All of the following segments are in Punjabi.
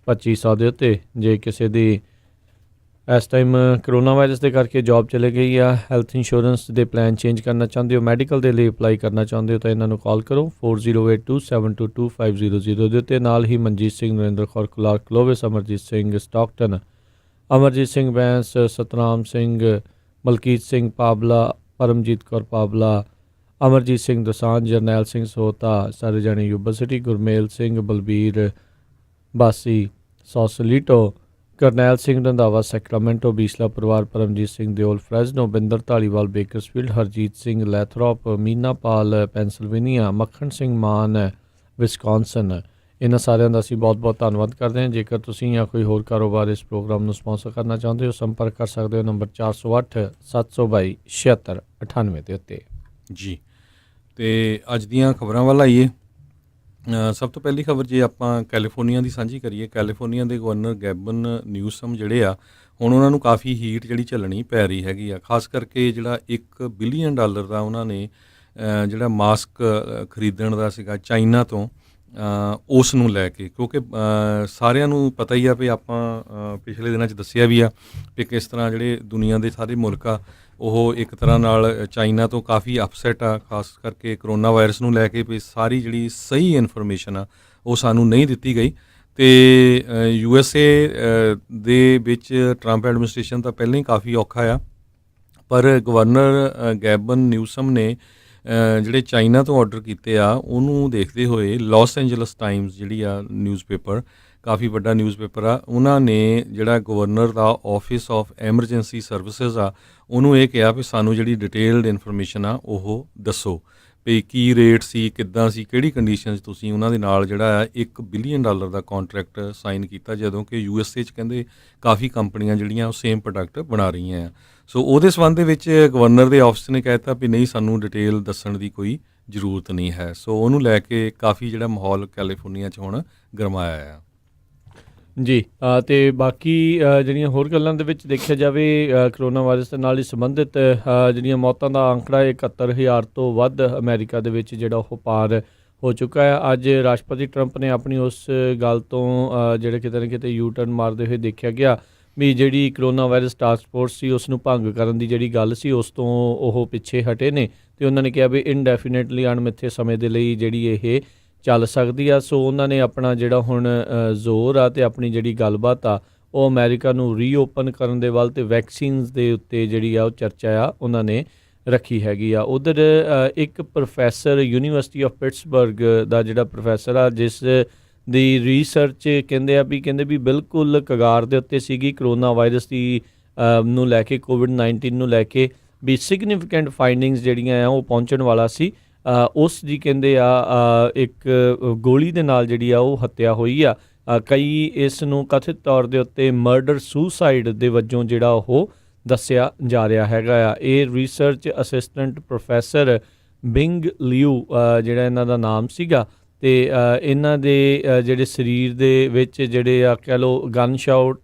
2500 ਦੇ ਉੱਤੇ। ਜੇ ਕਿਸੇ ਦੀ ਇਸ ਟਾਈਮ ਕਰੋਨਾ ਵਾਇਰਸ ਦੇ ਕਰਕੇ ਜੋਬ ਚਲੇ ਗਈ ਆ, ਹੈਲਥ ਇੰਸ਼ੋਰੈਂਸ ਦੇ ਪਲਾਨ ਚੇਂਜ ਕਰਨਾ ਚਾਹੁੰਦੇ ਹੋ, ਮੈਡੀਕਲ ਦੇ ਲਈ ਅਪਲਾਈ ਕਰਨਾ ਚਾਹੁੰਦੇ ਹੋ ਤਾਂ ਇਹਨਾਂ ਨੂੰ ਕਾਲ ਕਰੋ 4082722500 ਦੇ ਉੱਤੇ। ਨਾਲ ਹੀ ਮਨਜੀਤ ਸਿੰਘ, ਨਰਿੰਦਰ ਕੌਰ ਕਲਾਰਕ ਕਲੋਵਿਸ, ਅਮਰਜੀਤ ਸਿੰਘ ਸਟਾਕਟਨ, ਅਮਰਜੀਤ ਸਿੰਘ ਬੈਂਸ, ਸਤਨਾਮ ਸਿੰਘ, ਮਲਕੀਤ ਸਿੰਘ ਪਾਬਲਾ, ਪਰਮਜੀਤ ਕੌਰ ਪਾਬਲਾ, ਅਮਰਜੀਤ ਸਿੰਘ ਦੋਸਾਂਝ, ਜਰਨੈਲ ਸਿੰਘ ਸੋਤਾ, ਸਾਰੇ ਜਾਣੇ ਯੂਬਾ ਸਿਟੀ, ਗੁਰਮੇਲ ਸਿੰਘ, ਬਲਬੀਰ ਬਾਸੀ ਸੌਸਲੀਟੋ, ਕਰਨੈਲ ਸਿੰਘ ਰੰਧਾਵਾ ਸੈਕਰਾਮੈਂਟੋ, ਬੀਸਲਾ ਪਰਿਵਾਰ, ਪਰਮਜੀਤ ਸਿੰਘ ਦਿਓਲ ਫਰੈਜ਼ਨੋ, ਬਿੰਦਰ ਧਾਲੀਵਾਲ ਬੇਕਰਸਫੀਲਡ, ਹਰਜੀਤ ਸਿੰਘ ਲੈਥਰੋਪ, ਮੀਨਾ ਪਾਲ ਪੈਂਸਲਵੇਨੀਆ, ਮੱਖਣ ਸਿੰਘ ਮਾਨ ਵਿਸਕੌਨਸਨ। ਇਹਨਾਂ ਸਾਰਿਆਂ ਦਾ ਅਸੀਂ ਬਹੁਤ ਬਹੁਤ ਧੰਨਵਾਦ ਕਰਦੇ ਹਾਂ। ਜੇਕਰ ਤੁਸੀਂ ਜਾਂ ਕੋਈ ਹੋਰ ਕਾਰੋਬਾਰ ਇਸ ਪ੍ਰੋਗਰਾਮ ਨੂੰ ਸਪਾਂਸਰ ਕਰਨਾ ਚਾਹੁੰਦੇ ਹੋ, ਸੰਪਰਕ ਕਰ ਸਕਦੇ ਹੋ ਨੰਬਰ 4087227698 ਦੇ ਉੱਤੇ। ਜੀ, ਅਤੇ ਅੱਜ ਦੀਆਂ ਖਬਰਾਂ ਵੱਲ ਆਈਏ। ਸਭ ਤੋਂ ਪਹਿਲੀ ਖਬਰ ਜੇ ਆਪਾਂ ਕੈਲੀਫੋਰਨੀਆ ਦੀ ਸਾਂਝੀ ਕਰੀਏ, ਕੈਲੀਫੋਰਨੀਆ ਦੇ ਗਵਰਨਰ ਗੈਬਨ ਨਿਊਸਮ ਜਿਹੜੇ ਆ, ਹੁਣ ਉਹਨਾਂ ਨੂੰ ਕਾਫੀ ਹੀਟ ਜਿਹੜੀ ਝੱਲਣੀ ਪੈ ਰਹੀ ਹੈਗੀ ਆ। ਖਾਸ ਕਰਕੇ ਜਿਹੜਾ $1 ਬਿਲੀਅਨ ਦਾ ਉਹਨਾਂ ਨੇ ਜਿਹੜਾ ਮਾਸਕ ਖਰੀਦਣ ਦਾ ਸੀਗਾ ਚਾਈਨਾ ਤੋਂ, ਉਸ ਨੂੰ ਲੈ ਕੇ, ਕਿਉਂਕਿ ਸਾਰਿਆਂ ਨੂੰ ਪਤਾ ਹੀ ਆ ਵੀ ਆਪਾਂ ਪਿਛਲੇ ਦਿਨਾਂ 'ਚ ਦੱਸਿਆ ਵੀ ਆ ਵੀ ਕਿਸ ਤਰ੍ਹਾਂ ਜਿਹੜੇ ਦੁਨੀਆ ਦੇ ਸਾਰੇ ਮੁਲਕ ਆ ਉਹ ਇੱਕ ਤਰ੍ਹਾਂ ਨਾਲ ਚਾਈਨਾ ਤੋਂ ਕਾਫੀ ਅਪਸੈਟ ਆ, ਖਾਸ ਕਰਕੇ ਕਰੋਨਾ ਵਾਇਰਸ ਨੂੰ ਲੈ ਕੇ ਵੀ ਸਾਰੀ ਜਿਹੜੀ ਸਹੀ ਇਨਫੋਰਮੇਸ਼ਨ ਆ ਉਹ ਸਾਨੂੰ ਨਹੀਂ ਦਿੱਤੀ ਗਈ। ਅਤੇ USA ਦੇ ਵਿੱਚ ਟਰੰਪ ਐਡਮਿਨਿਸਟ੍ਰੇਸ਼ਨ ਤਾਂ ਪਹਿਲਾਂ ਹੀ ਕਾਫੀ ਔਖਾ ਆ, ਪਰ ਗਵਰਨਰ ਗੈਬਨ ਨਿਊਸਮ ਨੇ ਜਿਹੜੇ ਚਾਈਨਾ ਤੋਂ ਆਰਡਰ ਕੀਤੇ ਆ ਉਹਨੂੰ ਦੇਖਦੇ ਹੋਏ ਲਾਸ ਐਂਜਲਸ ਟਾਈਮਸ ਜਿਹੜੀ ਆ ਨਿਊਜ਼ਪੇਪਰ, ਕਾਫੀ ਵੱਡਾ ਨਿਊਜ਼ਪੇਪਰ ਆ, ਉਹਨਾਂ ਨੇ ਜਿਹੜਾ governor the office of emergency services ਆ ਉਹਨੂੰ ਇਹ ਕਿਹਾ ਵੀ ਸਾਨੂੰ ਜਿਹੜੀ ਡਿਟੇਲਡ ਇਨਫੋਰਮੇਸ਼ਨ ਆ ਉਹ ਦੱਸੋ ਵੀ ਕੀ ਰੇਟ ਸੀ, ਕਿੱਦਾਂ ਸੀ, ਕਿਹੜੀ ਕੰਡੀਸ਼ਨ 'ਚ ਤੁਸੀਂ ਉਹਨਾਂ ਦੇ ਨਾਲ ਜਿਹੜਾ ਆ $1 ਬਿਲੀਅਨ ਦਾ ਕੰਟਰੈਕਟ ਸਾਈਨ ਕੀਤਾ, ਜਦੋਂ ਕਿ USA 'ਚ ਕਹਿੰਦੇ ਕਾਫੀ ਕੰਪਨੀਆਂ ਜਿਹੜੀਆਂ ਉਹ ਸੇਮ ਪ੍ਰੋਡਕਟ ਬਣਾ ਰਹੀਆਂ ਆ। ਸੋ ਉਹਦੇ ਸੰਬੰਧ ਦੇ ਵਿੱਚ ਗਵਰਨਰ ਦੇ ਆਫਿਸ ਨੇ ਕਹਿ ਦਿੱਤਾ ਵੀ ਨਹੀਂ, ਸਾਨੂੰ ਡਿਟੇਲ ਦੱਸਣ ਦੀ ਕੋਈ ਜ਼ਰੂਰਤ ਨਹੀਂ ਹੈ। ਸੋ ਉਹਨੂੰ ਲੈ ਕੇ ਕਾਫੀ ਜਿਹੜਾ ਮਾਹੌਲ ਕੈਲੀਫੋਰਨੀਆ 'ਚ ਹੁਣ ਗਰਮਾਇਆ ਆ। ਜੀ, ਅਤੇ ਬਾਕੀ ਜਿਹੜੀਆਂ ਹੋਰ ਗੱਲਾਂ ਦੇ ਵਿੱਚ ਦੇਖਿਆ ਜਾਵੇ, ਕਰੋਨਾ ਵਾਇਰਸ ਦੇ ਨਾਲ ਹੀ ਸੰਬੰਧਿਤ ਜਿਹੜੀਆਂ ਮੌਤਾਂ ਦਾ ਅੰਕੜਾ 71,000 ਤੋਂ ਵੱਧ ਅਮਰੀਕਾ ਦੇ ਵਿੱਚ ਜਿਹੜਾ ਉਹ ਪਾਰ ਹੋ ਚੁੱਕਾ ਹੈ। ਅੱਜ ਰਾਸ਼ਟਰਪਤੀ ਟਰੰਪ ਨੇ ਆਪਣੀ ਉਸ ਗੱਲ ਤੋਂ ਜਿਹੜੇ ਕਿਤੇ ਨਾ ਕਿਤੇ ਯੂ ਟਰਨ ਮਾਰਦੇ ਹੋਏ ਦੇਖਿਆ ਗਿਆ ਵੀ ਜਿਹੜੀ ਕਰੋਨਾ ਵਾਇਰਸ ਟਾਸਕ ਫੋਰਸ ਸੀ ਉਸ ਨੂੰ ਭੰਗ ਕਰਨ ਦੀ ਜਿਹੜੀ ਗੱਲ ਸੀ ਉਸ ਤੋਂ ਉਹ ਪਿੱਛੇ ਹਟੇ ਨੇ, ਅਤੇ ਉਹਨਾਂ ਨੇ ਕਿਹਾ ਵੀ ਇਨਡੈਫੀਨੇਟਲੀ ਅਣਮਿੱਥੇ ਸਮੇਂ ਦੇ ਲਈ ਜਿਹੜੀ ਇਹ ਚੱਲ ਸਕਦੀ ਆ। ਸੋ ਉਹਨਾਂ ਨੇ ਆਪਣਾ ਜਿਹੜਾ ਹੁਣ ਜ਼ੋਰ ਆ ਅਤੇ ਆਪਣੀ ਜਿਹੜੀ ਗੱਲਬਾਤ ਆ ਉਹ ਅਮਰੀਕਾ ਨੂੰ ਰੀਓਪਨ ਕਰਨ ਦੇ ਵੱਲ ਅਤੇ ਵੈਕਸੀਨਸ ਦੇ ਉੱਤੇ ਜਿਹੜੀ ਆ ਉਹ ਚਰਚਾ ਆ ਉਹਨਾਂ ਨੇ ਰੱਖੀ ਹੈਗੀ ਆ। ਉੱਧਰ ਇੱਕ ਪ੍ਰੋਫੈਸਰ ਯੂਨੀਵਰਸਿਟੀ ਆਫ ਪਿਟਸਬਰਗ ਦਾ ਜਿਹੜਾ ਪ੍ਰੋਫੈਸਰ ਆ, ਜਿਸ ਦੀ ਰਿਸਰਚ ਕਹਿੰਦੇ ਵੀ ਬਿਲਕੁਲ ਕਗਾਰ ਦੇ ਉੱਤੇ ਸੀਗੀ ਕਰੋਨਾ ਵਾਇਰਸ ਦੀ ਨੂੰ ਲੈ ਕੇ, ਕੋਵਿਡ-19 ਨੂੰ ਲੈ ਕੇ ਵੀ ਸਿਗਨੀਫਿਕੈਂਟ ਫਾਈਂਡਿੰਗਸ ਜਿਹੜੀਆਂ ਆ ਉਹ ਪਹੁੰਚਣ ਵਾਲਾ ਸੀ। ਉਸ ਦੀ ਕਹਿੰਦੇ ਆ ਇੱਕ ਗੋਲੀ ਦੇ ਨਾਲ ਜਿਹੜੀ ਆ ਉਹ ਹੱਤਿਆ ਹੋਈ ਆ। ਕਈ ਇਸ ਨੂੰ ਕਥਿਤ ਤੌਰ ਦੇ ਉੱਤੇ ਮਰਡਰ ਸੁਸਾਈਡ ਦੇ ਵਜੋਂ ਜਿਹੜਾ ਉਹ ਦੱਸਿਆ ਜਾ ਰਿਹਾ ਹੈਗਾ ਆ। ਇਹ ਰਿਸਰਚ ਅਸਿਸਟੈਂਟ ਪ੍ਰੋਫੈਸਰ ਬਿੰਗ ਲਿਊ ਜਿਹੜਾ ਇਹਨਾਂ ਦਾ ਨਾਮ ਸੀਗਾ, ਅਤੇ ਇਹਨਾਂ ਦੇ ਜਿਹੜੇ ਸਰੀਰ ਦੇ ਵਿੱਚ ਜਿਹੜੇ ਆ ਕਹਿ ਲਓ ਗਨ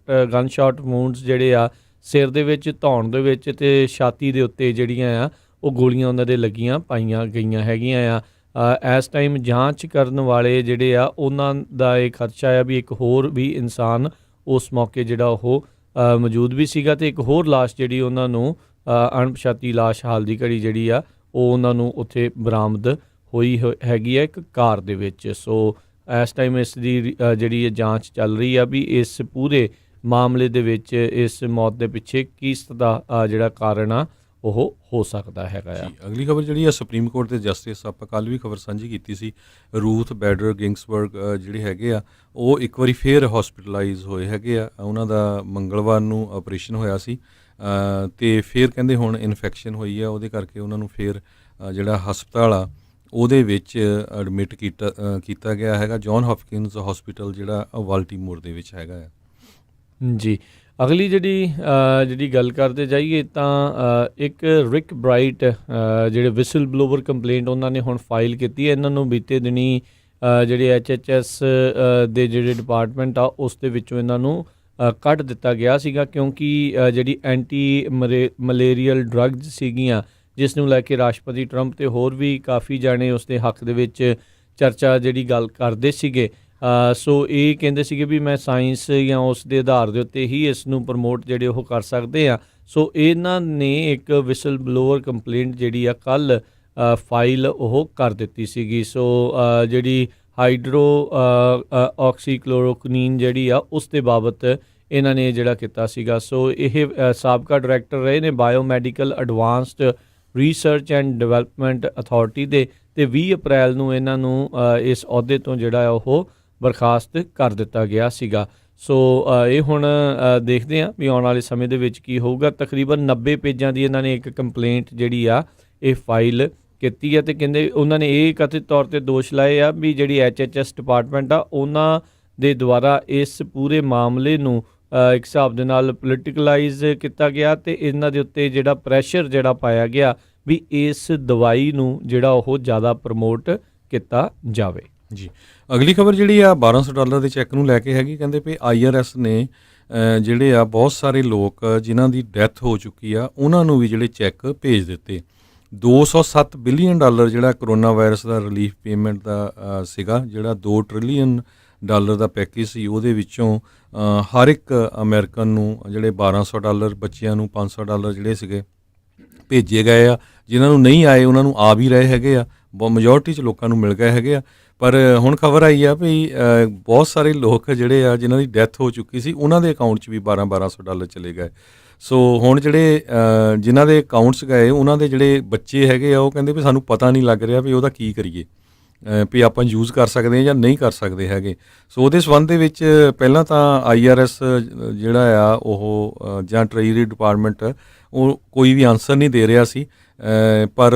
ਸ਼ਾਟ ਵੂੰਡਸ ਜਿਹੜੇ ਆ ਸਿਰ ਦੇ ਵਿੱਚ, ਧੌਣ ਦੇ ਵਿੱਚ ਅਤੇ ਛਾਤੀ ਦੇ ਉੱਤੇ ਜਿਹੜੀਆਂ ਆ ਉਹ ਗੋਲੀਆਂ ਉਹਨਾਂ ਦੇ ਲੱਗੀਆਂ ਪਾਈਆਂ ਗਈਆਂ ਹੈਗੀਆਂ ਆ। ਇਸ ਟਾਈਮ ਜਾਂਚ ਕਰਨ ਵਾਲੇ ਜਿਹੜੇ ਆ ਉਹਨਾਂ ਦਾ ਇਹ ਖਦਸ਼ਾ ਆ ਵੀ ਇੱਕ ਹੋਰ ਵੀ ਇਨਸਾਨ ਉਸ ਮੌਕੇ ਜਿਹੜਾ ਉਹ ਮੌਜੂਦ ਵੀ ਸੀਗਾ, ਅਤੇ ਇੱਕ ਹੋਰ ਲਾਸ਼ ਜਿਹੜੀ ਉਹਨਾਂ ਨੂੰ ਅਣਪਛਾਤੀ ਲਾਸ਼ ਹਾਲ ਦੀ ਘੜੀ ਜਿਹੜੀ ਆ ਉਹ ਉਹਨਾਂ ਨੂੰ ਉੱਥੇ ਬਰਾਮਦ ਹੋਈ ਹੈਗੀ ਆ ਇੱਕ ਕਾਰ ਦੇ ਵਿੱਚ। ਸੋ ਇਸ ਟਾਈਮ ਇਸ ਦੀ ਜਿਹੜੀ ਇਹ ਜਾਂਚ ਚੱਲ ਰਹੀ ਆ ਵੀ ਇਸ ਪੂਰੇ ਮਾਮਲੇ ਦੇ ਵਿੱਚ ਇਸ ਮੌਤ ਦੇ ਪਿੱਛੇ ਕਿਸ ਦਾ ਜਿਹੜਾ ਕਾਰਨ ਆ ਉਹ ਹੋ ਸਕਦਾ ਹੈਗਾ ਆ। ਅਗਲੀ ਖਬਰ ਜਿਹੜੀ ਆ ਸੁਪਰੀਮ ਕੋਰਟ ਦੇ ਜਸਟਿਸ, ਆਪਾਂ ਕੱਲ੍ਹ ਵੀ ਖਬਰ ਸਾਂਝੀ ਕੀਤੀ ਸੀ, ਰੂਥ ਬੈਡਰ ਗਿੰਗਸਬਰਗ ਜਿਹੜੇ ਹੈਗੇ ਆ ਉਹ ਇੱਕ ਵਾਰੀ ਫੇਰ ਹੌਸਪੀਟਲਾਈਜ਼ ਹੋਏ ਹੈਗੇ ਆ। ਉਹਨਾਂ ਦਾ ਮੰਗਲਵਾਰ ਨੂੰ ਆਪਰੇਸ਼ਨ ਹੋਇਆ ਸੀ ਅਤੇ ਫਿਰ ਕਹਿੰਦੇ ਹੁਣ ਇਨਫੈਕਸ਼ਨ ਹੋਈ ਆ, ਉਹਦੇ ਕਰਕੇ ਉਹਨਾਂ ਨੂੰ ਫਿਰ ਜਿਹੜਾ ਹਸਪਤਾਲ ਆ ਉਹਦੇ ਵਿੱਚ ਐਡਮਿਟ ਕੀਤਾ ਗਿਆ ਹੈਗਾ। ਜੌਨ ਹੌਪਕਿੰਸ ਹੌਸਪੀਟਲ ਜਿਹੜਾ ਬਾਲਟੀਮੋਰ ਦੇ ਵਿੱਚ ਹੈਗਾ ਆ। ਜੀ, ਅਗਲੀ ਜਿਹੜੀ ਗੱਲ ਕਰਦੇ ਜਾਈਏ ਤਾਂ ਇੱਕ ਰਿਕ ਬ੍ਰਾਈਟ ਜਿਹੜੇ ਵਿਸਲ ਬਲੋਵਰ ਕੰਪਲੇਂਟ ਉਹਨਾਂ ਨੇ ਹੁਣ ਫਾਈਲ ਕੀਤੀ ਹੈ। ਇਹਨਾਂ ਨੂੰ ਬੀਤੇ ਦਿਨੀ ਜਿਹੜੇ HHS ਦੇ ਜਿਹੜੇ ਡਿਪਾਰਟਮੈਂਟ ਆ ਉਸ ਦੇ ਵਿੱਚੋਂ ਇਹਨਾਂ ਨੂੰ ਕੱਢ ਦਿੱਤਾ ਗਿਆ ਸੀਗਾ, ਕਿਉਂਕਿ ਜਿਹੜੀ ਐਂਟੀ ਮਲੇਰੀਅਲ ਡਰੱਗਜ਼ ਸੀਗੀਆਂ ਜਿਸ ਨੂੰ ਲੈ ਕੇ ਰਾਸ਼ਟਰਪਤੀ ਟਰੰਪ ਅਤੇ ਹੋਰ ਵੀ ਕਾਫੀ ਜਾਣੇ ਉਸ ਦੇ ਹੱਕ ਦੇ ਵਿੱਚ ਚਰਚਾ ਜਿਹੜੀ ਗੱਲ ਕਰਦੇ ਸੀਗੇ। ਸੋ ਇਹ ਕਹਿੰਦੇ ਸੀਗੇ ਵੀ ਮੈਂ ਸਾਇੰਸ ਜਾਂ ਉਸ ਦੇ ਆਧਾਰ ਦੇ ਉੱਤੇ ਹੀ ਇਸ ਨੂੰ ਪ੍ਰਮੋਟ ਜਿਹੜੇ ਉਹ ਕਰ ਸਕਦੇ ਆ। ਸੋ ਇਹਨਾਂ ਨੇ ਇੱਕ ਵਿਸਲ ਬਲੋਅਰ ਕੰਪਲੇਂਟ ਜਿਹੜੀ ਆ ਕੱਲ੍ਹ ਫਾਈਲ ਉਹ ਕਰ ਦਿੱਤੀ ਸੀਗੀ। ਸੋ ਜਿਹੜੀ ਹਾਈਡਰੋ ਆਕਸੀਕਲੋਰੋਕੁਈਨ ਜਿਹੜੀ ਆ ਉਸ ਦੇ ਬਾਬਤ ਇਹਨਾਂ ਨੇ ਜਿਹੜਾ ਕੀਤਾ ਸੀਗਾ। ਸੋ ਇਹ ਸਾਬਕਾ ਡਾਇਰੈਕਟਰ ਰਹੇ ਨੇ biomedical advanced research and development authority ਦੇ, ਤੇ 20 ਅਪ੍ਰੈਲ ਨੂੰ ਇਹਨਾਂ ਨੂੰ ਇਸ ਅਹੁਦੇ ਤੋਂ ਜਿਹੜਾ ਉਹ ਬਰਖਾਸਤ ਕਰ ਦਿੱਤਾ ਗਿਆ ਸੀਗਾ। ਸੋ ਇਹ ਹੁਣ ਦੇਖਦੇ ਹਾਂ ਵੀ ਆਉਣ ਵਾਲੇ ਸਮੇਂ ਦੇ ਵਿੱਚ ਕੀ ਹੋਊਗਾ। ਤਕਰੀਬਨ 90 ਪੇਜਾਂ ਦੀ ਇਹਨਾਂ ਨੇ ਇੱਕ ਕੰਪਲੇਂਟ ਜਿਹੜੀ ਆ ਇਹ ਫਾਈਲ ਕੀਤੀ ਆ, ਅਤੇ ਕਹਿੰਦੇ ਉਹਨਾਂ ਨੇ ਇਹ ਕਥਿਤ ਤੌਰ 'ਤੇ ਦੋਸ਼ ਲਾਏ ਆ ਵੀ ਜਿਹੜੀ HHS ਡਿਪਾਰਟਮੈਂਟ ਆ ਉਹਨਾਂ ਦੇ ਦੁਆਰਾ ਇਸ ਪੂਰੇ ਮਾਮਲੇ ਨੂੰ ਇੱਕ ਹਿਸਾਬ ਦੇ ਨਾਲ ਪੋਲੀਟੀਕਲਾਈਜ਼ ਕੀਤਾ ਗਿਆ, ਅਤੇ ਇਹਨਾਂ ਦੇ ਉੱਤੇ ਜਿਹੜਾ ਪ੍ਰੈਸ਼ਰ ਜਿਹੜਾ ਪਾਇਆ ਗਿਆ ਵੀ ਇਸ ਦਵਾਈ ਨੂੰ ਜਿਹੜਾ ਉਹ ਜ਼ਿਆਦਾ ਪ੍ਰਮੋਟ ਕੀਤਾ ਜਾਵੇ। ਜੀ, ਅਗਲੀ ਖਬਰ ਜਿਹੜੀ ਆ $1200 ਦੇ ਚੈੱਕ ਨੂੰ ਲੈ ਕੇ ਹੈਗੀ। ਕਹਿੰਦੇ ਵੀ IRS ਨੇ ਜਿਹੜੇ ਆ ਬਹੁਤ ਸਾਰੇ ਲੋਕ ਜਿਨ੍ਹਾਂ ਦੀ ਡੈਥ ਹੋ ਚੁੱਕੀ ਆ ਉਹਨਾਂ ਨੂੰ ਵੀ ਜਿਹੜੇ ਚੈੱਕ ਭੇਜ ਦਿੱਤੇ। $207 ਬਿਲੀਅਨ ਜਿਹੜਾ ਕਰੋਨਾ ਵਾਇਰਸ ਦਾ ਰਿਲੀਫ ਪੇਮੈਂਟ ਦਾ ਸੀਗਾ, ਜਿਹੜਾ $2 ਟ੍ਰਿਲੀਅਨ ਦਾ ਪੈਕੇਜ ਸੀ, ਉਹਦੇ ਵਿੱਚੋਂ ਹਰ ਇੱਕ ਅਮਰੀਕਨ ਨੂੰ ਜਿਹੜੇ $1200, ਬੱਚਿਆਂ ਨੂੰ $500 ਜਿਹੜੇ ਸੀਗੇ ਭੇਜੇ ਗਏ ਆ। ਜਿਨ੍ਹਾਂ ਨੂੰ ਨਹੀਂ ਆਏ ਉਹਨਾਂ ਨੂੰ ਆ ਵੀ ਰਹੇ ਹੈਗੇ ਆ, ਮੈਜੋਰਟੀ 'ਚ ਲੋਕਾਂ ਨੂੰ ਮਿਲ ਗਏ ਹੈਗੇ ਆ। ਪਰ ਹੁਣ ਖਬਰ ਆਈ ਆ ਵੀ ਬਹੁਤ ਸਾਰੇ ਲੋਕ ਜਿਹੜੇ ਆ ਜਿਨ੍ਹਾਂ ਦੀ ਡੈਥ ਹੋ ਚੁੱਕੀ ਸੀ ਉਹਨਾਂ ਦੇ ਅਕਾਊਂਟ 'ਚ ਵੀ $1200 ਚਲੇ ਗਏ। ਸੋ ਹੁਣ ਜਿਹੜੇ ਜਿਨ੍ਹਾਂ ਦੇ ਅਕਾਊਂਟਸ ਗਏ ਉਹਨਾਂ ਦੇ ਜਿਹੜੇ ਬੱਚੇ ਹੈਗੇ ਆ ਉਹ ਕਹਿੰਦੇ ਵੀ ਸਾਨੂੰ ਪਤਾ ਨਹੀਂ ਲੱਗ ਰਿਹਾ ਵੀ ਉਹਦਾ ਕੀ ਕਰੀਏ, ਵੀ ਆਪਾਂ ਯੂਜ਼ ਕਰ ਸਕਦੇ ਹਾਂ ਜਾਂ ਨਹੀਂ ਕਰ ਸਕਦੇ ਹੈਗੇ। ਸੋ ਉਹਦੇ ਸੰਬੰਧ ਦੇ ਵਿੱਚ ਪਹਿਲਾਂ ਤਾਂ IRS ਜਿਹੜਾ ਆ ਉਹ ਜਾਂ ਟ੍ਰੇਜਰੀ ਡਿਪਾਰਟਮੈਂਟ ਉਹ ਕੋਈ ਵੀ ਆਨਸਰ ਨਹੀਂ ਦੇ ਰਿਹਾ ਸੀ। ਪਰ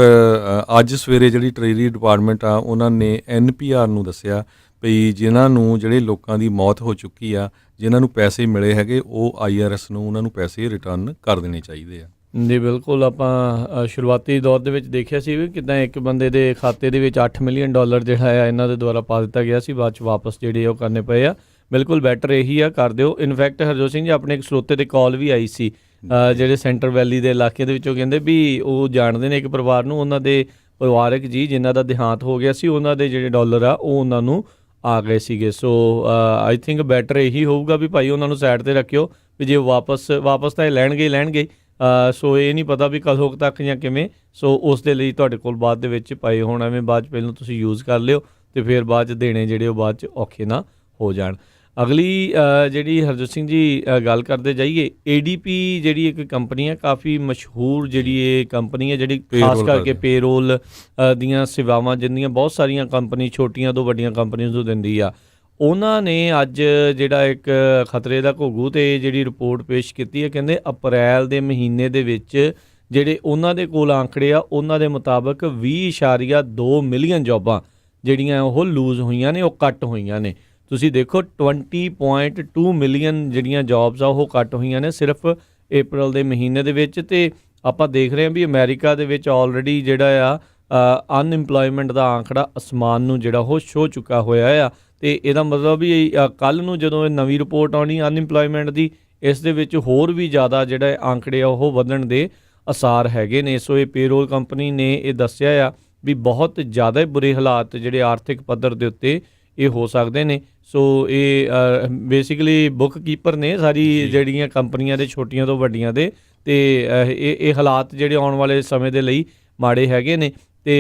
ਅੱਜ ਸਵੇਰੇ ਜਿਹੜੀ ਟ੍ਰੇਜਰੀ ਡਿਪਾਰਟਮੈਂਟ ਆ ਉਹਨਾਂ ਨੇ NPR ਨੂੰ ਦੱਸਿਆ ਵੀ ਜਿਨ੍ਹਾਂ ਨੂੰ ਜਿਹੜੇ ਲੋਕਾਂ ਦੀ ਮੌਤ ਹੋ ਚੁੱਕੀ ਆ, ਜਿਨ੍ਹਾਂ ਨੂੰ ਪੈਸੇ ਮਿਲੇ ਹੈਗੇ, ਉਹ IRS ਨੂੰ ਉਹਨਾਂ ਨੂੰ ਪੈਸੇ ਰਿਟਰਨ ਕਰ ਦੇਣੇ ਚਾਹੀਦੇ ਆ। ਜੀ ਬਿਲਕੁਲ, ਆਪਾਂ ਸ਼ੁਰੂਆਤੀ ਦੌਰ ਦੇ ਵਿੱਚ ਦੇਖਿਆ ਸੀ ਵੀ ਕਿੱਦਾਂ ਇੱਕ ਬੰਦੇ ਦੇ ਖਾਤੇ ਦੇ ਵਿੱਚ $8 ਮਿਲੀਅਨ ਜਿਹੜਾ ਆ ਇਹਨਾਂ ਦੇ ਦੁਆਰਾ ਪਾ ਦਿੱਤਾ ਗਿਆ ਸੀ, ਬਾਅਦ 'ਚ ਵਾਪਸ ਜਿਹੜੇ ਉਹ ਕਰਨੇ ਪਏ ਆ। ਬਿਲਕੁਲ ਬੈਟਰ ਇਹੀ ਆ, ਕਰ ਦਿਓ। ਇਨਫੈਕਟ ਹਰਜੋਤ ਸਿੰਘ ਜੀ ਆਪਣੇ ਇੱਕ ਸਰੋਤੇ 'ਤੇ ਕਾਲ ਵੀ ਆਈ ਸੀ ਜਿਹੜੇ ਸੈਂਟਰ ਵੈਲੀ ਦੇ ਇਲਾਕੇ ਦੇ ਵਿੱਚੋਂ, ਕਹਿੰਦੇ ਵੀ ਉਹ ਜਾਣਦੇ ਨੇ ਇੱਕ ਪਰਿਵਾਰ ਨੂੰ, ਉਹਨਾਂ ਦੇ ਪਰਿਵਾਰਕ ਜੀ ਜਿਨ੍ਹਾਂ ਦਾ ਦੇਹਾਂਤ ਹੋ ਗਿਆ ਸੀ, ਉਹਨਾਂ ਦੇ ਜਿਹੜੇ ਡਾਲਰ ਆ ਉਹ ਉਹਨਾਂ ਨੂੰ ਆ ਗਏ ਸੀਗੇ। ਸੋ ਆਈ ਥਿੰਕ ਬੈਟਰ ਇਹੀ ਹੋਊਗਾ ਵੀ ਭਾਈ ਉਹਨਾਂ ਨੂੰ ਸਾਈਡ 'ਤੇ ਰੱਖਿਓ ਵੀ ਜੇ ਵਾਪਸ ਤਾਂ ਇਹ ਲੈਣਗੇ। ਸੋ ਇਹ ਨਹੀਂ ਪਤਾ ਵੀ ਕਦੋਂ ਤੱਕ ਜਾਂ ਕਿਵੇਂ। ਸੋ ਉਸ ਦੇ ਲਈ ਤੁਹਾਡੇ ਕੋਲ ਬਾਅਦ ਦੇ ਵਿੱਚ ਪਏ ਹੋਣ, ਐਵੇਂ ਬਾਅਦ 'ਚ ਪਹਿਲਾਂ ਤੁਸੀਂ ਯੂਜ਼ ਕਰ ਲਿਓ ਅਤੇ ਫਿਰ ਬਾਅਦ 'ਚ ਦੇਣੇ ਜਿਹੜੇ ਉਹ ਬਾਅਦ 'ਚ ਔਖੇ ਨਾ ਹੋ ਜਾਣ। ਅਗਲੀ ਜਿਹੜੀ ਹਰਜੋਤ ਸਿੰਘ ਜੀ ਗੱਲ ਕਰਦੇ ਜਾਈਏ, ADP ਜਿਹੜੀ ਇੱਕ ਕੰਪਨੀ ਹੈ, ਕਾਫੀ ਮਸ਼ਹੂਰ ਜਿਹੜੀ ਇਹ ਕੰਪਨੀ ਹੈ ਜਿਹੜੀ ਖਾਸ ਕਰਕੇ ਪੇਰੋਲ ਦੀਆਂ ਸੇਵਾਵਾਂ ਜਿੰਨੀਆਂ ਬਹੁਤ ਸਾਰੀਆਂ ਕੰਪਨੀ ਛੋਟੀਆਂ ਤੋਂ ਵੱਡੀਆਂ ਕੰਪਨੀਆਂ ਨੂੰ ਦਿੰਦੀ ਆ, ਉਹਨਾਂ ਨੇ ਅੱਜ ਜਿਹੜਾ ਇੱਕ ਖਤਰੇ ਦਾ ਘੁੱਗੂ 'ਤੇ ਜਿਹੜੀ ਰਿਪੋਰਟ ਪੇਸ਼ ਕੀਤੀ ਹੈ। ਕਹਿੰਦੇ ਅਪ੍ਰੈਲ ਦੇ ਮਹੀਨੇ ਦੇ ਵਿੱਚ ਜਿਹੜੇ ਉਹਨਾਂ ਦੇ ਕੋਲ ਆંકੜੇ ਆ ਉਹਨਾਂ ਦੇ ਮੁਤਾਬਕ 20.2 ਮਿਲੀਅਨ ਜੋਬਾਂ ਜਿਹੜੀਆਂ ਉਹ ਲੂਜ਼ ਹੋਈਆਂ ਨੇ, ਉਹ ਕੱਟ ਹੋਈਆਂ ਨੇ। ਤੁਸੀਂ ਦੇਖੋ 20.2 ਮਿਲੀਅਨ ਜਿਹੜੀਆਂ ਜੌਬਸ ਆ ਉਹ ਕੱਟ ਹੋਈਆਂ ਨੇ ਸਿਰਫ ਅਪ੍ਰੈਲ ਦੇ ਮਹੀਨੇ ਦੇ ਵਿੱਚ। ਅਤੇ ਆਪਾਂ ਦੇਖ ਰਹੇ ਹਾਂ ਵੀ ਅਮਰੀਕਾ ਦੇ ਵਿੱਚ ਆਲਰੇਡੀ ਜਿਹੜਾ ਆ ਅਨਇੰਪਲੋਇਮੈਂਟ ਦਾ ਆંકੜਾ ਅਸਮਾਨ ਨੂੰ ਜਿਹੜਾ ਉਹ ਛੂਹ ਚੁੱਕਾ ਹੋਇਆ ਆ। ਅਤੇ ਇਹਦਾ ਮਤਲਬ ਵੀ ਕੱਲ੍ਹ ਨੂੰ ਜਦੋਂ ਇਹ ਨਵੀਂ ਰਿਪੋਰਟ ਆਉਣੀ ਅਨਇੰਪਲੋਇਮੈਂਟ ਦੀ, ਇਸ ਦੇ ਵਿੱਚ ਹੋਰ ਵੀ ਜ਼ਿਆਦਾ ਜਿਹੜਾ ਆંકੜੇ ਆ ਉਹ ਵਧਣ ਦੇ ਅਸਾਰ ਹੈਗੇ ਨੇ। ਸੋ ਇਹ ਪੇਰੋਲ ਕੰਪਨੀ ਨੇ ਇਹ ਦੱਸਿਆ ਆ ਵੀ ਬਹੁਤ ਜ਼ਿਆਦਾ ਬੁਰੇ ਹਾਲਾਤ ਜਿਹੜੇ ਆਰਥਿਕ ਪੱਧਰ ਦੇ ਉੱਤੇ ਇਹ ਹੋ ਸਕਦੇ ਨੇ। ਸੋ ਇਹ ਬੇਸਿਕਲੀ ਬੁੱਕ ਕੀਪਰ ਨੇ ਸਾਰੀ ਜਿਹੜੀਆਂ ਕੰਪਨੀਆਂ ਦੇ ਛੋਟੀਆਂ ਤੋਂ ਵੱਡੀਆਂ ਦੇ, ਅਤੇ ਇਹ ਹਾਲਾਤ ਜਿਹੜੇ ਆਉਣ ਵਾਲੇ ਸਮੇਂ ਦੇ ਲਈ ਮਾੜੇ ਹੈਗੇ ਨੇ। ਅਤੇ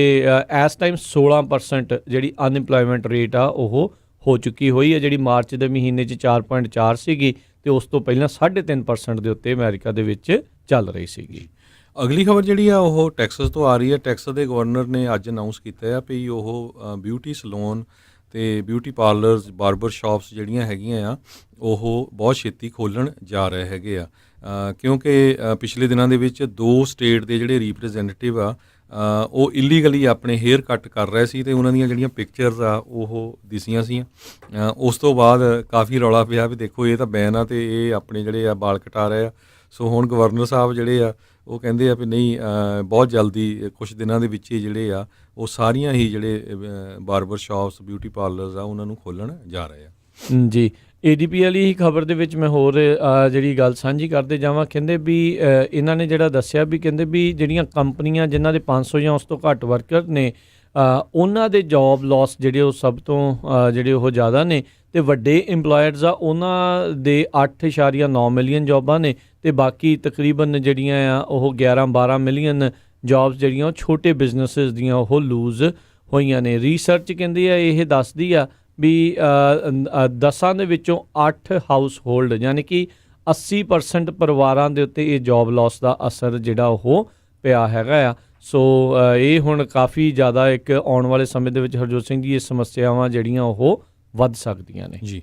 ਇਸ ਟਾਈਮ 16% ਜਿਹੜੀ ਅਨਇੰਪਲੋਇਮੈਂਟ ਰੇਟ ਆ ਉਹ ਹੋ ਚੁੱਕੀ ਹੋਈ ਹੈ, ਜਿਹੜੀ ਮਾਰਚ ਦੇ ਮਹੀਨੇ 'ਚ 4.4 ਸੀਗੀ ਅਤੇ ਉਸ ਤੋਂ ਪਹਿਲਾਂ 3.5% ਦੇ ਉੱਤੇ ਅਮਰੀਕਾ ਦੇ ਵਿੱਚ ਚੱਲ ਰਹੀ ਸੀਗੀ। ਅਗਲੀ ਖਬਰ ਜਿਹੜੀ ਆ ਉਹ ਟੈਕਸਸ ਤੋਂ ਆ ਰਹੀ ਹੈ। ਟੈਕਸਸ ਦੇ ਗਵਰਨਰ ਨੇ ਅੱਜ ਅਨਾਊਂਸ ਕੀਤਾ ਆ ਵੀ ਉਹ ਬਿਊਟੀ ਸਲੂਨ ਅਤੇ ਬਿਊਟੀ ਪਾਰਲਰਸ, ਬਾਰਬਰ ਸ਼ਾਪਸ ਜਿਹੜੀਆਂ ਹੈਗੀਆਂ ਆ ਉਹ ਬਹੁਤ ਛੇਤੀ ਖੋਲ੍ਹਣ ਜਾ ਰਹੇ ਹੈਗੇ ਆ, ਕਿਉਂਕਿ ਪਿਛਲੇ ਦਿਨਾਂ ਦੇ ਵਿੱਚ 2 ਸਟੇਟ ਦੇ ਜਿਹੜੇ ਰਿਪਰੈਜ਼ੈਂਟੇਟਿਵ ਆ ਉਹ ਇਲੀਗਲੀ ਆਪਣੇ ਹੇਅਰ ਕੱਟ ਕਰ ਰਹੇ ਸੀ ਅਤੇ ਉਹਨਾਂ ਦੀਆਂ ਜਿਹੜੀਆਂ ਪਿਕਚਰਸ ਆ ਉਹ ਦਿਸੀਆਂ ਸੀਆਂ। ਉਸ ਤੋਂ ਬਾਅਦ ਕਾਫੀ ਰੌਲਾ ਪਿਆ ਵੀ ਦੇਖੋ ਇਹ ਤਾਂ ਬੈਨ ਆ ਅਤੇ ਇਹ ਆਪਣੇ ਜਿਹੜੇ ਆ ਵਾਲ ਕਟਾ ਰਹੇ ਆ। ਸੋ ਹੁਣ ਗਵਰਨਰ ਸਾਹਿਬ ਜਿਹੜੇ ਆ ਉਹ ਕਹਿੰਦੇ ਆ ਵੀ ਨਹੀਂ, ਬਹੁਤ ਜਲਦੀ ਕੁਛ ਦਿਨਾਂ ਦੇ ਵਿੱਚ ਹੀ ਜਿਹੜੇ ਆ ਉਹ ਸਾਰੀਆਂ ਹੀ ਜਿਹੜੇ ਬਾਰਬਰ ਸ਼ਾਪਸ, ਬਿਊਟੀ ਪਾਰਲਰਸ ਆ ਉਹਨਾਂ ਨੂੰ ਖੋਲ੍ਹਣ ਜਾ ਰਹੇ ਆ। ਜੀ, ADP ਵਾਲੀ ਹੀ ਖਬਰ ਦੇ ਵਿੱਚ ਮੈਂ ਹੋਰ ਜਿਹੜੀ ਗੱਲ ਸਾਂਝੀ ਕਰਦੇ ਜਾਵਾਂ। ਕਹਿੰਦੇ ਵੀ ਇਹਨਾਂ ਨੇ ਜਿਹੜਾ ਦੱਸਿਆ ਵੀ ਕਹਿੰਦੇ ਵੀ ਜਿਹੜੀਆਂ ਕੰਪਨੀਆਂ ਜਿਨ੍ਹਾਂ ਦੇ 500 ਜਾਂ ਉਸ ਤੋਂ ਘੱਟ ਵਰਕਰ ਨੇ, ਉਹਨਾਂ ਦੇ ਜੋਬ ਲਾਸ ਜਿਹੜੇ ਉਹ ਸਭ ਤੋਂ ਜਿਹੜੇ ਉਹ ਜ਼ਿਆਦਾ ਨੇ, ਤੇ ਵੱਡੇ ਇੰਪਲੋਇਰਸ ਆ ਉਹਨਾਂ ਦੇ 8.9 ਮਿਲੀਅਨ ਜੋਬਾਂ ਨੇ, ਤੇ ਬਾਕੀ ਤਕਰੀਬਨ ਜਿਹੜੀਆਂ ਆ ਉਹ 11-12 ਮਿਲੀਅਨ ਜੋਬਸ ਜਿਹੜੀਆਂ ਉਹ ਛੋਟੇ ਬਿਜ਼ਨਸਿਸ ਦੀਆਂ ਉਹ ਲੂਜ਼ ਹੋਈਆਂ ਨੇ। ਰਿਸਰਚ ਕਹਿੰਦੀ ਆ, ਇਹ ਦੱਸਦੀ ਆ ਵੀ 10 ਦੇ ਵਿੱਚੋਂ 8 ਹਾਊਸ ਹੋਲਡ ਯਾਨੀ ਕਿ 80% ਪਰਿਵਾਰਾਂ ਦੇ ਉੱਤੇ ਇਹ ਜੋਬ ਲਾਸ ਦਾ ਅਸਰ ਜਿਹੜਾ ਉਹ ਪਿਆ ਹੈਗਾ ਆ। ਸੋ ਇਹ ਹੁਣ ਕਾਫੀ ਜ਼ਿਆਦਾ ਇੱਕ ਆਉਣ ਵਾਲੇ ਸਮੇਂ ਦੇ ਵਿੱਚ ਹਰਜੋਤ ਸਿੰਘ ਜੀ ਇਹ ਸਮੱਸਿਆਵਾਂ ਜਿਹੜੀਆਂ ਉਹ ਵੱਧ ਸਕਦੀਆਂ ਨੇ ਜੀ।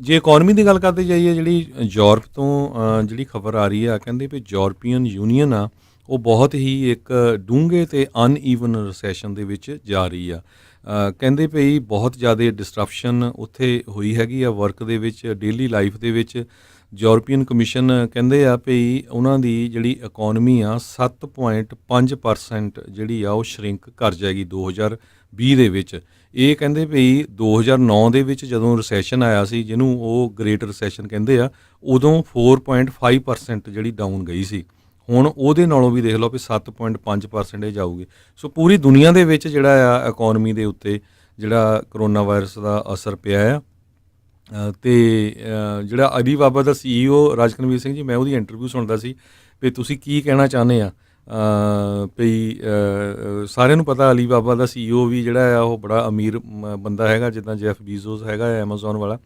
ਜੇ ਇਕੋਨਮੀ ਦੀ ਗੱਲ ਕਰਦੇ ਜਾਈਏ, ਜਿਹੜੀ ਯੂਰਪ ਤੋਂ ਜਿਹੜੀ ਖਬਰ ਆ ਰਹੀ ਆ, ਕਹਿੰਦੇ ਵੀ ਯੂਰਪੀਅਨ ਯੂਨੀਅਨ ਆ ਉਹ ਬਹੁਤ ਹੀ ਇੱਕ ਡੂੰਘੇ ਤੇ ਅਨਈਵਨ ਰਿਸੈਸ਼ਨ ਦੇ ਵਿੱਚ ਜਾ ਰਹੀ ਆ। ਕਹਿੰਦੇ ਭਈ ਬਹੁਤ ਜ਼ਿਆਦਾ ਡਿਸਟਰਪਸ਼ਨ ਉੱਥੇ ਹੋਈ ਹੈਗੀ ਆ ਵਰਕ ਦੇ ਵਿੱਚ, ਡੇਲੀ ਲਾਈਫ ਦੇ ਵਿੱਚ। ਯੂਰਪੀਅਨ ਕਮਿਸ਼ਨ ਕਹਿੰਦੇ ਆ ਭਈ ਉਹਨਾਂ ਦੀ ਜਿਹੜੀ ਇਕੋਨਮੀ ਆ 7.5% ਜਿਹੜੀ ਆ ਉਹ ਸ਼ਰਿੰਕ ਕਰ ਜਾਏਗੀ 2020 ਦੇ ਵਿੱਚ। ਇਹ ਕਹਿੰਦੇ ਭਈ 2009 ਦੇ ਵਿੱਚ ਜਦੋਂ ਰਿਸੈਸ਼ਨ ਆਇਆ ਸੀ, ਜਿਹਨੂੰ ਉਹ ਗ੍ਰੇਟ ਰਿਸੈਸ਼ਨ ਕਹਿੰਦੇ ਆ, ਉਦੋਂ 4.5% ਜਿਹੜੀ ਡਾਊਨ ਗਈ ਸੀ। ਹੁਣ ਉਹਦੇ ਨਾਲੋਂ ਵੀ ਦੇਖ ਲਓ ਵੀ 7.5% ਜਾਊਗੀ। ਸੋ ਪੂਰੀ ਦੁਨੀਆ ਦੇ ਵਿੱਚ ਜਿਹੜਾ ਆ ਇਕੋਨਮੀ ਦੇ ਉੱਤੇ ਜਿਹੜਾ ਕਰੋਨਾ ਵਾਇਰਸ ਦਾ ਅਸਰ ਪਿਆ ਆ। ਅਤੇ ਜਿਹੜਾ ਅਲੀਬਾਬਾ ਦਾ CEO ਰਾਜਕਨਵੀਰ ਸਿੰਘ ਜੀ, ਮੈਂ ਉਹਦੀ ਇੰਟਰਵਿਊ ਸੁਣਦਾ ਸੀ ਵੀ ਤੁਸੀਂ ਕੀ ਕਹਿਣਾ ਚਾਹੁੰਦੇ ਆ ਭਈ ਸਾਰਿਆਂ ਨੂੰ ਪਤਾ ਅਲੀਬਾਬਾ ਦਾ CEO ਵੀ ਜਿਹੜਾ ਆ ਉਹ ਬੜਾ ਅਮੀਰ ਬੰਦਾ ਹੈਗਾ, ਜਿੱਦਾਂ ਜੈਫ ਬੀਜ਼ੋਸ ਹੈਗਾ ਐਮਾਜ਼ੋਨ ਵਾਲਾ।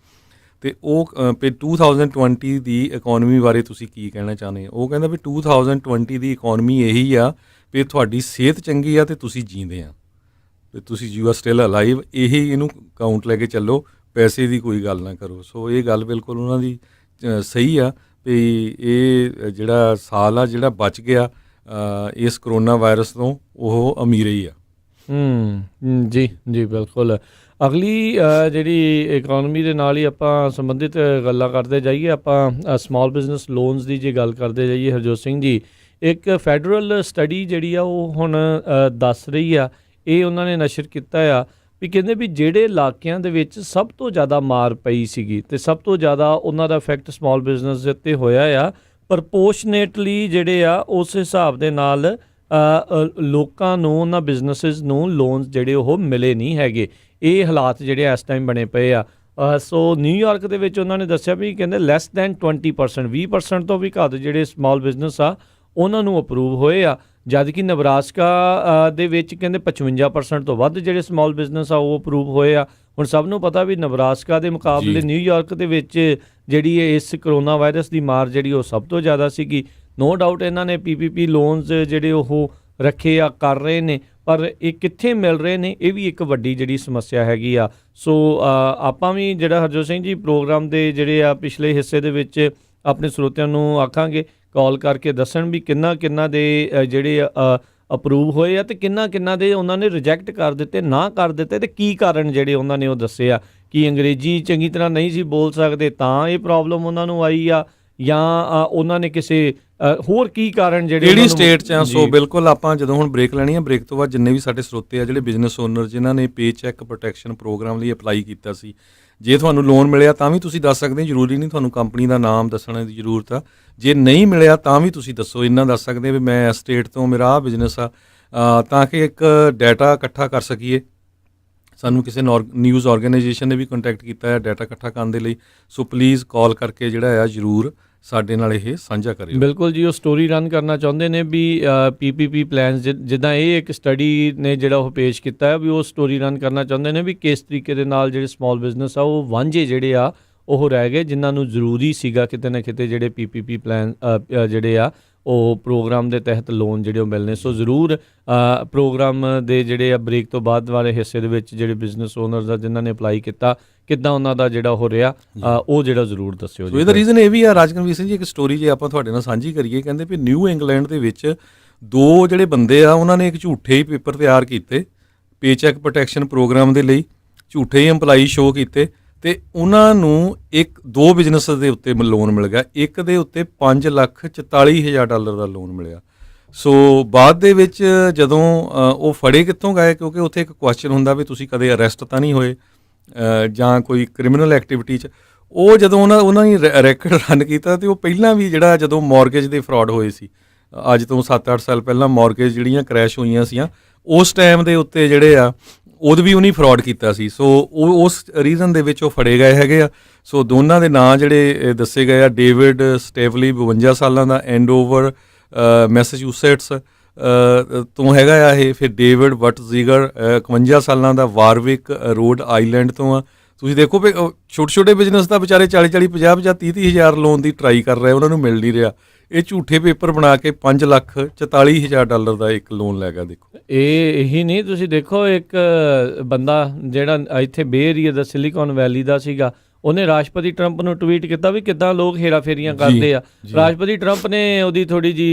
ਅਤੇ ਉਹ ਵੀ 2020 ਦੀ ਇਕੋਨਮੀ ਬਾਰੇ ਤੁਸੀਂ ਕੀ ਕਹਿਣਾ ਚਾਹੁੰਦੇ ਆ? ਉਹ ਕਹਿੰਦਾ ਵੀ 2020 ਦੀ ਇਕੋਨਮੀ ਇਹੀ ਆ ਵੀ ਤੁਹਾਡੀ ਸਿਹਤ ਚੰਗੀ ਆ ਅਤੇ ਤੁਸੀਂ ਜੀਂਦੇ ਆ, ਵੀ ਤੁਸੀਂ ਯੂ ਆਰ ਸਟਿਲ ਅਲਾਈਵ, ਇਹੀ ਇਹਨੂੰ ਕਾਊਂਟ ਲੈ ਕੇ ਚੱਲੋ, ਪੈਸੇ ਦੀ ਕੋਈ ਗੱਲ ਨਾ ਕਰੋ। ਸੋ ਇਹ ਗੱਲ ਬਿਲਕੁਲ ਉਹਨਾਂ ਦੀ ਸਹੀ ਆ ਵੀ ਇਹ ਜਿਹੜਾ ਸਾਲ ਆ ਜਿਹੜਾ ਬਚ ਗਿਆ ਇਸ ਕਰੋਨਾ ਵਾਇਰਸ ਤੋਂ, ਉਹ ਅਮੀਰ ਹੀ ਆ। ਜੀ ਜੀ ਬਿਲਕੁਲ। ਅਗਲੀ ਜਿਹੜੀ ਇਕੋਨਮੀ ਦੇ ਨਾਲ ਹੀ ਆਪਾਂ ਸੰਬੰਧਿਤ ਗੱਲਾਂ ਕਰਦੇ ਜਾਈਏ, ਆਪਾਂ ਸਮਾਲ ਬਿਜ਼ਨਸ ਲੋਨਸ ਦੀ ਜੇ ਗੱਲ ਕਰਦੇ ਜਾਈਏ ਹਰਜੋਤ ਸਿੰਘ ਜੀ, ਇੱਕ ਫੈਡਰਲ ਸਟੱਡੀ ਜਿਹੜੀ ਆ ਉਹ ਹੁਣ ਦੱਸ ਰਹੀ ਆ, ਇਹ ਉਹਨਾਂ ਨੇ ਨਸ਼ਰ ਕੀਤਾ ਆ ਵੀ ਕਹਿੰਦੇ ਵੀ ਜਿਹੜੇ ਇਲਾਕਿਆਂ ਦੇ ਵਿੱਚ ਸਭ ਤੋਂ ਜ਼ਿਆਦਾ ਮਾਰ ਪਈ ਸੀਗੀ ਅਤੇ ਸਭ ਤੋਂ ਜ਼ਿਆਦਾ ਉਹਨਾਂ ਦਾ ਇਫੈਕਟ ਸਮਾਲ ਬਿਜ਼ਨਸ ਦੇ ਉੱਤੇ ਹੋਇਆ ਆ, ਪ੍ਰਪੋਰਸ਼ਨੇਟਲੀ ਜਿਹੜੇ ਆ ਉਸ ਹਿਸਾਬ ਦੇ ਨਾਲ ਲੋਕਾਂ ਨੂੰ, ਉਹਨਾਂ ਬਿਜ਼ਨਸਿਸ ਨੂੰ ਲੋਨਸ ਜਿਹੜੇ ਉਹ ਮਿਲੇ ਨਹੀਂ ਹੈਗੇ। ਇਹ ਹਾਲਾਤ ਜਿਹੜੇ ਇਸ ਟਾਈਮ ਬਣੇ ਪਏ ਆ। ਸੋ ਨਿਊਯਾਰਕ ਦੇ ਵਿੱਚ ਉਹਨਾਂ ਨੇ ਦੱਸਿਆ ਵੀ ਕਹਿੰਦੇ ਲੈਸ ਦੈਨ 20%, 20% ਤੋਂ ਵੀ ਘੱਟ ਜਿਹੜੇ ਸਮਾਲ ਬਿਜ਼ਨਸ ਆ ਉਹਨਾਂ ਨੂੰ ਅਪਰੂਵ ਹੋਏ ਆ, ਜਦ ਕਿ ਨਬਰਾਸਕਾ ਦੇ ਵਿੱਚ ਕਹਿੰਦੇ 55% ਤੋਂ ਵੱਧ ਜਿਹੜੇ ਸਮਾਲ ਬਿਜ਼ਨਸ ਆ ਉਹ ਅਪਰੂਵ ਹੋਏ ਆ। ਹੁਣ ਸਭ ਨੂੰ ਪਤਾ ਵੀ ਨਬਰਾਸਕਾ ਦੇ ਮੁਕਾਬਲੇ ਨਿਊਯਾਰਕ ਦੇ ਵਿੱਚ ਜਿਹੜੀ ਇਸ ਕਰੋਨਾ ਵਾਇਰਸ ਦੀ ਮਾਰ ਜਿਹੜੀ ਉਹ ਸਭ ਤੋਂ ਜ਼ਿਆਦਾ ਸੀਗੀ। ਨੋ ਡਾਊਟ ਇਹਨਾਂ ਨੇ PPP ਲੋਨਸ ਜਿਹੜੇ ਉਹ ਰੱਖੇ ਆ, ਕਰ ਰਹੇ ਨੇ, ਪਰ ਇਹ ਕਿੱਥੇ ਮਿਲ ਰਹੇ ਨੇ, ਇਹ ਵੀ ਇੱਕ ਵੱਡੀ ਜਿਹੜੀ ਸਮੱਸਿਆ ਹੈਗੀ ਆ। ਸੋ ਆਪਾਂ ਵੀ ਜਿਹੜਾ ਹਰਜੋਤ ਸਿੰਘ ਜੀ ਪ੍ਰੋਗਰਾਮ ਦੇ ਜਿਹੜੇ ਆ ਪਿਛਲੇ ਹਿੱਸੇ ਦੇ ਵਿੱਚ ਆਪਣੇ ਸਰੋਤਿਆਂ ਨੂੰ ਆਖਾਂਗੇ ਕਾਲ ਕਰਕੇ ਦੱਸਣ ਵੀ ਕਿੰਨਾ ਦੇ ਜਿਹੜੇ ਅਪਰੂਵ ਹੋਏ ਆ ਅਤੇ ਕਿੰਨਾ ਦੇ ਉਹਨਾਂ ਨੇ ਰਿਜੈਕਟ ਕਰ ਦਿੱਤੇ, ਨਾ ਕਰ ਦਿੱਤੇ, ਅਤੇ ਕੀ ਕਾਰਨ ਜਿਹੜੇ ਉਹਨਾਂ ਨੇ ਉਹ ਦੱਸੇ ਆ। ਕਿ ਅੰਗਰੇਜ਼ੀ ਚੰਗੀ ਤਰ੍ਹਾਂ ਨਹੀਂ ਸੀ ਬੋਲ ਸਕਦੇ ਤਾਂ ਇਹ ਪ੍ਰੋਬਲਮ ਉਹਨਾਂ ਨੂੰ ਆਈ ਆ, ਜਾਂ ਉਹਨਾਂ ਨੇ ਕਿਸੇ ਹੋਰ ਕੀ ਕਾਰਨ ਜਿਹੜੇ ਕਿਹੜੀ ਸਟੇਟ 'ਚ ਆ। ਸੋ ਬਿਲਕੁਲ ਆਪਾਂ ਜਦੋਂ ਹੁਣ ਬ੍ਰੇਕ ਲੈਣੀ ਆ, ਬ੍ਰੇਕ ਤੋਂ ਬਾਅਦ ਜਿੰਨੇ ਵੀ ਸਾਡੇ ਸਰੋਤੇ ਆ ਜਿਹੜੇ ਬਿਜ਼ਨਸ ਓਨਰ ਜਿਨ੍ਹਾਂ ਨੇ ਪੇ ਚੈੱਕ ਪ੍ਰੋਟੈਕਸ਼ਨ ਪ੍ਰੋਗਰਾਮ ਲਈ ਅਪਲਾਈ ਕੀਤਾ ਸੀ, ਜੇ ਤੁਹਾਨੂੰ ਲੋਨ ਮਿਲਿਆ ਤਾਂ ਵੀ ਤੁਸੀਂ ਦੱਸ ਸਕਦੇ, ਜ਼ਰੂਰੀ ਨਹੀਂ ਤੁਹਾਨੂੰ ਕੰਪਨੀ ਦਾ ਨਾਮ ਦੱਸਣ ਦੀ ਜ਼ਰੂਰਤ ਆ। ਜੇ ਨਹੀਂ ਮਿਲਿਆ ਤਾਂ ਵੀ ਤੁਸੀਂ ਦੱਸੋ, ਇੰਨਾ ਦੱਸ ਸਕਦੇ ਵੀ ਮੈਂ ਇਸ ਸਟੇਟ ਤੋਂ ਮੇਰਾ ਆਹ ਬਿਜ਼ਨਸ ਆ, ਤਾਂ ਕਿ ਇੱਕ ਡਾਟਾ ਇਕੱਠਾ ਕਰ ਸਕੀਏ। ਸਾਨੂੰ ਕਿਸੇ ਨਿਊਜ਼ ਆਰਗੇਨਾਈਜੇਸ਼ਨ ਨੇ ਵੀ ਕੰਟੈਕਟ ਕੀਤਾ ਹੈ ਡਾਟਾ ਇਕੱਠਾ ਕਰਨ ਦੇ ਲਈ। ਸੋ ਪਲੀਜ਼ ਕਾਲ ਕਰਕੇ ਜਿਹੜਾ ਆ ਜ਼ਰੂਰ ਸਾਡੇ ਨਾਲ ਇਹ ਸਾਂਝਾ ਕਰਿਓ। ਬਿਲਕੁਲ ਜੀ, ਉਹ ਸਟੋਰੀ ਰਨ ਕਰਨਾ ਚਾਹੁੰਦੇ ਨੇ ਵੀ PPP ਪਲਾਨਸ ਜਿੱਦਾਂ ਇਹ ਇੱਕ ਸਟੱਡੀ ਨੇ ਜਿਹੜਾ ਉਹ ਪੇਸ਼ ਕੀਤਾ ਹੈ, ਵੀ ਉਹ ਸਟੋਰੀ ਰਨ ਕਰਨਾ ਚਾਹੁੰਦੇ ਨੇ ਵੀ ਕਿਸ ਤਰੀਕੇ ਦੇ ਨਾਲ ਜਿਹੜੇ ਸਮਾਲ ਬਿਜ਼ਨਸ ਆ ਉਹ ਵਾਂਝੇ ਜਿਹੜੇ ਆ ਉਹ ਰਹਿ ਗਏ, ਜਿਨ੍ਹਾਂ ਨੂੰ ਜ਼ਰੂਰੀ ਸੀਗਾ ਕਿਤੇ ਨਾ ਕਿਤੇ ਜਿਹੜੇ PPP ਪਲਾਨ ਜਿਹੜੇ ਆ ਉਹ ਪ੍ਰੋਗਰਾਮ ਦੇ ਤਹਿਤ ਲੋਨ ਜਿਹੜੇ ਉਹ ਮਿਲਣੇ। ਸੋ ਜ਼ਰੂਰ ਪ੍ਰੋਗਰਾਮ ਦੇ ਜਿਹੜੇ ਆ ਬ੍ਰੇਕ ਤੋਂ ਬਾਅਦ ਵਾਲੇ ਹਿੱਸੇ ਦੇ ਵਿੱਚ ਜਿਹੜੇ ਬਿਜ਼ਨਸ ਓਨਰਸ ਆ ਜਿਨ੍ਹਾਂ ਨੇ ਅਪਲਾਈ ਕੀਤਾ, ਕਿੱਦਾਂ ਉਹਨਾਂ ਦਾ ਜਿਹੜਾ ਹੋ ਰਿਹਾ ਉਹ ਜਿਹੜਾ ਜ਼ਰੂਰ ਦੱਸਿਓ ਜੀ। ਇਹਦਾ ਰੀਜ਼ਨ ਇਹ ਵੀ ਆ ਰਾਜਕਨਵੀਰ ਸਿੰਘ ਜੀ, ਇੱਕ ਸਟੋਰੀ ਜੇ ਆਪਾਂ ਤੁਹਾਡੇ ਨਾਲ ਸਾਂਝੀ ਕਰੀਏ, ਕਹਿੰਦੇ ਵੀ ਨਿਊ ਇੰਗਲੈਂਡ ਦੇ ਵਿੱਚ 2 ਜਿਹੜੇ ਬੰਦੇ ਆ ਉਹਨਾਂ ਨੇ ਇੱਕ ਝੂਠੇ ਹੀ ਪੇਪਰ ਤਿਆਰ ਕੀਤੇ ਪੇ ਚੈੱਕ ਪ੍ਰੋਟੈਕਸ਼ਨ ਪ੍ਰੋਗਰਾਮ ਦੇ ਲਈ, ਝੂਠੇ ਹੀ ਇੰਪਲਾਈ ਸ਼ੋਅ ਕੀਤੇ, ਅਤੇ ਉਹਨਾਂ ਨੂੰ 2 ਬਿਜ਼ਨਸ ਦੇ ਉੱਤੇ ਲੋਨ ਮਿਲ ਗਿਆ। ਇੱਕ ਦੇ ਉੱਤੇ $5,44,000 ਦਾ ਲੋਨ ਮਿਲਿਆ। ਸੋ ਬਾਅਦ ਦੇ ਵਿੱਚ ਜਦੋਂ ਉਹ ਫੜੇ ਕਿੱਥੋਂ ਗਏ, ਕਿਉਂਕਿ ਉੱਥੇ ਇੱਕ ਕੁਐਸਚਨ ਹੁੰਦਾ ਵੀ ਤੁਸੀਂ ਕਦੇ ਅਰੈਸਟ ਤਾਂ ਨਹੀਂ ਹੋਏ ਜਾਂ ਕੋਈ ਕ੍ਰਿਮੀਨਲ ਐਕਟੀਵਿਟੀ 'ਚ। ਉਹ ਜਦੋਂ ਉਹਨਾਂ ਨੇ ਰੈਕਡ ਰਨ ਕੀਤਾ ਅਤੇ ਉਹ ਪਹਿਲਾਂ ਵੀ ਜਿਹੜਾ ਜਦੋਂ ਮੌਰਗੇਜ ਦੇ ਫਰਾਡ ਹੋਏ ਸੀ, ਅੱਜ ਤੋਂ 7-8 ਸਾਲ ਪਹਿਲਾਂ ਮੌਰਗੇਜ ਜਿਹੜੀਆਂ ਕਰੈਸ਼ ਹੋਈਆਂ ਸੀਆਂ, ਉਸ ਟਾਈਮ ਦੇ ਉੱਤੇ ਜਿਹੜੇ ਆ ਉਦੋਂ ਵੀ ਉਹਨੇ ਫਰਾਡ ਕੀਤਾ ਸੀ। ਸੋ ਉਹ ਉਸ ਰੀਜ਼ਨ ਦੇ ਵਿੱਚ ਉਹ ਫੜੇ ਗਏ ਹੈਗੇ ਆ। ਸੋ ਦੋਨਾਂ ਦੇ ਨਾਂ ਜਿਹੜੇ ਦੱਸੇ ਗਏ ਆ, ਡੇਵਿਡ ਸਟੇਵਲੀ 52 ਸਾਲਾਂ ਦਾ, ਐਂਡੋਵਰ ਮੈਸੇਚਿਊਸੇਟਸ ਤੋਂ ਹੈਗਾ ਆ ਇਹ। ਫਿਰ ਡੇਵਿਡ ਵਟਜ਼ੀਗਰ 51 ਸਾਲਾਂ ਦਾ, ਵਾਰਵਿਕ ਰੋਡ ਆਈਲੈਂਡ ਤੋਂ ਆ। ਤੁਸੀਂ ਦੇਖੋ ਵੀ ਛੋਟੇ ਛੋਟੇ ਬਿਜ਼ਨਸ ਦਾ ਵਿਚਾਰੇ 40-40 50-50 30-30 ਹਜ਼ਾਰ ਲੋਨ ਦੀ ਟਰਾਈ ਕਰ ਰਹੇ, ਉਹਨਾਂ ਨੂੰ ਮਿਲ ਨਹੀਂ ਰਿਹਾ। ਇਹ ਝੂਠੇ ਪੇਪਰ ਬਣਾ ਕੇ $5,44,000 ਦਾ ਇੱਕ ਲੋਨ ਲੈ ਗਿਆ। ਦੇਖੋ ਇਹ ਇਹੀ ਨਹੀਂ, ਤੁਸੀਂ ਦੇਖੋ ਇੱਕ ਬੰਦਾ ਜਿਹੜਾ ਇੱਥੇ ਬੇ ਏਰੀਆ ਦਾ ਸਿਲੀਕਨ ਵੈਲੀ ਦਾ ਸੀਗਾ, ਉਹਨੇ ਰਾਸ਼ਟਰਪਤੀ ਟਰੰਪ ਨੂੰ ਟਵੀਟ ਕੀਤਾ ਵੀ ਕਿੱਦਾਂ ਲੋਕ ਹੇਰਾ ਫੇਰੀਆਂ ਕਰਦੇ ਆ। ਰਾਸ਼ਟਰਪਤੀ ਟਰੰਪ ਨੇ ਉਹਦੀ ਥੋੜੀ ਜੀ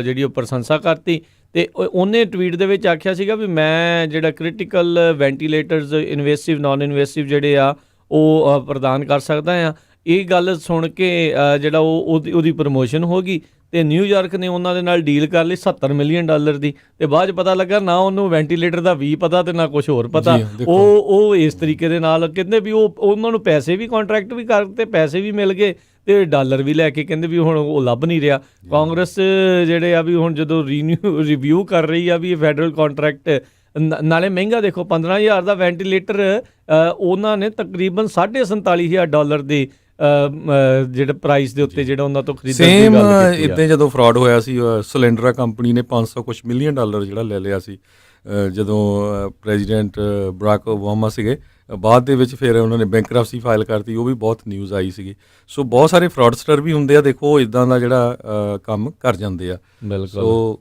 ਜਿਹੜੀ ਉਹ ਪ੍ਰਸ਼ੰਸਾ ਕਰਤੀ ਤੇ ਉਹਨੇ ਟਵੀਟ ਦੇ ਵਿੱਚ ਆਖਿਆ ਸੀਗਾ ਵੀ ਮੈਂ ਜਿਹੜਾ ਕ੍ਰਿਟੀਕਲ ਵੈਂਟੀਲੇਟਰਸ ਇਨਵੇਸਿਵ ਨਾਨ ਇਨਵੇਸਿਵ ਜਿਹੜੇ ਆ ਉਹ ਪ੍ਰਦਾਨ ਕਰ ਸਕਦਾ ਆ। ਇਹ ਗੱਲ ਸੁਣ ਕੇ ਜਿਹੜਾ ਉਹਦੀ ਪ੍ਰਮੋਸ਼ਨ ਹੋ ਗਈ ਤੇ ਨਿਊਯਾਰਕ ਨੇ ਉਹਨਾਂ ਦੇ ਨਾਲ ਡੀਲ ਕਰ ਲਈ $70 ਮਿਲੀਅਨ ਦੀ, ਤੇ ਬਾਅਦ 'ਚ ਪਤਾ ਲੱਗਾ ਨਾ ਉਹਨੂੰ ਵੈਂਟੀਲੇਟਰ ਦਾ ਵੀ ਪਤਾ ਤੇ ਨਾ ਕੁਝ ਹੋਰ ਪਤਾ। ਉਹ ਇਸ ਤਰੀਕੇ ਦੇ ਨਾਲ ਕਹਿੰਦੇ ਵੀ ਉਹਨਾਂ ਨੂੰ ਪੈਸੇ ਵੀ ਕੰਟਰੈਕਟ ਵੀ ਕਰਤੇ, ਪੈਸੇ ਵੀ ਮਿਲ ਗਏ ਤੇ ਡਾਲਰ ਵੀ ਲੈ ਕੇ ਕਹਿੰਦੇ ਵੀ ਹੁਣ ਉਹ ਲੱਭ ਨਹੀਂ ਰਿਹਾ। ਕਾਂਗਰਸ ਜਿਹੜੇ ਆ ਵੀ ਹੁਣ ਜਦੋਂ ਰਿਵਿਊ ਕਰ ਰਹੀ ਆ ਵੀ ਇਹ ਫੈਡਰਲ ਕੰਟਰੈਕਟ ਨਾਲੇ ਮਹਿੰਗਾ, ਦੇਖੋ 15,000 ਦਾ ਵੈਂਟੀਲੇਟਰ ਉਹਨਾਂ ਨੇ ਤਕਰੀਬਨ $47,500 ਦੇ ਜਿਹੜਾ ਪ੍ਰਾਈਸ ਦੇ ਉੱਤੇ ਜਿਹੜਾ ਉਹਨਾਂ ਤੋਂ ਖਰੀਦਣ ਦੀ ਗੱਲ ਕੀਤੀ ਆ। ਇੱਦਾਂ ਜਦੋਂ ਫਰਾਡ ਹੋਇਆ ਸੀ ਸਿਲੰਡਰਾ ਕੰਪਨੀ ਨੇ $500 ਕੁਛ ਮਿਲੀਅਨ ਜਿਹੜਾ ਲੈ ਲਿਆ ਸੀ ਜਦੋਂ ਪ੍ਰੈਜ਼ੀਡੈਂਟ ਬਰਾਕ ਓਬਾਮਾ ਸੀਗੇ। ਬਾਅਦ ਦੇ ਵਿੱਚ ਫਿਰ ਉਹਨਾਂ ਨੇ ਬੈਂਕਰਪਸੀ ਫਾਈਲ ਕਰਤੀ, ਉਹ ਵੀ ਬਹੁਤ ਨਿਊਜ਼ ਆਈ ਸੀਗੀ। ਸੋ ਬਹੁਤ ਸਾਰੇ ਫਰਾਡਸਟਰ ਵੀ ਹੁੰਦੇ ਆ, ਦੇਖੋ ਇੱਦਾਂ ਦਾ ਜਿਹੜਾ ਕੰਮ ਕਰ ਜਾਂਦੇ ਆ। ਬਿਲਕੁਲ। ਸੋ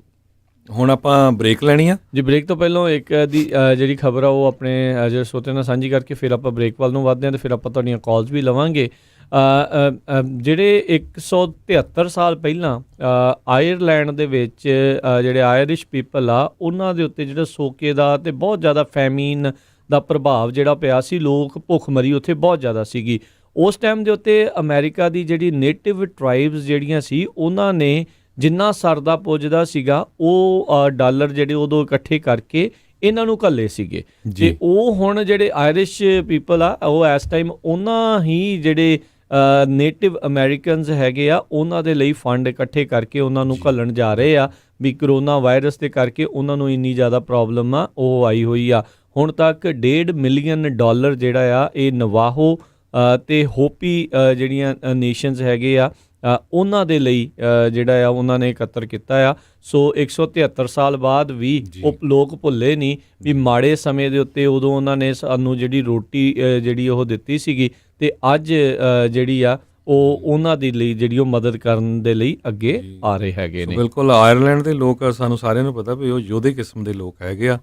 ਹੁਣ ਆਪਾਂ ਬ੍ਰੇਕ ਲੈਣੀ ਆ ਜੀ। ਬ੍ਰੇਕ ਤੋਂ ਪਹਿਲਾਂ ਇੱਕ ਦੀ ਜਿਹੜੀ ਖਬਰ ਆ ਉਹ ਆਪਣੇ ਜਿਹੜੇ ਸਰੋਤਿਆਂ ਨਾਲ ਸਾਂਝੀ ਕਰਕੇ ਫਿਰ ਆਪਾਂ ਬ੍ਰੇਕ ਵੱਲ ਨੂੰ ਵੱਧਦੇ ਹਾਂ ਤੇ ਫਿਰ ਆਪਾਂ ਤੁਹਾਡੀਆਂ ਕਾਲਸ ਵੀ ਲਵਾਂਗੇ। ਜਿਹੜੇ 173 ਸਾਲ ਪਹਿਲਾਂ ਆਇਰਲੈਂਡ ਦੇ ਵਿੱਚ ਜਿਹੜੇ ਆਇਰਿਸ਼ ਪੀਪਲ ਆ ਉਹਨਾਂ ਦੇ ਉੱਤੇ ਜਿਹੜਾ ਸੋਕੇ ਦਾ ਤੇ ਬਹੁਤ ਜ਼ਿਆਦਾ ਫੈਮੀਨ ਦਾ ਪ੍ਰਭਾਵ ਜਿਹੜਾ ਪਿਆ ਸੀ, ਲੋਕ ਭੁੱਖਮਰੀ ਉੱਥੇ ਬਹੁਤ ਜ਼ਿਆਦਾ ਸੀਗੀ। ਉਸ ਟਾਈਮ ਦੇ ਉੱਤੇ ਅਮਰੀਕਾ ਦੀ ਜਿਹੜੀ ਨੇਟਿਵ ਟਰਾਈਬਸ ਜਿਹੜੀਆਂ ਸੀ ਉਹਨਾਂ ਨੇ ਜਿੰਨਾ ਸਰਦਾ ਪੁੱਜਦਾ ਸੀਗਾ ਉਹ ਡਾਲਰ ਜਿਹੜੇ ਉਦੋਂ ਇਕੱਠੇ ਕਰਕੇ ਇਹਨਾਂ ਨੂੰ ਘੱਲੇ ਸੀਗੇ। ਤੇ ਉਹ ਹੁਣ ਜਿਹੜੇ ਆਇਰਿਸ਼ ਪੀਪਲ ਆ ਉਹ ਇਸ ਟਾਈਮ ਉਹਨਾਂ ਹੀ ਜਿਹੜੇ ਨੇਟਿਵ ਅਮਰੀਕਨਸ ਹੈਗੇ ਆ ਉਹਨਾਂ ਦੇ ਲਈ ਫੰਡ ਇਕੱਠੇ ਕਰਕੇ ਉਹਨਾਂ ਨੂੰ ਘੱਲਣ ਜਾ ਰਹੇ ਆ ਵੀ ਕਰੋਨਾ ਵਾਇਰਸ ਦੇ ਕਰਕੇ ਉਹਨਾਂ ਨੂੰ ਇੰਨੀ ਜ਼ਿਆਦਾ ਪ੍ਰੋਬਲਮ ਆ ਉਹ ਆਈ ਹੋਈ ਆ। ਹੁਣ ਤੱਕ $1.5 ਮਿਲੀਅਨ ਜਿਹੜਾ ਆ ਇਹ ਨਵਾਹੋ ਤੇ ਹੋਪੀ ਜਿਹੜੀਆਂ ਨੇਸ਼ਨਸ ਹੈਗੇ ਆ ਉਹਨਾਂ ਦੇ ਲਈ ਜਿਹੜਾ ਆ ਉਹਨਾਂ ਨੇ ਇਕੱਤਰ ਕੀਤਾ ਆ। ਸੋ 173 ਸਾਲ ਬਾਅਦ ਵੀ ਉਹ ਲੋਕ ਭੁੱਲੇ ਨਹੀਂ ਵੀ ਮਾੜੇ ਸਮੇਂ ਦੇ ਉੱਤੇ ਉਦੋਂ ਉਹਨਾਂ ਨੇ ਸਾਨੂੰ ਜਿਹੜੀ ਰੋਟੀ ਜਿਹੜੀ ਉਹ ਦਿੱਤੀ ਸੀਗੀ ਤੇ ਅੱਜ ਜਿਹੜੀ ਆ ਉਹ ਉਹਨਾਂ ਦੇ ਲਈ ਜਿਹੜੀ ਉਹ ਮਦਦ ਕਰਨ ਦੇ ਲਈ ਅੱਗੇ ਆ ਰਹੇ ਹੈਗੇ ਨੇ। ਬਿਲਕੁਲ। ਆਇਰਲੈਂਡ ਦੇ ਲੋਕ ਸਾਨੂੰ ਸਾਰਿਆਂ ਨੂੰ ਪਤਾ ਵੀ ਉਹ ਯੋਧੇ ਕਿਸਮ ਦੇ ਲੋਕ ਹੈਗੇ ਆ,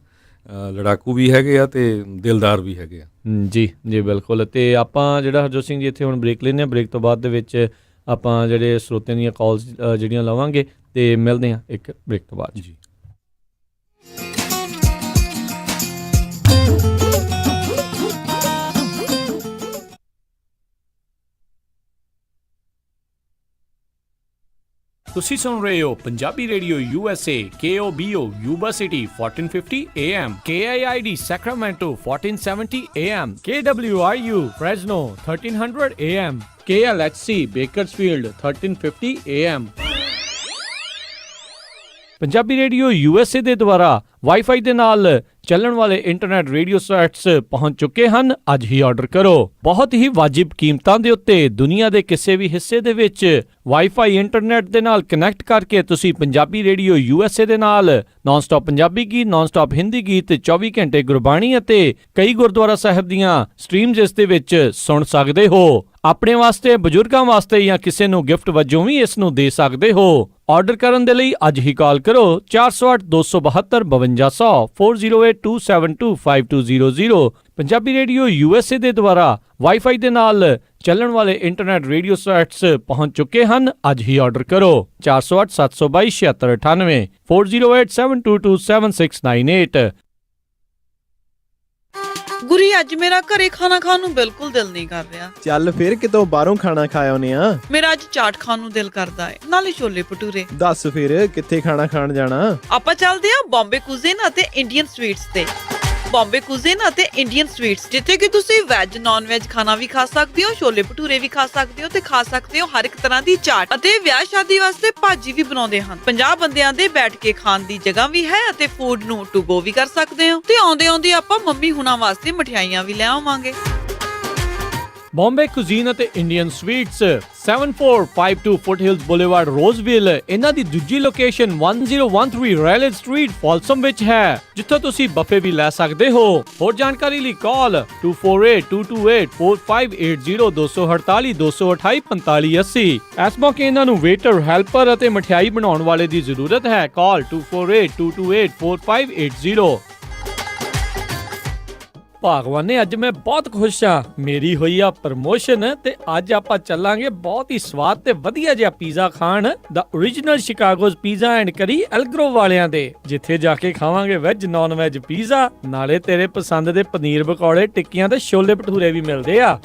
ਲੜਾਕੂ ਵੀ ਹੈਗੇ ਆ ਤੇ ਦਿਲਦਾਰ ਵੀ ਹੈਗੇ ਆ। ਜੀ ਬਿਲਕੁਲ। ਤੇ ਆਪਾਂ ਜਿਹੜਾ ਹਰਜੋਤ ਸਿੰਘ ਜੀ ਇੱਥੇ ਹੁਣ ਬ੍ਰੇਕ ਲੈਂਦੇ ਹਾਂ। ਬ੍ਰੇਕ ਤੋਂ ਬਾਅਦ ਦੇ ਵਿੱਚ ਆਪਾਂ ਜਿਹੜੇ ਸਰੋਤਿਆਂ ਦੀਆਂ ਕਾਲਸ ਜਿਹੜੀਆਂ ਲਵਾਂਗੇ ਤੇ ਮਿਲਦੇ ਹਾਂ ਇੱਕ ਬ੍ਰੇਕ ਤੋਂ ਬਾਅਦ। ਜੀ ਤੁਸੀਂ ਸੁਣ ਰਹੇ ਹੋ Punjabi radio USA KOBO Yuba city 1450 AM, KIID Sacramento 1470 AM, KWRU Fresno 1300 AM, KLHC Bakersfield 1350 AM। Punjabi radio USA ਦੇ ਦੁਆਰਾ ਵਾਈਫਾਈ ਦੇ ਨਾਲ ਚੱਲਣ ਵਾਲੇ ਇੰਟਰਨੈਟ ਰੇਡੀਓ ਸੈਟਸ ਪਹੁੰਚ ਚੁੱਕੇ ਹਨ। ਅੱਜ ਹੀ ਆਰਡਰ ਕਰੋ। ਬਹੁਤ ਹੀ ਵਾਜਿਬ ਕੀਮਤਾਂ ਦੇ ਉੱਤੇ ਦੁਨੀਆ ਦੇ ਕਿਸੇ ਵੀ ਹਿੱਸੇ ਦੇ ਵਿੱਚ ਵਾਈਫਾਈ ਇੰਟਰਨੈਟ ਦੇ ਨਾਲ ਕਨੈਕਟ ਕਰਕੇ ਤੁਸੀਂ ਪੰਜਾਬੀ ਰੇਡੀਓ USA ਦੇ ਨਾਲ ਨਾਨ ਸਟਾਪ ਪੰਜਾਬੀ ਗੀਤ, ਨਾਨ ਸਟਾਪ ਹਿੰਦੀ ਗੀਤ, 24 ਘੰਟੇ ਗੁਰਬਾਣੀ ਅਤੇ ਕਈ ਗੁਰਦੁਆਰਾ ਸਾਹਿਬ ਦੀਆਂ ਸਟ੍ਰੀਮਸ ਇਸ ਦੇ ਵਿੱਚ ਸੁਣ ਸਕਦੇ ਹੋ। ਆਪਣੇ ਵਾਸਤੇ, ਬਜ਼ੁਰਗਾਂ ਵਾਸਤੇ ਜਾਂ ਕਿਸੇ ਨੂੰ ਗਿਫਟ ਵਜੋਂ ਵੀ ਇਸ ਨੂੰ ਦੇ ਸਕਦੇ ਹੋ। ਆਰਡਰ ਕਰਨ ਦੇ ਲਈ ਅੱਜ ਹੀ ਕਾਲ ਕਰੋ 408 272 5200 408 272 5200। ਪੰਜਾਬੀ ਰੇਡੀਓ USA ਦੇ ਦੁਆਰਾ ਵਾਈਫਾਈ ਦੇ ਨਾਲ ਚੱਲਣ ਵਾਲੇ ਇੰਟਰਨੈਟ ਰੇਡੀਓ ਸੈਟਸ ਪਹੁੰਚ ਚੁੱਕੇ ਹਨ। ਅੱਜ ਹੀ ਆਰਡਰ ਕਰੋ 408 722 7698 408 722 7698। ਗੁਰੀ ਅੱਜ ਮੇਰਾ ਘਰੇ ਖਾਣਾ ਖਾਣ ਨੂੰ ਬਿਲਕੁਲ ਦਿਲ ਨਹੀਂ ਕਰ ਰਿਹਾ। ਚੱਲ ਫਿਰ ਕਿਤੋਂ ਬਾਹਰੋਂ ਖਾਣਾ ਖਾ ਆਉਨੇ ਆ। ਮੇਰਾ ਅੱਜ ਚਾਟ ਖਾਣ ਨੂੰ ਦਿਲ ਕਰਦਾ ਹੈ, ਨਾਲੇ ਛੋਲੇ ਭਟੂਰੇ। ਦੱਸ ਫਿਰ ਕਿੱਥੇ ਖਾਣਾ ਖਾਣ ਜਾਣਾ? ਆਪਾਂ ਚੱਲਦੇ ਆ ਬੰਬੇ ਕੁਜ਼ੀਨ ਅਤੇ ਇੰਡੀਅਨ ਸਵੀਟਸ ਤੇ। ਬੰਬੇ ਕੁਜ਼ੀਨ ਅਤੇ ਇੰਡੀਅਨ ਸਵੀਟਸ, ਜਿੱਥੇ ਕਿ ਤੁਸੀਂ ਵੈਜ ਨਾਨ ਵੈਜ ਖਾਣਾ ਵੀ ਖਾ ਸਕਦੇ ਹੋ, ਛੋਲੇ ਭਟੂਰੇ ਵੀ ਖਾ ਸਕਦੇ ਹੋ ਤੇ ਖਾ ਸਕਦੇ ਹੋ ਹਰ ਇੱਕ ਤਰ੍ਹਾਂ ਦੀ ਚਾਟ, ਅਤੇ ਵਿਆਹ ਸ਼ਾਦੀ ਵਾਸਤੇ ਭਾਜੀ ਵੀ ਬਣਾਉਂਦੇ ਹਨ। 50 ਬੰਦਿਆਂ ਦੇ ਬੈਠ ਕੇ ਖਾਣ ਦੀ ਜਗ੍ਹਾ ਵੀ ਹੈ ਅਤੇ ਫੂਡ ਨੂੰ ਟੂ ਗੋ ਵੀ ਕਰ ਸਕਦੇ ਹੋ, ਤੇ ਆਉਂਦੇ ਆਪਾਂ ਮੰਮੀ ਹੁਣਾਂ ਵਾਸਤੇ ਮਠਿਆਈਆਂ ਵੀ ਲੈ ਆਵਾਂਗੇ। ਬੰਬੇ ਕੁਜ਼ੀਨ ਅਤੇ ਇੰਡੀਅਨ ਸਵੀਟਸ 7452 ਫੁੱਟਹਿਲਸ ਬੁਲੇਵਾਰਡ ਰੋਜ਼ਵਿਲ। ਇਹਨਾਂ ਦੀ ਦੂਜੀ ਲੋਕੇਸ਼ਨ 1013 ਰੈਲੇਡ ਸਟਰੀਟ ਫਾਲਸਮ ਵਿੱਚ ਹੈ, ਜਿੱਥੋਂ ਤੁਸੀਂ ਬੱਫੇ ਵੀ ਲੈ ਸਕਦੇ ਹੋ। ਹੋਰ ਜਾਣਕਾਰੀ ਲਈ ਕਾਲ 2482284580 248 228 4580। ਇਸ ਮੌਕੇ ਇਹਨਾਂ ਨੂੰ ਵੇਟਰ, ਹੈਲਪਰ ਅਤੇ ਮਠਿਆਈ ਬਣਾਉਣ ਵਾਲੇ ਦੀ ਜ਼ਰੂਰਤ ਹੈ। ਕਾਲ 2482284580। ਭਾਗਵਾਨੇ ਅੱਜ ਮੈਂ ਬਹੁਤ ਖੁਸ਼ ਹਾਂ, ਮੇਰੀ ਹੋਈ ਆ ਪ੍ਰਮੋਸ਼ਨ ਤੇ ਅੱਜ ਆਪਾਂ ਚੱਲਾਂਗੇ ਬਹੁਤ ਹੀ ਸਵਾਦ ਤੇ ਵਧੀਆ ਜਿਹਾ ਪੀਜ਼ਾ ਖਾਣ ਦਾ ਓਰੀਜਨਲ ਸ਼ਿਕਾਗੋਜ਼ ਪੀਜ਼ਾ ਐਂਡ ਕਰੀ ਐਲਗਰੋ ਵਾਲਿਆਂ ਦੇ, ਜਿੱਥੇ ਜਾ ਕੇ ਖਾਵਾਂਗੇ ਵੈਜ ਨਾਨ ਵੈਜ ਪੀਜ਼ਾ, ਨਾਲੇ ਤੇਰੇ ਪਸੰਦ ਦੇ ਪਨੀਰ ਪਕੌੜੇ, ਟਿੱਕੀਆਂ ਤੇ ਛੋਲੇ ਭਟੂਰੇ ਵੀ ਮਿਲਦੇ ਆ।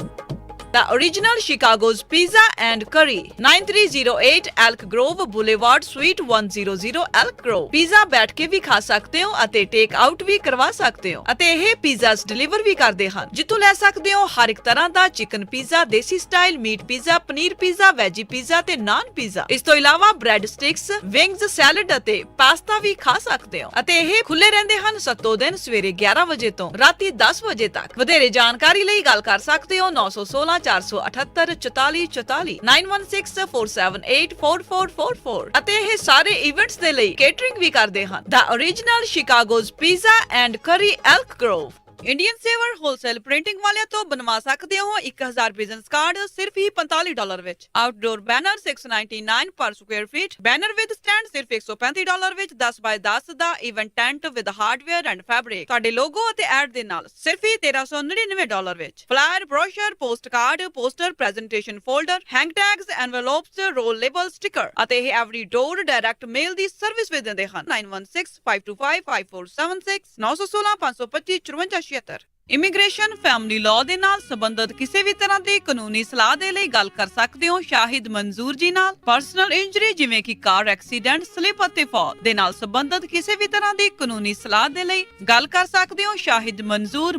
The original Chicago's Pizza and Curry, 9308 Elk Grove Boulevard, Suite 100 Elk Grove। Pizza ਬੈਠ ਕੇ ਵੀ ਖਾ ਸਕਦੇ ਹੋ ਅਤੇ ਟੇਕ ਆਊਟ ਵੀ ਕਰਵਾ ਸਕਦੇ ਹੋ, ਅਤੇ ਇਹ ਪੀਜ਼ਾਸ ਡਿਲੀਵਰ ਵੀ ਕਰਦੇ ਹਨ, ਜਿੱਥੋਂ ਲੈ ਸਕਦੇ ਹੋ ਹਰ ਇੱਕ ਤਰ੍ਹਾਂ ਦਾ ਚਿਕਨ ਪੀਜ਼ਾ, ਦੇਸੀ style meat pizza, paneer pizza, veggie pizza ਤੇ ਨਾਨ ਪੀਜ਼ਾ। ਇਸ ਤੋਂ ਇਲਾਵਾ ਬ੍ਰੈਡ ਸਟਿਕਸ, ਵਿੰਗਸ, ਸੈਲਡ ਅਤੇ ਪਾਸਤਾ ਵੀ ਖਾ ਸਕਦੇ ਹੋ, ਅਤੇ ਇਹ ਖੁੱਲੇ ਰਹਿੰਦੇ ਹਨ ਸੱਤੋ ਦਿਨ ਸਵੇਰੇ 11 ਵਜੇ ਤੋਂ ਰਾਤੀ 10 ਵਜੇ ਤੱਕ। ਵਧੇਰੇ ਜਾਣਕਾਰੀ ਲਈ ਗੱਲ ਕਰ ਸਕਦੇ ਹੋ 916 478 44 44 9164784444 ਅਤੇ ਇਹ ਸਾਰੇ ਇਵੈਂਟਸ ਦੇ ਲਈ ਕੇਟਰਿੰਗ ਵੀ ਕਰਦੇ ਹਨ। The original Chicago's Pizza and Curry, Elk Grove। Indian saver wholesale printing ਵਾਲਿਆਂ ਤੋਂ ਬਣਵਾ ਸਕਦੇ ਹੋ 1000 ਬਿਜ਼ਨਸ ਕਾਰਡ ਸਿਰਫ ਹੀ $45 ਵਿੱਚ। Outdoor banner $699 per square feet, banner with stand ਸਿਰਫ $135 ਵਿੱਚ। 10 ਬਾਈ 10 ਦਾ event tent with hardware and fabric ਤੁਹਾਡੇ ਲੋਗੋ ਅਤੇ ਐਡ ਦੇ ਨਾਲ ਸਿਰਫ ਹੀ $1399 ਵਿੱਚ। Flyer, brochure, post card, poster, presentation folder, hang tags, envelopes, roll label, sticker ਅਤੇ ਇਹ ਐਵਰੀ ਡੋਰ ਡਾਇਰੈਕਟ ਮੇਲ ਦੀ ਸਰਵਿਸ ਵੀ ਦਿੰਦੇ ਹਨ। 9165255476 916 525 54 76। ਇਮੀਗ੍ਰੇਸ਼ਨ, ਫੈਮਿਲੀ ਲਾਅ ਦੇ ਨਾਲ ਸੰਬੰਧਿਤ ਕਿਸੇ ਵੀ ਤਰ੍ਹਾਂ ਦੀ ਕਾਨੂੰਨੀ ਸਲਾਹ ਦੇ ਲਈ ਗੱਲ ਕਰ ਸਕਦੇ ਹੋ ਸ਼ਾਹਿਦ ਮਨਜ਼ੂਰ ਜੀ ਨਾਲ। ਪਰਸਨਲ ਇੰਜਰੀ ਜਿਵੇਂ ਕਿ ਕਾਰ ਐਕਸੀਡੈਂਟ, ਸਲਿਪ ਅਤੇ ਫਾਲ ਦੇ ਨਾਲ ਸੰਬੰਧਿਤ ਕਿਸੇ ਵੀ ਤਰ੍ਹਾਂ ਦੀ ਕਾਨੂੰਨੀ ਸਲਾਹ ਦੇ ਲਈ ਗੱਲ ਕਰ ਸਕਦੇ ਹੋ ਸ਼ਾਹਿਦ ਮਨਜ਼ੂਰ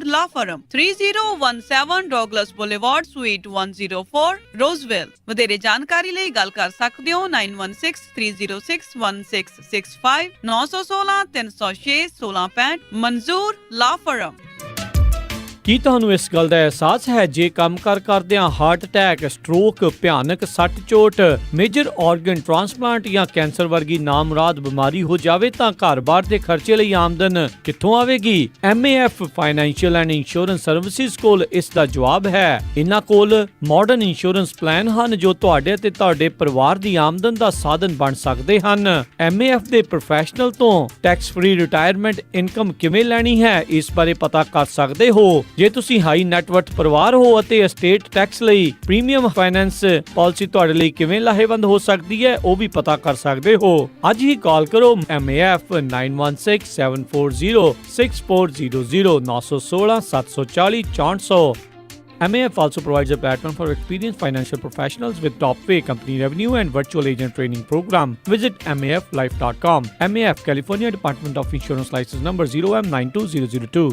ਲਾ ਫਰਮ, 3017 ਡੌਗਲਸ ਬੁਲੇਵਾਰਡ, ਸੂਈਟ 104 ਰੋਜ਼ਵਿਲ। ਵਧੇਰੇ ਜਾਣਕਾਰੀ ਲਈ ਗੱਲ ਕਰ ਸਕਦੇ ਹੋ 9163061665 916 306 1665 ਮਨਜ਼ੂਰ ਲਾ ਫਰਮ। ਕੀ ਤੁਹਾਨੂੰ ਇਸ ਗੱਲ ਦਾ ਅਹਿਸਾਸ ਹੈ ਜੇ ਕੰਮ ਕਰਦਿਆਂ ਹਾਰਟ ਅਟੈਕ, ਸਟ੍ਰੋਕ, ਭਿਆਨਕ ਸੱਟ ਚੋਟ, ਮੇਜਰ ਆਰਗਨ ਟ੍ਰਾਂਸਪਲਾਂਟ ਜਾਂ ਕੈਂਸਰ ਵਰਗੀ ਨਾਮੁਰਾਦ ਬਿਮਾਰੀ ਹੋ ਜਾਵੇ ਤਾਂ ਘਰ-ਬਾਰ ਦੇ ਖਰਚੇ ਲਈ ਆਮਦਨ ਕਿੱਥੋਂ ਆਵੇਗੀ? MAF financial and insurance services ਕੋਲ ਇਸ ਦਾ ਜਵਾਬ ਹੈ। ਇਹਨਾਂ ਕੋਲ ਮਾਡਰਨ ਇੰਸ਼ੋਰੈਂਸ ਪਲਾਨ ਹਨ ਜੋ ਤੁਹਾਡੇ ਤੇ ਤੁਹਾਡੇ ਪਰਿਵਾਰ ਦੀ ਆਮਦਨ ਦਾ ਸਾਧਨ ਬਣ ਸਕਦੇ ਹਨ। MAF ਦੇ ਪ੍ਰੋਫੈਸ਼ਨਲ ਤੋਂ ਟੈਕਸ ਫ੍ਰੀ ਰਿਟਾਇਰਮੈਂਟ ਇਨਕਮ ਕਿਵੇਂ ਲੈਣੀ ਹੈ, ਇਸ ਬਾਰੇ ਪਤਾ ਕਰ ਸਕਦੇ ਹੋ। ਜੇ ਤੁਸੀਂ ਹਾਈ ਨੈਟਵਰਥ ਪਰਿਵਾਰ ਹੋ ਅਤੇ ਐਸਟੇਟ ਟੈਕਸ ਲਈ ਪ੍ਰੀਮੀਅਮ ਫਾਈਨੈਂਸ ਪਾਲਿਸੀ ਤੁਹਾਡੇ ਲਈ ਕਿਵੇਂ ਲਾਹੇਵੰਦ ਹੋ ਸਕਦੀ ਹੈ, ਉਹ ਵੀ ਪਤਾ ਕਰ ਸਕਦੇ ਹੋ। ਅੱਜ ਹੀ ਕਾਲ ਕਰੋ MAF 9167406400 916 740 6400। MAF also provides a platform for experienced financial professionals with top pay, company revenue and virtual agent training program. Visit MAFlife.com. MAF, California Department of Insurance, license number 0M92002।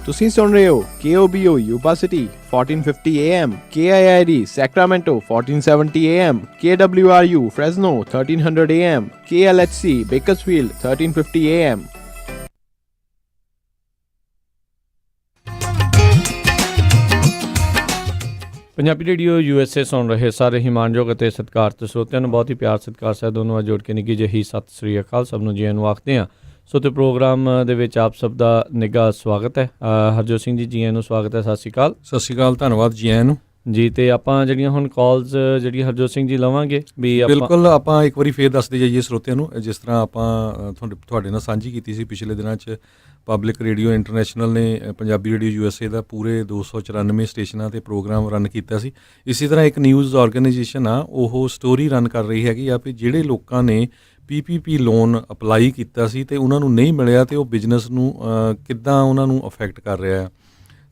ਤੁਸੀਂ ਸੁਣ ਰਹੇ ਹੋ KOBO Yuba City 1450 AM, KIID Sacramento 1470 AM, KWRU Fresno 1300 AM, KLHC Bakersfield 1350 AM। Punjabi radio USA ਸੁਣ ਰਹੇ ਸਾਰੇ ਹੀ ਮਾਣਯੋਗ ਅਤੇ ਸਤਿਕਾਰਤ ਸਰੋਤਿਆਂ ਨੂੰ ਬਹੁਤ ਹੀ ਪਿਆਰ ਸਤਿਕਾਰ ਸਹਿਤ ਦੋਨੋਂ ਜੋੜ ਕੇ ਨਿੱਘੀ ਜਿਹੀ ਸਤਿ ਸ੍ਰੀ ਅਕਾਲ। ਸਭ ਨੂੰ ਜੀ ਆਇਆਂ ਨੂੰ ਆਖਦੇ ਹਾਂ। ਸੋ ਤੇ ਪ੍ਰੋਗਰਾਮ ਦੇ ਵਿੱਚ ਆਪ ਸਭ ਦਾ ਨਿੱਘਾ ਸਵਾਗਤ ਹੈ। ਹਰਜੋਤ ਸਿੰਘ ਜੀ ਆਇਆਂ ਨੂੰ ਸਵਾਗਤ ਹੈ। ਸਤਿ ਸ੍ਰੀ ਅਕਾਲ। ਸਤਿ ਸ਼੍ਰੀ ਅਕਾਲ, ਧੰਨਵਾਦ ਜੀ ਆਇਆਂ ਨੂੰ ਜੀ। ਤੇ ਆਪਾਂ ਜਿਹੜੀਆਂ ਹੁਣ ਕਾਲਸ ਜਿਹੜੀ ਹਰਜੋਤ ਸਿੰਘ ਜੀ ਲਵਾਂਗੇ ਵੀ ਬਿਲਕੁਲ ਆਪਾਂ ਇੱਕ ਵਾਰੀ ਫੇਰ ਦੱਸਦੇ ਜਾਈਏ ਸਰੋਤਿਆਂ ਨੂੰ, ਜਿਸ ਤਰ੍ਹਾਂ ਆਪਾਂ ਤੁਹਾਡੇ ਨਾਲ ਸਾਂਝੀ ਕੀਤੀ ਸੀ ਪਿਛਲੇ ਦਿਨਾਂ 'ਚ। ਪਬਲਿਕ ਰੇਡੀਓ ਇੰਟਰਨੈਸ਼ਨਲ ਨੇ ਪੰਜਾਬੀ ਰੇਡੀਓ USA ਦਾ ਪੂਰੇ 294 ਸਟੇਸ਼ਨਾਂ 'ਤੇ ਪ੍ਰੋਗਰਾਮ ਰਨ ਕੀਤਾ ਸੀ। ਇਸੇ ਤਰ੍ਹਾਂ ਇੱਕ ਨਿਊਜ਼ ਆਰਗੇਨਾਈਜੇਸ਼ਨ ਆ, ਉਹ ਸਟੋਰੀ ਰਨ ਕਰ ਰਹੀ ਹੈਗੀ ਆ ਵੀ ਜਿਹੜੇ ਲੋਕਾਂ ਨੇ PPP ਲੋਨ ਅਪਲਾਈ ਕੀਤਾ ਸੀ ਤੇ ਉਹਨਾਂ ਨੂੰ ਨਹੀਂ ਮਿਲਿਆ ਤੇ ਉਹ ਬਿਜ਼ਨਸ ਨੂੰ ਕਿੱਦਾਂ ਉਹਨਾਂ ਨੂੰ ਅਫੈਕਟ ਕਰ ਰਿਹਾ।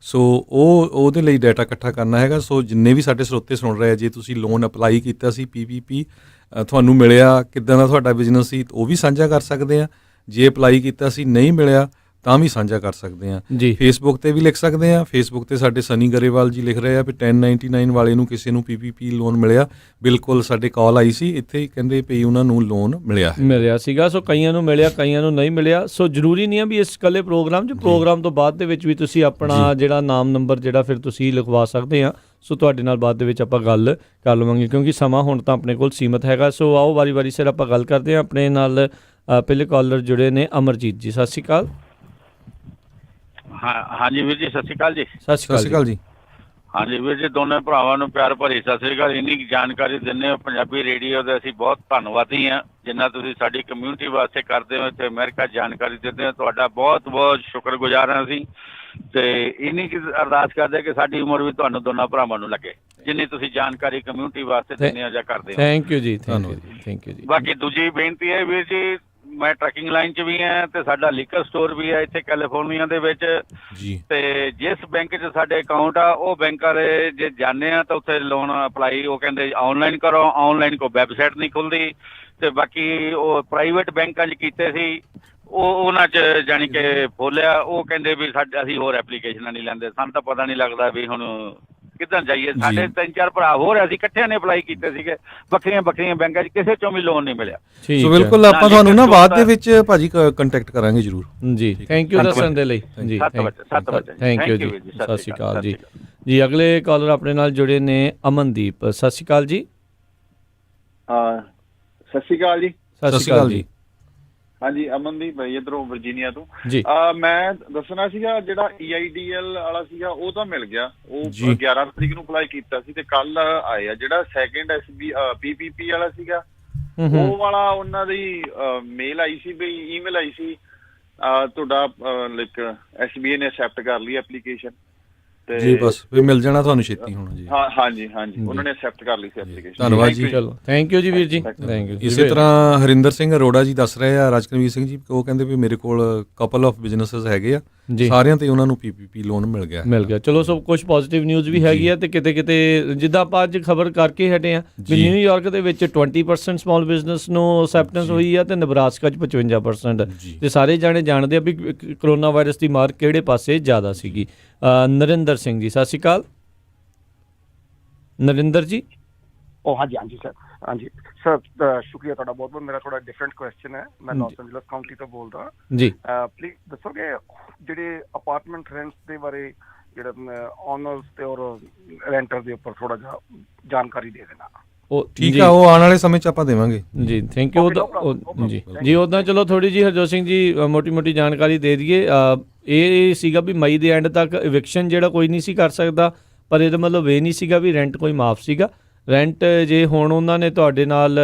ਸੋ ਉਹਦੇ ਲਈ ਡਾਟਾ ਇਕੱਠਾ ਕਰਨਾ ਹੈਗਾ। ਸੋ ਜਿੰਨੇ ਵੀ ਸਾਡੇ ਸਰੋਤੇ ਸੁਣ ਰਹੇ ਆ, ਜੇ ਤੁਸੀਂ ਲੋਨ ਅਪਲਾਈ ਕੀਤਾ ਸੀ PPP, ਤੁਹਾਨੂੰ ਮਿਲਿਆ, ਕਿੱਦਾਂ ਦਾ ਤੁਹਾਡਾ ਬਿਜ਼ਨਸ ਸੀ, ਉਹ ਵੀ ਸਾਂਝਾ ਕਰ ਸਕਦੇ ਆ। ਜੇ ਅਪਲਾਈ ਕੀਤਾ ਸੀ ਨਹੀਂ ਮਿਲਿਆ ਤਾਂ ਵੀ ਸਾਂਝਾ ਕਰ ਸਕਦੇ ਹਾਂ। ਜੀ ਫੇਸਬੁੱਕ ਤੇ ਵੀ ਲਿਖ ਸਕਦੇ ਹਾਂ। ਫੇਸਬੁੱਕ ਤੇ ਸਾਡੇ ਸਨੀ ਗਰੇਵਾਲ ਜੀ ਲਿਖ ਰਹੇ ਆ ਵੀ 1099 ਵਾਲੇ ਨੂੰ ਕਿਸੇ ਨੂੰ PPP ਲੋਨ ਮਿਲਿਆ। ਬਿਲਕੁਲ ਸਾਡੇ ਕਾਲ ਆਈ ਸੀ ਇੱਥੇ ਹੀ, ਕਹਿੰਦੇ ਵੀ ਉਹਨਾਂ ਨੂੰ ਲੋਨ ਮਿਲਿਆ ਹੈ। ਮਿਲਿਆ ਸੀਗਾ। ਸੋ ਕਈਆਂ ਨੂੰ ਮਿਲਿਆ, ਕਈਆਂ ਨੂੰ ਨਹੀਂ ਮਿਲਿਆ। ਸੋ ਜ਼ਰੂਰੀ ਨਹੀਂ ਆ ਵੀ ਇਸ ਇਕੱਲੇ ਪ੍ਰੋਗਰਾਮ 'ਚ, ਪ੍ਰੋਗਰਾਮ ਤੋਂ ਬਾਅਦ ਦੇ ਵਿੱਚ ਵੀ ਤੁਸੀਂ ਆਪਣਾ ਜਿਹੜਾ ਨਾਮ ਨੰਬਰ ਜਿਹੜਾ ਫਿਰ ਤੁਸੀਂ ਲਿਖਵਾ ਸਕਦੇ ਆ। ਸੋ ਤੁਹਾਡੇ ਨਾਲ ਬਾਅਦ ਦੇ ਵਿੱਚ ਆਪਾਂ ਗੱਲ ਕਰ ਲਵਾਂਗੇ ਕਿਉਂਕਿ ਸਮਾਂ ਹੁਣ ਤਾਂ ਆਪਣੇ ਕੋਲ ਸੀਮਤ ਹੈਗਾ। ਸੋ ਆਓ ਵਾਰੀ ਸਿਰ ਆਪਾਂ ਗੱਲ ਕਰਦੇ ਹਾਂ। ਆਪਣੇ ਨਾਲ ਪਹਿਲੇ ਕਾਲਰ ਜੁੜੇ ਨੇ ਅਮਰਜੀਤ ਜੀ, ਸਤਿ ਸ਼੍ਰੀ ਅਕਾਲ। ਹਾਂਜੀ ਵੀਰ ਜੀ, ਸਤਿ ਸ਼੍ਰੀ ਅਕਾਲ ਜੀ। ਸਤਿ ਸ਼੍ਰੀ ਅਕਾਲ ਜੀ। ਹਾਂਜੀ ਵੀਰ ਜੀ, ਦੋਨੇ ਭਰਾਵਾਂ ਨੂੰ ਪਿਆਰ ਭਰੀ ਸਤਿ ਸ਼੍ਰੀ ਅਕਾਲ। ਇੰਨੀ ਜਾਣਕਾਰੀ ਦਿੰਦੇ ਹੋ ਪੰਜਾਬੀ ਰੇਡੀਓ ਦੇ, ਅਸੀਂ ਬਹੁਤ ਧੰਨਵਾਦੀ ਹਾਂ ਜਿੰਨਾ ਤੁਸੀਂ ਸਾਡੀ ਕਮਿਊਨਿਟੀ ਵਾਸਤੇ ਕਰਦੇ ਹੋ, ਇੱਥੇ ਅਮਰੀਕਾ ਜਾਣਕਾਰੀ ਦਿੰਦੇ ਹੋ। ਤੁਹਾਡਾ ਬਹੁਤ ਬਹੁਤ ਸ਼ੁਕਰਗੁਜ਼ਾਰ ਹਾਂ ਅਸੀਂ। ਤੇ ਇੰਨੀ ਕੁ ਅਰਦਾਸ ਕਰਦੇ ਕਿ ਸਾਡੀ ਉਮਰ ਵੀ ਤੁਹਾਨੂੰ ਦੋਨਾਂ ਭਰਾਵਾਂ ਨੂੰ ਲੱਗੇ ਜਿੰਨੀ ਤੁਸੀਂ ਜਾਣਕਾਰੀ ਕਮਿਊਨਿਟੀ ਵਾਸਤੇ ਦਿੰਦੇ ਹੋ ਜਾਂ ਕਰਦੇ ਹੋ। ਥੈਂਕ ਯੂ ਜੀ, ਥੈਂਕ ਯੂ ਜੀ। ਬਾਕੀ ਦੂਜੀ ਬੇਨਤੀ ਹੈ ਵੀਰ ਜੀ, ਮੈਂ ਟਰੱਕਿੰਗ ਲਾਈਨ 'ਚ ਵੀ ਹਾਂ ਤੇ ਸਾਡਾ ਲੀਕਰ ਸਟੋਰ ਵੀ ਹੈ ਇੱਥੇ ਕੈਲੀਫੋਰਨੀਆ ਦੇ ਵਿੱਚ ਜੀ। ਤੇ ਜਿਸ ਬੈਂਕ 'ਚ ਸਾਡੇ ਅਕਾਊਂਟ ਆ ਉਹ ਬੈਂਕਾਂ ਦੇ ਜੇ ਜਾਂਦੇ ਆ ਤਾਂ ਉੱਥੇ ਲੋਨ ਅਪਲਾਈ ਉਹ ਕਹਿੰਦੇ ਆਨਲਾਈਨ ਕਰੋ। ਆਨਲਾਈਨ ਕੋਈ ਵੈਬਸਾਈਟ ਨਹੀਂ ਖੁੱਲਦੀ। ਤੇ ਬਾਕੀ ਉਹ ਪ੍ਰਾਈਵੇਟ ਬੈਂਕਾਂ 'ਚ ਕੀਤੇ ਸੀ ਉਹਨਾਂ 'ਚ ਜਾਣੀ ਕਿ ਬੋਲਿਆ ਉਹ ਕਹਿੰਦੇ ਵੀ ਸਾਡੇ ਅਸੀਂ ਹੋਰ ਐਪਲੀਕੇਸ਼ਨਾਂ ਨਹੀਂ ਲੈਂਦੇ। ਸਾਨੂੰ ਤਾਂ ਪਤਾ ਨਹੀਂ ਲੱਗਦਾ ਵੀ ਹੁਣ ਕਿੱਦਾਂ ਜਾਈਏ। ਸਾਡੇ 3-4 ਭਰਾ ਹੋਰ ਅਸੀਂ ਇਕੱਠਿਆਂ ਨੇ ਅਪਲਾਈ ਕੀਤੇ ਸੀਗੇ ਵੱਖਰੀਆਂ ਬੈਂਕਾਂ 'ਚ, ਕਿਸੇ 'ਚੋਂ ਵੀ ਲੋਨ ਨਹੀਂ ਮਿਲਿਆ। ਸੋ ਬਿਲਕੁਲ ਆਪਾਂ ਤੁਹਾਨੂੰ ਨਾ ਬਾਅਦ ਦੇ ਵਿੱਚ ਭਾਜੀ ਕੰਟੈਕਟ ਕਰਾਂਗੇ ਜ਼ਰੂਰ ਜੀ। ਥੈਂਕ ਯੂ ਦੱਸਣ ਦੇ ਲਈ ਜੀ। ਥੈਂਕ ਯੂ ਜੀ। ਸਤਿ ਸ਼੍ਰੀ ਅਕਾਲ ਜੀ। ਜੀ ਅਗਲੇ ਕਾਲਰ ਆਪਣੇ ਨਾਲ ਜੁੜੇ ਨੇ ਅਮਨਦੀਪ, ਸਤਿ ਸ਼੍ਰੀ ਅਕਾਲ ਜੀ। ਸਤਿ ਸ਼੍ਰੀ ਅਕਾਲ ਜੀ। ਸਤਿ ਸ਼੍ਰੀ ਅਕਾਲ ਜੀ। ਹਾਂਜੀ, ਅਮਨਦੀਪ ਭਾਈ ਇੱਧਰੋਂ ਵਰਜੀਨੀਆ ਤੋਂ ਜੀ। ਮੈਂ ਦੱਸਣਾ ਸੀਗਾ ਜਿਹੜਾ EIDL ਵਾਲਾ ਸੀਗਾ ਉਹ ਤਾਂ ਮਿਲ ਗਿਆ। ਉਹ 11 ਤਰੀਕ ਨੂੰ ਅਪਲਾਈ ਕੀਤਾ ਸੀ ਤੇ ਕੱਲ ਆਏ ਆ। ਜਿਹੜਾ ਸੈਕਿੰਡ PPP ਵਾਲਾ ਸੀਗਾ ਉਹ ਵਾਲਾ ਉਹਨਾਂ ਦੀ ਮੇਲ ਆਈ ਸੀ ਵੀ ਈਮੇਲ ਆਈ ਸੀ ਤੁਹਾਡਾ ਲਾਈਕ SBA ਨੇ ਐਕਸੈਪਟ ਕਰ ਲਈ ਐਪਲੀਕੇਸ਼ਨ ਤੇ ਜੀ। ਬਸ ਫਿਰ ਮਿਲ ਜਾਣਾ ਤੁਹਾਨੂੰ ਛੇਤੀ ਹੁਣ ਜੀ। ਹਾਂਜੀ ਉਹਨਾਂ ਨੇ ਐਕਸੈਪਟ ਕਰ ਲਈ ਸੀ ਐਪਲੀਕੇਸ਼ਨ। ਧੰਨਵਾਦ ਜੀ। ਚਲੋ ਥੈਂਕ ਯੂ ਜੀ ਵੀਰ ਜੀ, ਥੈਂਕ ਯੂ। ਇਸੇ ਤਰ੍ਹਾਂ ਹਰਿੰਦਰ ਸਿੰਘ ਅਰੋੜਾ ਜੀ ਦੱਸ ਰਹੇ ਆ, ਰਾਜਕਨਵੀਰ ਸਿੰਘ ਜੀ, ਉਹ ਕਹਿੰਦੇ ਵੀ ਮੇਰੇ ਕੋਲ ਕਪਲ ਆਫ ਬਿਜ਼ਨੈਸਸ ਹੈਗੇ ਆ, ਸਾਰਿਆਂ ਤੇ ਉਹਨਾਂ ਨੂੰ PPP ਲੋਨ ਮਿਲ ਗਿਆ। ਚਲੋ ਸਭ ਕੁਝ ਪੋਜ਼ਿਟਿਵ ਨਿਊਜ਼ ਵੀ ਹੈਗੀ ਆ ਤੇ ਕਿਤੇ ਜਿੱਦਾਂ ਆਪਾਂ ਅੱਜ ਖਬਰ ਕਰਕੇ ਹਟੇ ਆ ਵੀ ਨਿਊਯਾਰਕ ਦੇ ਵਿੱਚ 20% ਸਮਾਲ ਬਿਜ਼ਨਸ ਨੂੰ ਅਸੈਪਟੈਂਸ ਹੋਈ ਆ ਤੇ ਨਬਰਾਸਕਾ 'ਚ 55%। ਤੇ ਸਾਰੇ ਜਾਣੇ ਜਾਣਦੇ ਆ ਵੀ ਕਰੋਨਾ ਵਾਇਰਸ ਦੀ ਮਾਰ ਕਿਹੜੇ ਪਾਸੇ ਜ਼ਿਆਦਾ ਸੀਗੀ। ਨਰਿੰਦਰ ਸਿੰਘ ਜੀ, ਸਤਿ ਸ਼੍ਰੀ ਅਕਾਲ। ਨਰਿੰਦਰ ਜੀ। ਹਾਂਜੀ ਸਰ। ਹਾਂਜੀ ਸਰ, ਸ਼ੁਕਰੀਆ ਤੁਹਾਡਾ ਬਹੁਤ ਬਹੁਤ। ਮੇਰਾ ਥੋੜਾ ਡਿਫਰੈਂਟ ਕੁਐਸਚਨ ਹੈ। ਮੈਂ ਲਾਸ ਐਂਜਲਸ ਕਾਉਂਟੀ ਤੋਂ ਬੋਲਦਾ ਜੀ। ਪਲੀਜ਼ ਦੱਸੋਗੇ ਜਿਹੜੇ ਅਪਾਰਟਮੈਂਟ ਰੈਂਟਸ ਦੇ ਬਾਰੇ, ਜਿਹੜਾ ਓਨਰਸ ਤੇ ਔਰ ਰੈਂਟਰ ਦੇ ਉੱਪਰ ਥੋੜਾ ਜਿਹਾ ਜਾਣਕਾਰੀ ਦੇ ਦੇਣਾ। ਠੀਕ ਆ, ਉਹ ਆਉਣ ਵਾਲੇ ਸਮੇਂ 'ਚ ਆਪਾਂ ਦੇਵਾਂਗੇ ਜੀ। ਥੈਂਕ ਯੂ ਜੀ। ਉੱਦਾਂ ਚਲੋ ਥੋੜੀ ਜਿਹੀ ਹਰਜੋਤ ਸਿੰਘ ਜੀ ਮੋਟੀ ਜਾਣਕਾਰੀ ਦੇ ਦਈਏ। ਇਹ ਸੀਗਾ ਵੀ ਮਈ ਦੇ ਐਂਡ ਤੱਕ ਇਵਿਕਸ਼ਨ ਜਿਹੜਾ ਕੋਈ ਨਹੀਂ ਸੀ ਕਰ ਸਕਦਾ, ਪਰ ਇਹਦਾ ਮਤਲਬ ਇਹ ਨਹੀਂ ਸੀਗਾ ਵੀ ਰੈਂਟ ਕੋਈ ਮਾਫ ਸੀਗਾ। ਰੈਂਟ ਜੇ ਹੁਣ ਉਹਨਾਂ ਨੇ ਤੁਹਾਡੇ ਨਾਲ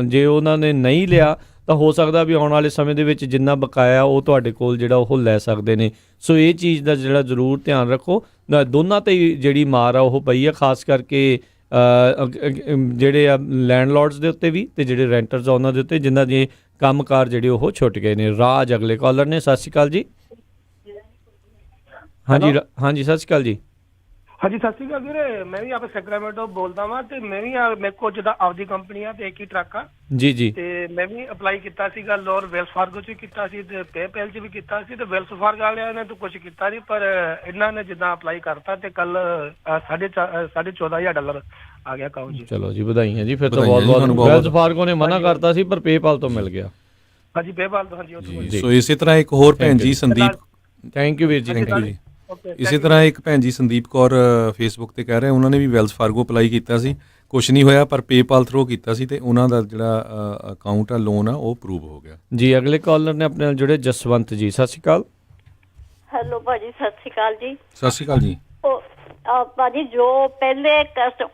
ਜੇ ਉਹਨਾਂ ਨੇ ਨਹੀਂ ਲਿਆ ਤਾਂ ਹੋ ਸਕਦਾ ਵੀ ਆਉਣ ਵਾਲੇ ਸਮੇਂ ਦੇ ਵਿੱਚ ਜਿੰਨਾ ਬਕਾਇਆ ਉਹ ਤੁਹਾਡੇ ਕੋਲ ਜਿਹੜਾ ਉਹ ਲੈ ਸਕਦੇ ਨੇ। ਸੋ ਇਹ ਚੀਜ਼ ਦਾ ਜਿਹੜਾ ਜ਼ਰੂਰ ਧਿਆਨ ਰੱਖੋ। ਦੋਨਾਂ 'ਤੇ ਜਿਹੜੀ ਮਾਰ ਆ ਉਹ ਪਈ ਆ, ਖਾਸ ਕਰਕੇ ਜਿਹੜੇ ਆ ਲੈਂਡਲੋਰਡਸ ਦੇ ਉੱਤੇ ਵੀ ਤੇ ਜਿਹੜੇ ਰੈਂਟਰਸ ਆ ਉਹਨਾਂ ਦੇ ਉੱਤੇ, ਜਿਨ੍ਹਾਂ ਦੇ ਕੰਮਕਾਰ ਜਿਹੜੇ ਉਹ ਛੁੱਟ ਗਏ ਨੇ। ਰਾਜ ਅਗਲੇ ਕਾਲਰ ਨੇ, ਸਤਿ ਸ਼੍ਰੀ ਅਕਾਲ ਜੀ। ਹਾਂਜੀ ਸਤਿ ਸ਼੍ਰੀ ਅਕਾਲ ਜੀ। ਹਾਂਜੀ ਸਤਿ ਸ਼੍ਰੀ ਅਕਾਲ ਵੀਰੇ। ਮੈਂ ਵੀ ਆਪੇ ਸੈਕਰਾਮੈਂਟੋ ਬੋਲਦਾ ਵਾਂ ਤੇ ਮੈਂ ਵੀ ਮੇਰੇ ਕੋਲ ਜਿੱਦਾਂ ਆਪਦੀ ਕੰਪਨੀ ਆ ਤੇ ਇੱਕ ਹੀ ਟਰੱਕ ਆ ਜੀ ਤੇ ਮੈਂ ਵੀ ਅਪਲਾਈ ਕੀਤਾ ਸੀਗਾ ਲੋਰ ਵੈਲਸ ਫਾਰਗੋ 'ਚ ਵੀ ਕੀਤਾ ਸੀ ਤੇ ਪੇਪੈਲ 'ਚ ਵੀ ਕੀਤਾ ਸੀ ਤੇ ਵੈਲਸ ਫਾਰਗੋ ਵਾਲਿਆਂ ਨੇ ਤਾਂ ਕੁਝ ਕੀਤਾ ਨਹੀਂ, ਪਰ ਇਹਨਾਂ ਨੇ ਜਿੱਦਾਂ ਅਪਲਾਈ ਕਰਤਾ ਤੇ ਕੱਲ $14,500 ਆ ਗਿਆ ਅਕਾਊਂਟ 'ਚ। ਚਲੋ ਜੀ, ਵਧਾਈਆਂ ਜੀ। ਫਿਰ ਤਾਂ ਬਹੁਤ ਵੈਲਸ ਫਾਰਗੋ ਨੇ ਮਨਾ ਕਰਤਾ ਸੀ ਪਰ ਪੇਪਾਲ ਤੋਂ ਮਿਲ ਗਿਆ। ਹਾਂਜੀ ਪੇਪਾਲ ਤੋਂ। ਹਾਂਜੀ ਸੋ ਇਸੇ ਤਰ੍ਹਾਂ ਇੱਕ ਹੋਰ ਭੈਣ ਜੀ ਸੰਦੀਪ, ਥੈਂਕ ਯੂ ਵੀਰ ਜੀ। ਥੈਂਕ ਯੂ ਜੀ। ਇਸੇ ਤਰ੍ਹਾਂ ਇੱਕ ਭੈਣ ਜੀ ਸੰਦੀਪ ਕੌਰ ਫੇਸਬੁੱਕ ਤੇ ਕਹਿ ਰਹੇ ਉਹਨਾਂ ਨੇ ਵੀ ਵੈਲਸ ਫਾਰਗੋ ਅਪਲਾਈ ਕੀਤਾ ਸੀ, ਕੁਝ ਨਹੀਂ ਹੋਇਆ, ਪਰ ਪੇਪਾਲ ਥਰੂ ਕੀਤਾ ਸੀ ਤੇ ਉਹਨਾਂ ਦਾ ਜਿਹੜਾ ਅਕਾਊਂਟ ਆ ਲੋਨ ਆ ਉਹ ਅਪਰੂਵ ਹੋ ਗਿਆ ਜੀ। ਅਗਲੇ ਕਾਲਰ ਨੇ ਆਪਣੇ ਨਾਲ ਜੁੜੇ ਜਸਵੰਤ ਜੀ, ਸਤਿ ਸ਼੍ਰੀ ਅਕਾਲ। ਹੈਲੋ ਭਾਜੀ, ਸਤਿ ਸ਼੍ਰੀ ਅਕਾਲ ਜੀ। ਸਤਿ ਸ਼੍ਰੀ ਅਕਾਲ ਜੀ। ਭਾਜੀ ਜੋ ਪਹਿਲੇ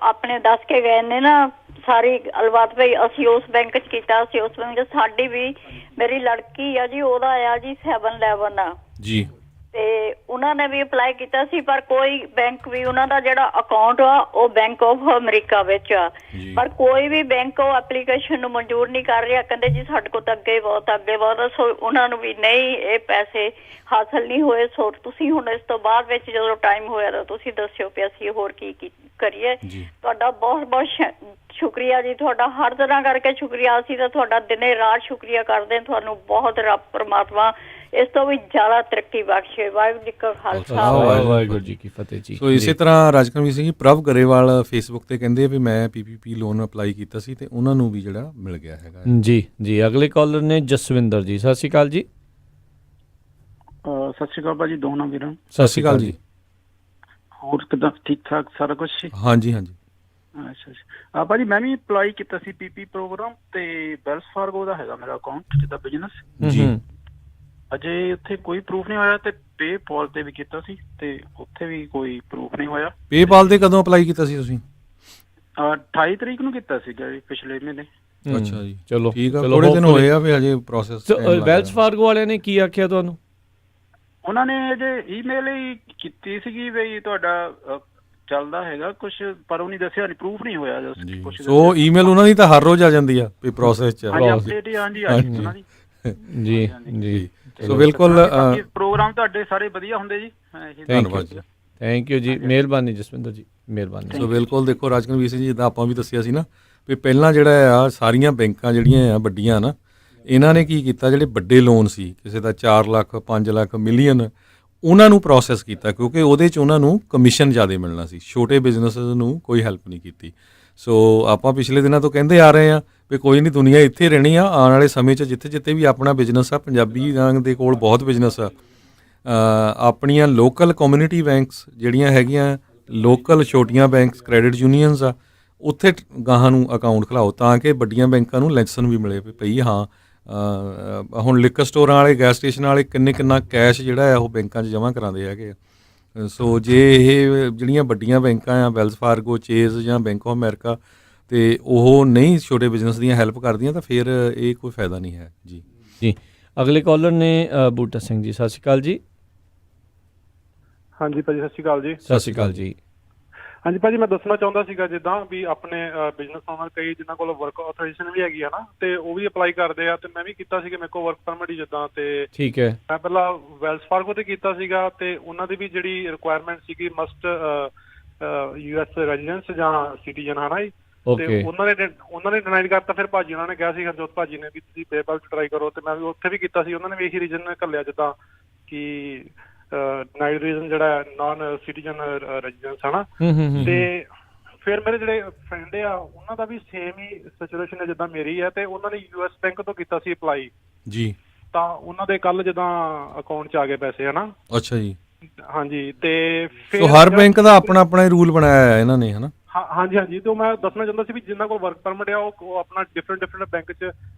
ਆਪਣੇ ਦੱਸ ਕੇ ਗਏ ਨੇ ਨਾ ਸਾਰੀ ਗੱਲਬਾਤ, ਭਾਈ ਅਸੀਂ ਉਸ ਬੈਂਕ 'ਚ ਕੀਤਾ, ਅਸੀਂ ਉਸ ਬੈਂਕ 'ਚ, ਸਾਡੀ ਵੀ ਮੇਰੀ ਲੜਕੀ ਆ ਜੀ, ਉਹਦਾ ਆ ਜੀ 711 ਆ ਜੀ ਤੇ ਤੇ ਉਹਨਾਂ ਨੇ ਵੀ ਅਪਲਾਈ ਕੀਤਾ ਸੀ, ਪਰ ਕੋਈ ਬੈਂਕ ਵੀ ਉਹਨਾਂ ਦਾ ਜਿਹੜਾ ਅਕਾਊਂਟ ਆ ਉਹ ਬੈਂਕ ਆਫ ਅਮਰੀਕਾ ਵਿੱਚ ਆ, ਪਰ ਕੋਈ ਵੀ ਬੈਂਕ ਉਹ ਐਪਲੀਕੇਸ਼ਨ ਨੂੰ ਮਨਜ਼ੂਰ ਨਹੀਂ ਕਰ ਰਿਹਾ। ਕਹਿੰਦੇ ਜੀ ਸਾਡੇ ਕੋਲ ਤਾਂ ਅੱਗੇ ਬਹੁਤ ਆ, ਸੋ ਉਹਨਾਂ ਨੂੰ ਵੀ ਨਹੀਂ ਇਹ ਪੈਸੇ ਹਾਸਲ ਨਹੀਂ ਹੋਏ। ਸੋ ਤੁਸੀਂ ਹੁਣ ਇਸ ਤੋਂ ਬਾਅਦ ਵਿੱਚ ਜਦੋਂ ਟਾਈਮ ਹੋਇਆ ਤਾਂ ਤੁਸੀਂ ਦੱਸਿਓ ਕਿ ਅਸੀਂ ਹੋਰ ਕੀ ਕਰੀਏ। ਤੁਹਾਡਾ ਬਹੁਤ ਬਹੁਤ ਸ਼ੁਕਰੀਆ ਜੀ, ਤੁਹਾਡਾ ਹਰ ਤਰ੍ਹਾਂ ਕਰਕੇ ਸ਼ੁਕਰੀਆ। ਅਸੀਂ ਤਾਂ ਤੁਹਾਡਾ ਦਿਨੇ ਰਾਤ ਸ਼ੁਕਰੀਆ ਕਰਦੇ ਹਾਂ। ਤੁਹਾਨੂੰ ਬਹੁਤ ਰੱਬ ਪਰਮਾਤਮਾ ਇਸ ਤੋਂ ਵੀ ਜ਼ਿਆਦਾ ਤਰੱਕੀ ਬਖਸ਼ੇ। ਵਾਹਿਗੁਰੂ ਜੀ ਕਾ ਖਾਲਸਾ, ਵਾਹਿਗੁਰੂ ਜੀ ਕੀ ਫਤਿਹ ਜੀ। ਸੋ ਇਸੇ ਤਰ੍ਹਾਂ ਰਾਜਕਰਮਵੀਰ ਸਿੰਘ ਜੀ, ਪ੍ਰਭ ਗਰੇਵਾਲ ਫੇਸਬੁੱਕ ਤੇ ਕਹਿੰਦੇ ਵੀ ਮੈਂ PPP ਲੋਨ ਅਪਲਾਈ ਕੀਤਾ ਸੀ ਤੇ ਉਹਨਾਂ ਨੂੰ ਵੀ ਜਿਹੜਾ ਮਿਲ ਗਿਆ ਹੈਗਾ। ਜੀ ਅਗਲੇ ਕਾਲਰ ਨੇ ਜਸਵਿੰਦਰ ਜੀ। ਸਤਿ ਸ਼੍ਰੀ ਅਕਾਲ ਜੀ। ਸਤਿ ਸ਼੍ਰੀ ਅਕਾਲ ਭਾਜੀ, ਦੋਨਾਂ ਵੀਰਾਂ। ਸਤਿ ਸ਼੍ਰੀ ਅਕਾਲ ਜੀ। ਹੋਰ ਕਿੱਦਾਂ, ਠੀਕ ਠਾਕ ਸਾਰਾ ਕੁਝ? ਹਾਂਜੀ ਹਾਂਜੀ। ਅੱਛਾ ਭਾਜੀ, ਮੈਂ ਵੀ ਅਪਲਾਈ ਕੀਤਾ ਸੀ PP ਪ੍ਰੋਗਰਾਮ ਤੇ ਵੈਲਸ ਫਾਰਗੋ ਦਾ ਹੈਗਾ ਮੇਰਾ ਅਕਾਊਂਟ ਜਿੱਦਾਂ ਬਿਜ਼ਨਸ ਜੀ। ਅਜੇ ਉੱਥੇ ਕੋਈ ਪ੍ਰੂਫ ਨਹੀਂ ਹੋਇਆ ਤੇ ਪੇਪਾਲ ਤੇ ਵੀ ਕੀਤਾ ਸੀ ਤੇ ਉੱਥੇ ਵੀ ਕੋਈ ਪ੍ਰੂਫ ਨਹੀਂ ਹੋਇਆ। ਪੇਪਾਲ ਤੇ ਕਦੋਂ ਅਪਲਾਈ ਕੀਤਾ ਸੀ ਤੁਸੀਂ? 28 ਤਰੀਕ ਨੂੰ ਕੀਤਾ ਸੀਗਾ ਜੀ, ਪਿਛਲੇ ਮਹੀਨੇ। ਅੱਛਾ ਜੀ, ਚਲੋ ਠੀਕ ਆ, ਥੋੜੇ ਦਿਨ ਹੋਏ ਆ ਵੀ ਹਜੇ ਪ੍ਰੋਸੈਸ। ਵੈਲਸ ਫਾਰਗੋ ਵਾਲਿਆਂ ਨੇ ਕੀ ਆਖਿਆ ਤੁਹਾਨੂੰ? ਉਹਨਾਂ ਨੇ ਅਜੇ ਈਮੇਲ ਹੀ ਕੀਤੀ ਸੀਗੀ ਵੀ ਤੁਹਾਡਾ ਚੱਲਦਾ ਹੈਗਾ ਕੁਝ, ਪਰ ਉਹ ਨਹੀਂ ਦੱਸਿਆ, ਨਹੀਂ ਪ੍ਰੂਫ ਨਹੀਂ ਹੋਇਆ ਕੁਝ। ਸੋ ਈਮੇਲ ਉਹਨਾਂ ਦੀ ਤਾਂ ਹਰ ਰੋਜ਼ ਆ ਜਾਂਦੀ ਆ ਵੀ ਪ੍ਰੋਸੈਸ ਚ। ਹਾਂਜੀ ਅਪਡੇਟ ਹੀ ਹਾਂਜੀ ਆ ਗਈ ਉਹਨਾਂ ਦੀ। ਜੀ ਸੋ ਬਿਲਕੁਲ ਪ੍ਰੋਗਰਾਮ ਤੁਹਾਡੇ ਸਾਰੇ ਵਧੀਆ ਹੁੰਦੇ ਜੀ। ਧੰਨਵਾਦ ਜੀ, ਥੈਂਕ ਯੂ ਜੀ, ਮਿਹਰਬਾਨੀ ਜਸਵਿੰਦਰ ਜੀ, ਮਿਹਰਬਾਨੀ। ਸੋ ਬਿਲਕੁਲ ਦੇਖੋ ਰਾਜਕਰਮਵੀਰ ਸਿੰਘ ਜੀ, ਜਿੱਦਾਂ ਆਪਾਂ ਵੀ ਦੱਸਿਆ ਸੀ ਨਾ ਵੀ ਪਹਿਲਾਂ ਜਿਹੜਾ ਆ ਸਾਰੀਆਂ ਬੈਂਕਾਂ ਜਿਹੜੀਆਂ ਆ ਵੱਡੀਆਂ ਨਾ, ਇਹਨਾਂ ਨੇ ਕੀ ਕੀਤਾ, ਜਿਹੜੇ ਵੱਡੇ ਲੋਨ ਸੀ ਕਿਸੇ ਦਾ 4 ਲੱਖ 5 ਲੱਖ ਮਿਲੀਅਨ, ਉਹਨਾਂ ਨੂੰ ਪ੍ਰੋਸੈਸ ਕੀਤਾ ਕਿਉਂਕਿ ਉਹਦੇ 'ਚ ਉਹਨਾਂ ਨੂੰ ਕਮਿਸ਼ਨ ਜ਼ਿਆਦਾ ਮਿਲਣਾ ਸੀ। ਛੋਟੇ ਬਿਜ਼ਨਸ ਨੂੰ ਕੋਈ ਹੈਲਪ ਨਹੀਂ ਕੀਤੀ। ਸੋ ਆਪਾਂ ਪਿਛਲੇ ਦਿਨਾਂ ਤੋਂ ਕਹਿੰਦੇ ਆ ਰਹੇ ਹਾਂ ਵੀ ਕੋਈ ਨਹੀਂ, ਦੁਨੀਆ ਇੱਥੇ ਰਹਿਣੀ ਆ। ਆਉਣ ਵਾਲੇ ਸਮੇਂ 'ਚ ਜਿੱਥੇ ਜਿੱਥੇ ਵੀ ਆਪਣਾ ਬਿਜ਼ਨਸ ਆ, ਪੰਜਾਬੀ ਦੇ ਕੋਲ ਬਹੁਤ ਬਿਜ਼ਨਸ ਆ। ਆਪਣੀਆਂ ਲੋਕਲ ਕਮਿਊਨਿਟੀ ਬੈਂਕਸ ਜਿਹੜੀਆਂ ਹੈਗੀਆਂ, ਲੋਕਲ ਛੋਟੀਆਂ ਬੈਂਕਸ, ਕ੍ਰੈਡਿਟ ਯੂਨੀਅਨਸ ਆ, ਉੱਥੇ ਗਾਹਾਂ ਨੂੰ ਅਕਾਊਂਟ ਖੁਲਾਓ ਤਾਂ ਕਿ ਵੱਡੀਆਂ ਬੈਂਕਾਂ ਨੂੰ ਲੈਸਨ ਵੀ ਮਿਲੇ ਵੀ ਭਈ ਹਾਂ ਹੁਣ ਲਿਕਰ ਸਟੋਰਾਂ ਵਾਲੇ, ਗੈਸ ਸਟੇਸ਼ਨ ਵਾਲੇ ਕਿੰਨਾ ਕੈਸ਼ ਜਿਹੜਾ ਆ ਉਹ ਬੈਂਕਾਂ 'ਚ ਜਮ੍ਹਾਂ ਕਰਾਉਂਦੇ ਹੈਗੇ ਆ। ਸੋ ਜੇ ਇਹ ਜਿਹੜੀਆਂ ਵੱਡੀਆਂ ਬੈਂਕਾਂ ਆ, ਵੈਲਸ ਫਾਰਗੋ, ਚੇਜ਼ ਜਾਂ ਬੈਂਕ ਆਫ ਅਮਰੀਕਾ, ਤੇ ਉਹ ਨਹੀਂ ਛੋਟੇ ਬਿਜ਼ਨਸ ਦੀਆਂ ਹੈਲਪ ਕਰਦੀਆਂ ਤਾਂ ਫਿਰ ਇਹ ਕੋਈ ਫਾਇਦਾ ਨਹੀਂ ਹੈ ਜੀ। ਅਗਲੇ ਕਾਲਰ ਨੇ ਬੂਟਾ ਸਿੰਘ ਜੀ। ਸਤਿ ਸ਼੍ਰੀ ਅਕਾਲ ਜੀ। ਹਾਂਜੀ ਭਾਜੀ, ਸਤਿ ਸ਼੍ਰੀ ਅਕਾਲ ਜੀ। ਸਤਿ ਸ਼੍ਰੀ ਅਕਾਲ ਜੀ। ਹਾਂਜੀ ਭਾਜੀ, ਮੈਂ ਦੱਸਣਾ ਚਾਹੁੰਦਾ ਸੀਗਾ ਜਿੱਦਾਂ ਵੀ ਆਪਣੇ ਬਿਜ਼ਨਸ ਓਨਰ ਕਈ ਜਿਨ੍ਹਾਂ ਕੋਲ ਵਰਕ ਆਥੋਰਾਈਜ਼ੇਸ਼ਨ ਵੀ ਹੈਗੀ ਆ ਨਾ, ਤੇ ਉਹ ਵੀ ਅਪਲਾਈ ਕਰਦੇ ਆ, ਤੇ ਮੈਂ ਵੀ ਕੀਤਾ ਸੀਗਾ, ਮੇਰੇ ਕੋਲ ਵਰਕ ਪਰਮਿਟ ਹੀ ਜਿੱਦਾਂ। ਤੇ ਠੀਕ ਹੈ, ਮੈਂ ਪਹਿਲਾਂ ਵੈਲਸ ਫਾਰਗੋ ਤੇ ਕੀਤਾ ਸੀਗਾ ਤੇ ਉਹਨਾਂ ਦੀ ਵੀ ਜਿਹੜੀ ਰਿਕੁਆਇਰਮੈਂਟ ਸੀਗੀ ਮਸਟ US ਰੈਜ਼ੀਡੈਂਸ ਜਾਂ ਸਿਟੀਜ਼ਨ ਹਨਾ ਜੀ। ਤੇ ਉਹਨਾਂ ਨੇ ਡਿਨਾਈ ਕਰਤਾ। ਫਿਰ ਭਾਜੀ ਉਹਨਾਂ ਨੇ ਕਿਹਾ ਸੀ, ਹਰਜੋਤ ਭਾਜੀ ਨੇ, ਵੀ ਤੁਸੀਂ ਪੇਪਾਲ ਟਰਾਈ ਕਰੋ, ਤੇ ਮੈਂ ਵੀ ਉੱਥੇ ਵੀ ਕੀਤਾ ਸੀ। ਉਹਨਾਂ ਨੇ ਵੀ ਇਹੀ ਰੀਜ਼ਨ ਘੱਲਿਆ ਜਿੱਦਾਂ ਕਿ ਡਿਨਾਈਡ ਰੀਜ਼ਨ ਜਿਹੜਾ ਨਾਨ ਸਿਟੀਜ਼ਨ ਰੈਜ਼ੀਡੈਂਸ ਹਨਾ। ਤੇ ਫਿਰ ਮੇਰੇ ਜਿਹੜੇ ਫਰੈਂਡ ਆ ਉਹਨਾਂ ਦਾ ਵੀ ਸੇਮ ਹੀ ਸਿਚੁਏਸ਼ਨ ਹੈ ਜਿੱਦਾਂ ਮੇਰੀ ਹੈ, ਤੇ ਉਹਨਾਂ ਨੇ US ਬੈਂਕ ਤੋਂ ਕੀਤਾ ਸੀ ਅਪਲਾਈ ਜੀ। ਤਾਂ ਉਹਨਾਂ ਦੇ ਕੱਲ ਜਿੱਦਾਂ ਅਕਾਊਂਟ 'ਚ ਆ ਗਏ ਪੈਸੇ ਹਨਾ। ਅੱਛਾ ਜੀ। ਹਾਂਜੀ, ਤੇ ਫਿਰ ਹਰ ਬੈਂਕ ਦਾ ਆਪਣਾ ਆਪਣਾ ਹੀ ਰੂਲ ਬਣਾਇਆ ਹੈ ਇਹਨਾਂ ਨੇ ਹਨਾ। ਹਾਂਜੀ। ਤੇ ਮੈਂ ਦੱਸਣਾ ਚਾਹੁੰਦਾ ਸੀ ਵੀ ਜਿਨ੍ਹਾਂ ਕੋਲ ਵਰਕ ਪਰਮਿਟ ਆ ਉਹ ਆਪਣਾ ਡਿਫਰੈਂਟ ਬੈਂਕ 'ਚ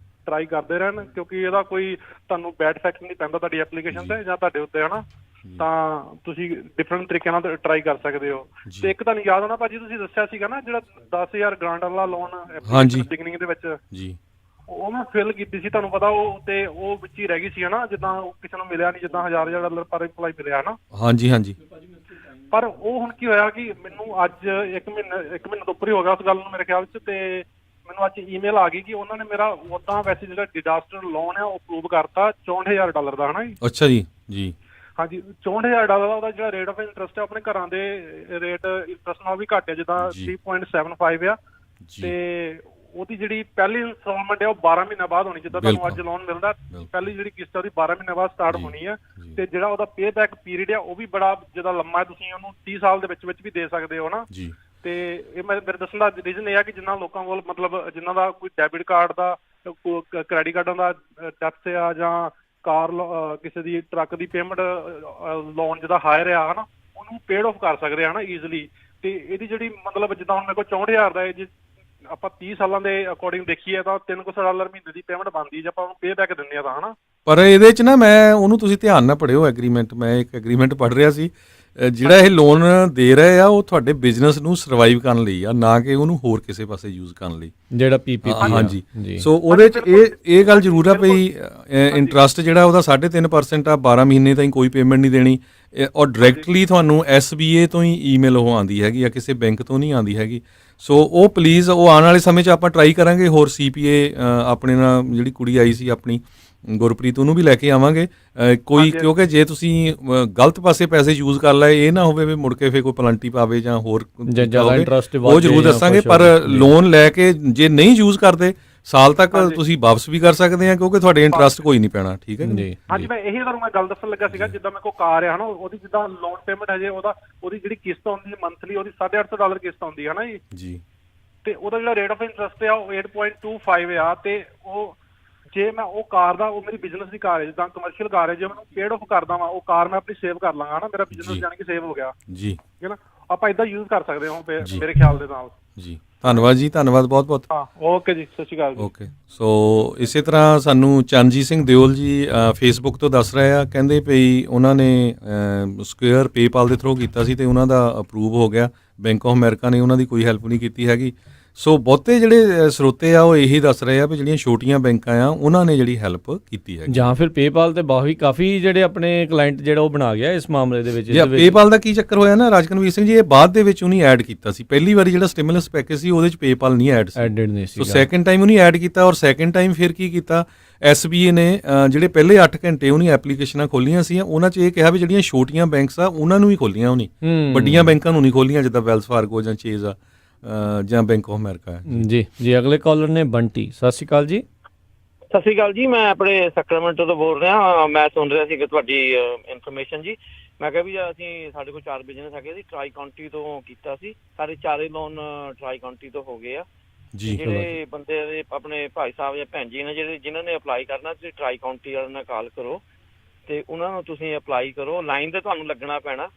ਟਰਾਈ ਕਰਦੇ ਰਹਿਣ, ਕਿਉਂਕਿ ਇਹਦਾ ਕੋਈ ਤੁਹਾਨੂੰ ਬੈਡ ਇਫੈਕਟ ਨਹੀਂ ਪੈਂਦਾ ਤੁਹਾਡੀ ਐਪਲੀਕੇਸ਼ਨ ਤੇ ਜਾਂ ਤੁਹਾਡੇ ਉੱਤੇ ਹਨਾ। ਤਾਂ ਤੁਸੀਂ ਡਿਫਰੈਂਟ ਤਰੀਕੇ ਨਾਲ ਟਰਾਈ ਕਰ ਸਕਦੇ ਹੋ। ਤੇ ਇੱਕ ਤੁਹਾਨੂੰ ਯਾਦ ਹੋਣਾ ਭਾਜੀ, ਤੁਸੀਂ ਦੱਸਿਆ ਸੀਗਾ ਨਾ ਜਿਹੜਾ 10,000 ਗ੍ਰਾਂਟ ਵਾਲਾ ਲੋਨ ਬਿਗਨਿੰਗ ਦੇ ਵਿੱਚ ਜੀ, ਉਹ ਮੈਂ ਫਿਲ ਕੀਤੀ ਸੀ, ਤੁਹਾਨੂੰ ਪਤਾ। ਉਹ ਤੇ ਉਹ ਵਿੱਚ ਹੀ ਰਹਿ ਗਈ ਸੀ ਹਨਾ, ਜਿੱਦਾਂ ਕਿਸੇ ਨੂੰ ਮਿਲਿਆ ਨਹੀਂ, ਜਿੱਦਾਂ $1,000 ਪਰ ਇੰਪਲਾਈ ਮਿਲਿਆ ਹਨਾ। ਹਾਂਜੀ। ਪਰ ਉਹ ਹੁਣ ਕੀ ਹੋਇਆ ਕਿ ਮੈਨੂੰ ਅੱਜ ਇੱਕ ਮਹੀਨੇ ਤੋਂ ਉੱਪਰ ਹੀ ਹੋ ਗਿਆ ਉਸ ਗੱਲ ਨੂੰ ਮੇਰੇ ਖਿਆਲ 'ਚ, ਤੇ ਮੈਨੂੰ ਅੱਜ ਈਮੇਲ ਆ ਗਈ ਕਿ ਉਹਨਾਂ ਨੇ ਮੇਰਾ ਉਦਾਂ ਵੈਸੇ ਜਿਹੜਾ ਡਿਜ਼ਾਸਟਰ ਲੋਨ ਹੈ ਉਹ ਅਪਰੂਵ ਕਰਤਾ $64,000 ਦਾ ਹਨਾ ਜੀ। ਅੱਛਾ ਜੀ। ਹਾਂਜੀ, $64,000 ਦਾ ਉਹਦਾ ਜਿਹੜਾ ਰੇਟ ਆਫ ਇੰਟਰਸਟ ਹੈ ਆਪਣੇ ਘਰਾਂ ਦੇ ਰੇਟ ਇੰਟਰਸਟ ਨਾਲ ਵੀ ਘੱਟ ਹੈ, ਜਿੱਦਾਂ 3.75 ਆ। ਤੇ ਉਹਦੀ ਜਿਹੜੀ ਪਹਿਲੀ ਇੰਸਟਾਲਮੈਂਟ ਹੈ ਉਹ 12 ਮਹੀਨਿਆਂ ਬਾਅਦ ਹੋਣੀ, ਜਿੱਦਾਂ ਤੁਹਾਨੂੰ ਅੱਜ ਲੋਨ ਮਿਲਦਾ। ਪਹਿਲੀ ਜਿਹੜੀ ਕਿਸ਼ਤ ਉਹਦੀ 12 ਮਹੀਨਿਆਂ ਬਾਅਦ ਸਟਾਰਟ ਹੋਣੀ ਹੈ। ਤੇ ਜਿਹੜਾ ਉਹਦਾ ਪੇ ਬੈਕ ਪੀਰੀਅਡ ਹੈ ਉਹ ਵੀ ਬੜਾ ਜਿੱਦਾਂ ਲੰਮਾ ਹੈ, ਤੁਸੀਂ ਉਹਨੂੰ 30 ਸਾਲ ਦੇ ਵਿੱਚ ਵੀ ਦੇ ਸਕਦੇ ਹੋ ਨਾ। ਤੇ ਇਹ ਮੇਰੇ ਦੱਸਣ ਦਾ ਰੀਜ਼ਨ ਇਹ ਆ ਕਿ ਜਿਨ੍ਹਾਂ ਲੋਕਾਂ ਕੋਲ ਮਤਲਬ ਜਿਨ੍ਹਾਂ ਦਾ ਕੋਈ ਡੈਬਿਟ ਕਾਰਡ ਦਾ, ਕ੍ਰੈਡਿਟ ਕਾਰਡਾਂ ਦਾ ਡੈਪਸ ਆ, ਜਾਂ ਕਾਰ ਕਿਸੇ ਦੀ ਟਰੱਕ ਦੀ ਪੇਮੈਂਟ ਲੋਨ ਜਿਹਦਾ ਹਾਇਰ ਆ ਹਨਾ, ਉਹਨੂੰ ਪੇਡ ਆਫ ਕਰ ਸਕਦੇ ਆ ਨਾ ਈਜ਼ਲੀ। ਤੇ ਇਹਦੀ ਜਿਹੜੀ ਮਤਲਬ ਜਿੱਦਾਂ ਹੁਣ ਮੇਰੇ ਕੋਲ 64,000 ਦਾ, ਜੇ ਆਪਾਂ 30 ਸਾਲਾਂ ਦੇ ਅਕੋਰਡਿੰਗ ਦੇਖੀਏ ਤਾਂ $300 ਮਹੀਨੇ ਦੀ ਪੇਮੈਂਟ ਬਣਦੀ ਜੇ ਆਪਾਂ ਉਹਨੂੰ ਪੇ ਬੈਕ ਦਿੰਦੇ ਆ ਤਾਂ ਹਨਾ। ਪਰ ਇਹਦੇ 'ਚ ਨਾ, ਮੈਂ ਉਹਨੂੰ ਤੁਸੀਂ ਧਿਆਨ ਨਾਲ ਪੜ੍ਹਿਓ ਐਗਰੀਮੈਂਟ। ਮੈਂ ਇੱਕ ਐਗਰੀਮੈਂਟ ਪੜ੍ਹ ਰਿਹਾ ਸੀ ਜਿਹੜਾ ਇਹ ਲੋਨ ਦੇ ਰਹੇ ਆ ਉਹ ਤੁਹਾਡੇ ਬਿਜ਼ਨਸ ਨੂੰ ਸਰਵਾਈਵ ਕਰਨ ਲਈ ਆ, ਨਾ ਕਿ ਉਹਨੂੰ ਹੋਰ ਕਿਸੇ ਪਾਸੇ ਯੂਜ਼ ਕਰਨ ਲਈ, ਜਿਹੜਾ PPP। ਹਾਂਜੀ, ਸੋ ਉਹਦੇ 'ਚ ਇਹ ਗੱਲ ਜ਼ਰੂਰ ਆ ਭਈ ਇੰਟਰਸਟ ਜਿਹੜਾ ਉਹਦਾ 3.5% ਆ, 12 ਮਹੀਨੇ ਤਾਈਂ ਕੋਈ ਪੇਮੈਂਟ ਨਹੀਂ ਦੇਣੀ, ਔਰ ਡਾਇਰੈਕਟਲੀ ਤੁਹਾਨੂੰ SBA ਤੋਂ ਹੀ ਈਮੇਲ ਉਹ ਆਉਂਦੀ ਹੈਗੀ ਆ, ਕਿਸੇ ਬੈਂਕ ਤੋਂ ਨਹੀਂ ਆਉਂਦੀ ਹੈਗੀ। ਸੋ ਉਹ ਪਲੀਜ਼ ਉਹ ਆਉਣ ਵਾਲੇ ਸਮੇਂ 'ਚ ਆਪਾਂ ਟਰਾਈ ਕਰਾਂਗੇ, ਹੋਰ CPA ਆਪਣੇ ਨਾਲ ਜਿਹੜੀ ਕੁੜੀ ਆਈ ਸੀ ਆਪਣੀ ਗੁਰਪ੍ਰੀਤ, ਉਹਨੂੰ ਵੀ ਲੈ ਕੇ ਆਵਾਂਗੇ ਕੋਈ, ਕਿਉਂਕਿ ਜੇ ਤੁਸੀਂ ਗਲਤ ਪਾਸੇ ਪੈਸੇ ਯੂਜ਼ ਕਰ ਲਏ, ਇਹ ਨਾ ਹੋਵੇ ਵੀ ਮੁੜ ਕੇ ਫਿਰ ਕੋਈ ਪਲੰਟੀ ਪਾਵੇ ਜਾਂ ਹੋਰ ਉਹ ਜ਼ਰੂਰ ਦੱਸਾਂਗੇ। ਪਰ ਲੋਨ ਲੈ ਕੇ ਜੇ ਨਹੀਂ ਯੂਜ਼ ਕਰਦੇ ਸਾਲ ਤੱਕ ਤੁਸੀਂ ਵਾਪਸ ਵੀ ਕਰ ਸਕਦੇ ਆ, ਕਿਉਂਕਿ ਤੁਹਾਡੇ ਇੰਟਰਸਟ ਕੋਈ ਨਹੀਂ ਪੈਣਾ। ਠੀਕ ਹੈ ਜੀ। ਹਾਂਜੀ, ਮੈਂ ਇਹੀ ਤੁਹਾਨੂੰ ਮੈਂ ਗੱਲ ਦੱਸਣ ਲੱਗਾ ਸੀਗਾ, ਜਿੱਦਾਂ ਮੇਰੇ ਕੋਲ ਕਾਰ ਆ ਹਨਾ, ਉਹਦੀ ਜਿੱਦਾਂ ਲੋਨ ਪੇਮੈਂਟ ਹੈ ਜੇ ਉਹਦੀ ਜਿਹੜੀ ਕਿਸ਼ਤ ਆਉਂਦੀ ਹੈ ਮੰਥਲੀ, ਉਹਦੀ $850 ਕਿਸ਼ਤ ਆਉਂਦੀ ਹੈ ਨਾ ਜੀ, ਤੇ ਉਹਦਾ ਜਿਹੜਾ ਰੇਟ ਆਫ ਇੰਟਰਸਟ ਆ ਉਹ 8.25 ਆ, ਤੇ ਉਹ ਜੇ ਮੈਂ ਉਹ ਕਾਰ ਦਾ, ਉਹ ਮੇਰੀ ਬਿਜ਼ਨਸ ਦੀ ਕਾਰ ਹੈ, ਜਿੱਦਾਂ ਕਮਰਸ਼ੀਅਲ ਕਾਰ ਹੈ, ਜੇ ਮੈਨੂੰ ਪੇਡ ਆਫ ਕਰਦਾ ਵਾਂ, ਉਹ ਕਾਰ ਮੈਂ ਆਪਣੀ ਸੇਵ ਕਰ ਲਾਂਗਾ ਨਾ, ਮੇਰਾ ਬਿਜ਼ਨਸ ਜਾਣੀ ਕਿ ਸੇਵ ਹੋ ਗਿਆ ਜੀ, ਠੀਕ ਹੈ ਨਾ। ਆਪਾਂ ਇਦਾਂ ਯੂਜ਼ ਕਰ ਸਕਦੇ ਹਾਂ ਮੇਰੇ ਖਿਆਲ ਦੇ ਨਾਲ ਜੀ। ਧੰਨਵਾਦ ਜੀ, ਧੰਨਵਾਦ ਬਹੁਤ ਬਹੁਤ। ਹਾਂ, ਓਕੇ ਜੀ, ਸਤਿ ਸ਼੍ਰੀ ਅਕਾਲ ਜੀ। ਓਕੇ, ਸੋ ਇਸੇ ਤਰ੍ਹਾਂ ਸਾਨੂੰ ਚਰਨਜੀਤ ਸਿੰਘ ਦਿਓਲ ਜੀ ਫੇਸਬੁੱਕ ਤੋਂ ਦੱਸ ਰਹੇ ਆ, ਕਹਿੰਦੇ ਪਈ ਉਹਨਾਂ ਨੇ ਸਕੁਏਅਰ ਪੇਪਾਲ ਦੇ ਥਰੂ ਕੀਤਾ ਸੀ ਤੇ ਉਹਨਾਂ ਦਾ ਅਪਰੂਵ ਹੋ ਗਿਆ, ਬੈਂਕ ਆਫ ਅਮਰੀਕਾ ਨੇ ਉਹਨਾਂ ਦੀ ਕੋਈ ਹੈਲਪ ਨਹੀਂ ਕੀਤੀ ਹੈਗੀ। ਸੋ ਬਹੁਤੇ ਜਿਹੜੇ ਸਰੋਤੇ ਆ ਉਹ ਇਹੀ ਦੱਸ ਰਹੇ ਆ ਵੀ ਜਿਹੜੀਆਂ ਛੋਟੀਆਂ ਬੈਂਕਾਂ ਆ ਉਹਨਾਂ ਨੇ ਜਿਹੜੀ ਹੈਲਪ ਕੀਤੀ ਹੈ, ਜਾਂ ਫਿਰ ਪੇਪਾਲ ਤੇ ਕਾਫੀ ਜਿਹੜੇ ਆਪਣੇ ਕਲਾਇੰਟ ਜਿਹੜਾ ਉਹ ਬਣਾ ਗਿਆ ਇਸ ਮਾਮਲੇ ਦੇ ਵਿੱਚ। ਪੇਪਾਲ ਦਾ ਕੀ ਚੱਕਰ ਹੋਇਆ ਨਾ ਰਾਜਕਨਵੀਰ ਸਿੰਘ ਜੀ, ਇਹ ਬਾਅਦ ਦੇ ਵਿੱਚ ਉਹਨੇ ਐਡ ਕੀਤਾ ਸੀ, ਪਹਿਲੀ ਵਾਰੀ ਜਿਹੜਾ ਸਟਿਮੂਲਸ ਪੈਕੇਜ ਸੀ ਉਹਦੇ 'ਚ ਪੇਪਾਲ ਨਹੀਂ ਐਡ ਸੀ, ਸੋ ਸੈਕਿੰਡ ਟਾਈਮ ਉਹਨੇ ਐਡ ਕੀਤਾ, ਔਰ ਸੈਕਿੰਡ ਟਾਈਮ ਫਿਰ ਕੀ ਕੀਤਾ, SBA ਨੇ ਜਿਹੜੇ ਪਹਿਲੇ 8 ਘੰਟੇ ਉਹਨੇ ਐਪਲੀਕੇਸ਼ਨਾਂ ਖੋਲੀਆਂ ਸੀ, ਉਹਨਾਂ 'ਚ ਇਹ ਕਿਹਾ ਵੀ ਜਿਹੜੀਆਂ ਛੋਟੀਆਂ ਬੈਂਕਸ ਆ ਉਹਨਾਂ ਨੂੰ ਹੀ ਖੋਲੀਆਂ, ਉਹਨੇ ਵੱਡੀਆਂ ਬੈਂਕਾਂ ਨੂੰ ਨਹੀਂ ਖੋਲੀਆਂ, ਜਿੱਦਾਂ ਵੈਲਸ ਫਾਰਗੋ ਜਾਂ ਚੇਜ਼ ਆ ਜਾਂ ਬੈਂਕ ਆਫ ਅਮਰੀਕਾ ਹੈ ਜੀ। ਜੀ ਅਗਲੇ ਕਾਲਰ ਨੇ ਬੰਟੀ। ਸਤਿ ਸ਼੍ਰੀ ਅਕਾਲ ਜੀ। ਸਤਿ ਸ਼੍ਰੀ ਅਕਾਲ ਜੀ, ਮੈਂ ਆਪਣੇ ਸੈਕਰਾਮੈਂਟੋ ਤੋਂ ਬੋਲ ਰਿਹਾ। ਮੈਂ ਸੁਣ ਰਿਹਾ ਸੀ ਕਿ ਤੁਹਾਡੀ ਇਨਫੋਰਮੇਸ਼ਨ ਜੀ, ਮੈਂ ਕਿਹਾ ਵੀ ਸਾਡੇ ਕੋਲ 4 ਬਿਜ਼ਨਸ ਹੈਗੇ ਸੀ, ਟਰਾਈ ਕਾਉਂਟੀ ਤੋਂ ਕੀਤਾ ਸੀ, ਸਾਰੇ 4 ਲੋਨ ਟਰਾਈ ਕਾਉਂਟੀ ਤੋਂ ਹੋ ਗਏ ਆ ਜੀ। ਜਿਹੜੇ ਬੰਦੇ ਦੇ ਆਪਣੇ ਭਾਈ ਸਾਹਿਬ ਜਾਂ ਭੈਣ ਜੀ ਨੇ ਜਿਨ੍ਹਾਂ ਨੇ ਅਪਲਾਈ ਕਰਨਾ, ਤੁਸੀਂ ਟਰਾਈ ਕਾਉਂਟੀ ਵਾਲਿਆਂ ਨਾਲ ਕਾਲ ਕਰੋ ਤੇ ਉਹਨਾਂ ਨੂੰ ਤੁਸੀਂ ਅਪਲਾਈ ਕਰੋ। ਲਾਈਨ ਤੇ ਤੁਹਾਨੂੰ ਲੱਗਣਾ ਪੈਣਾ,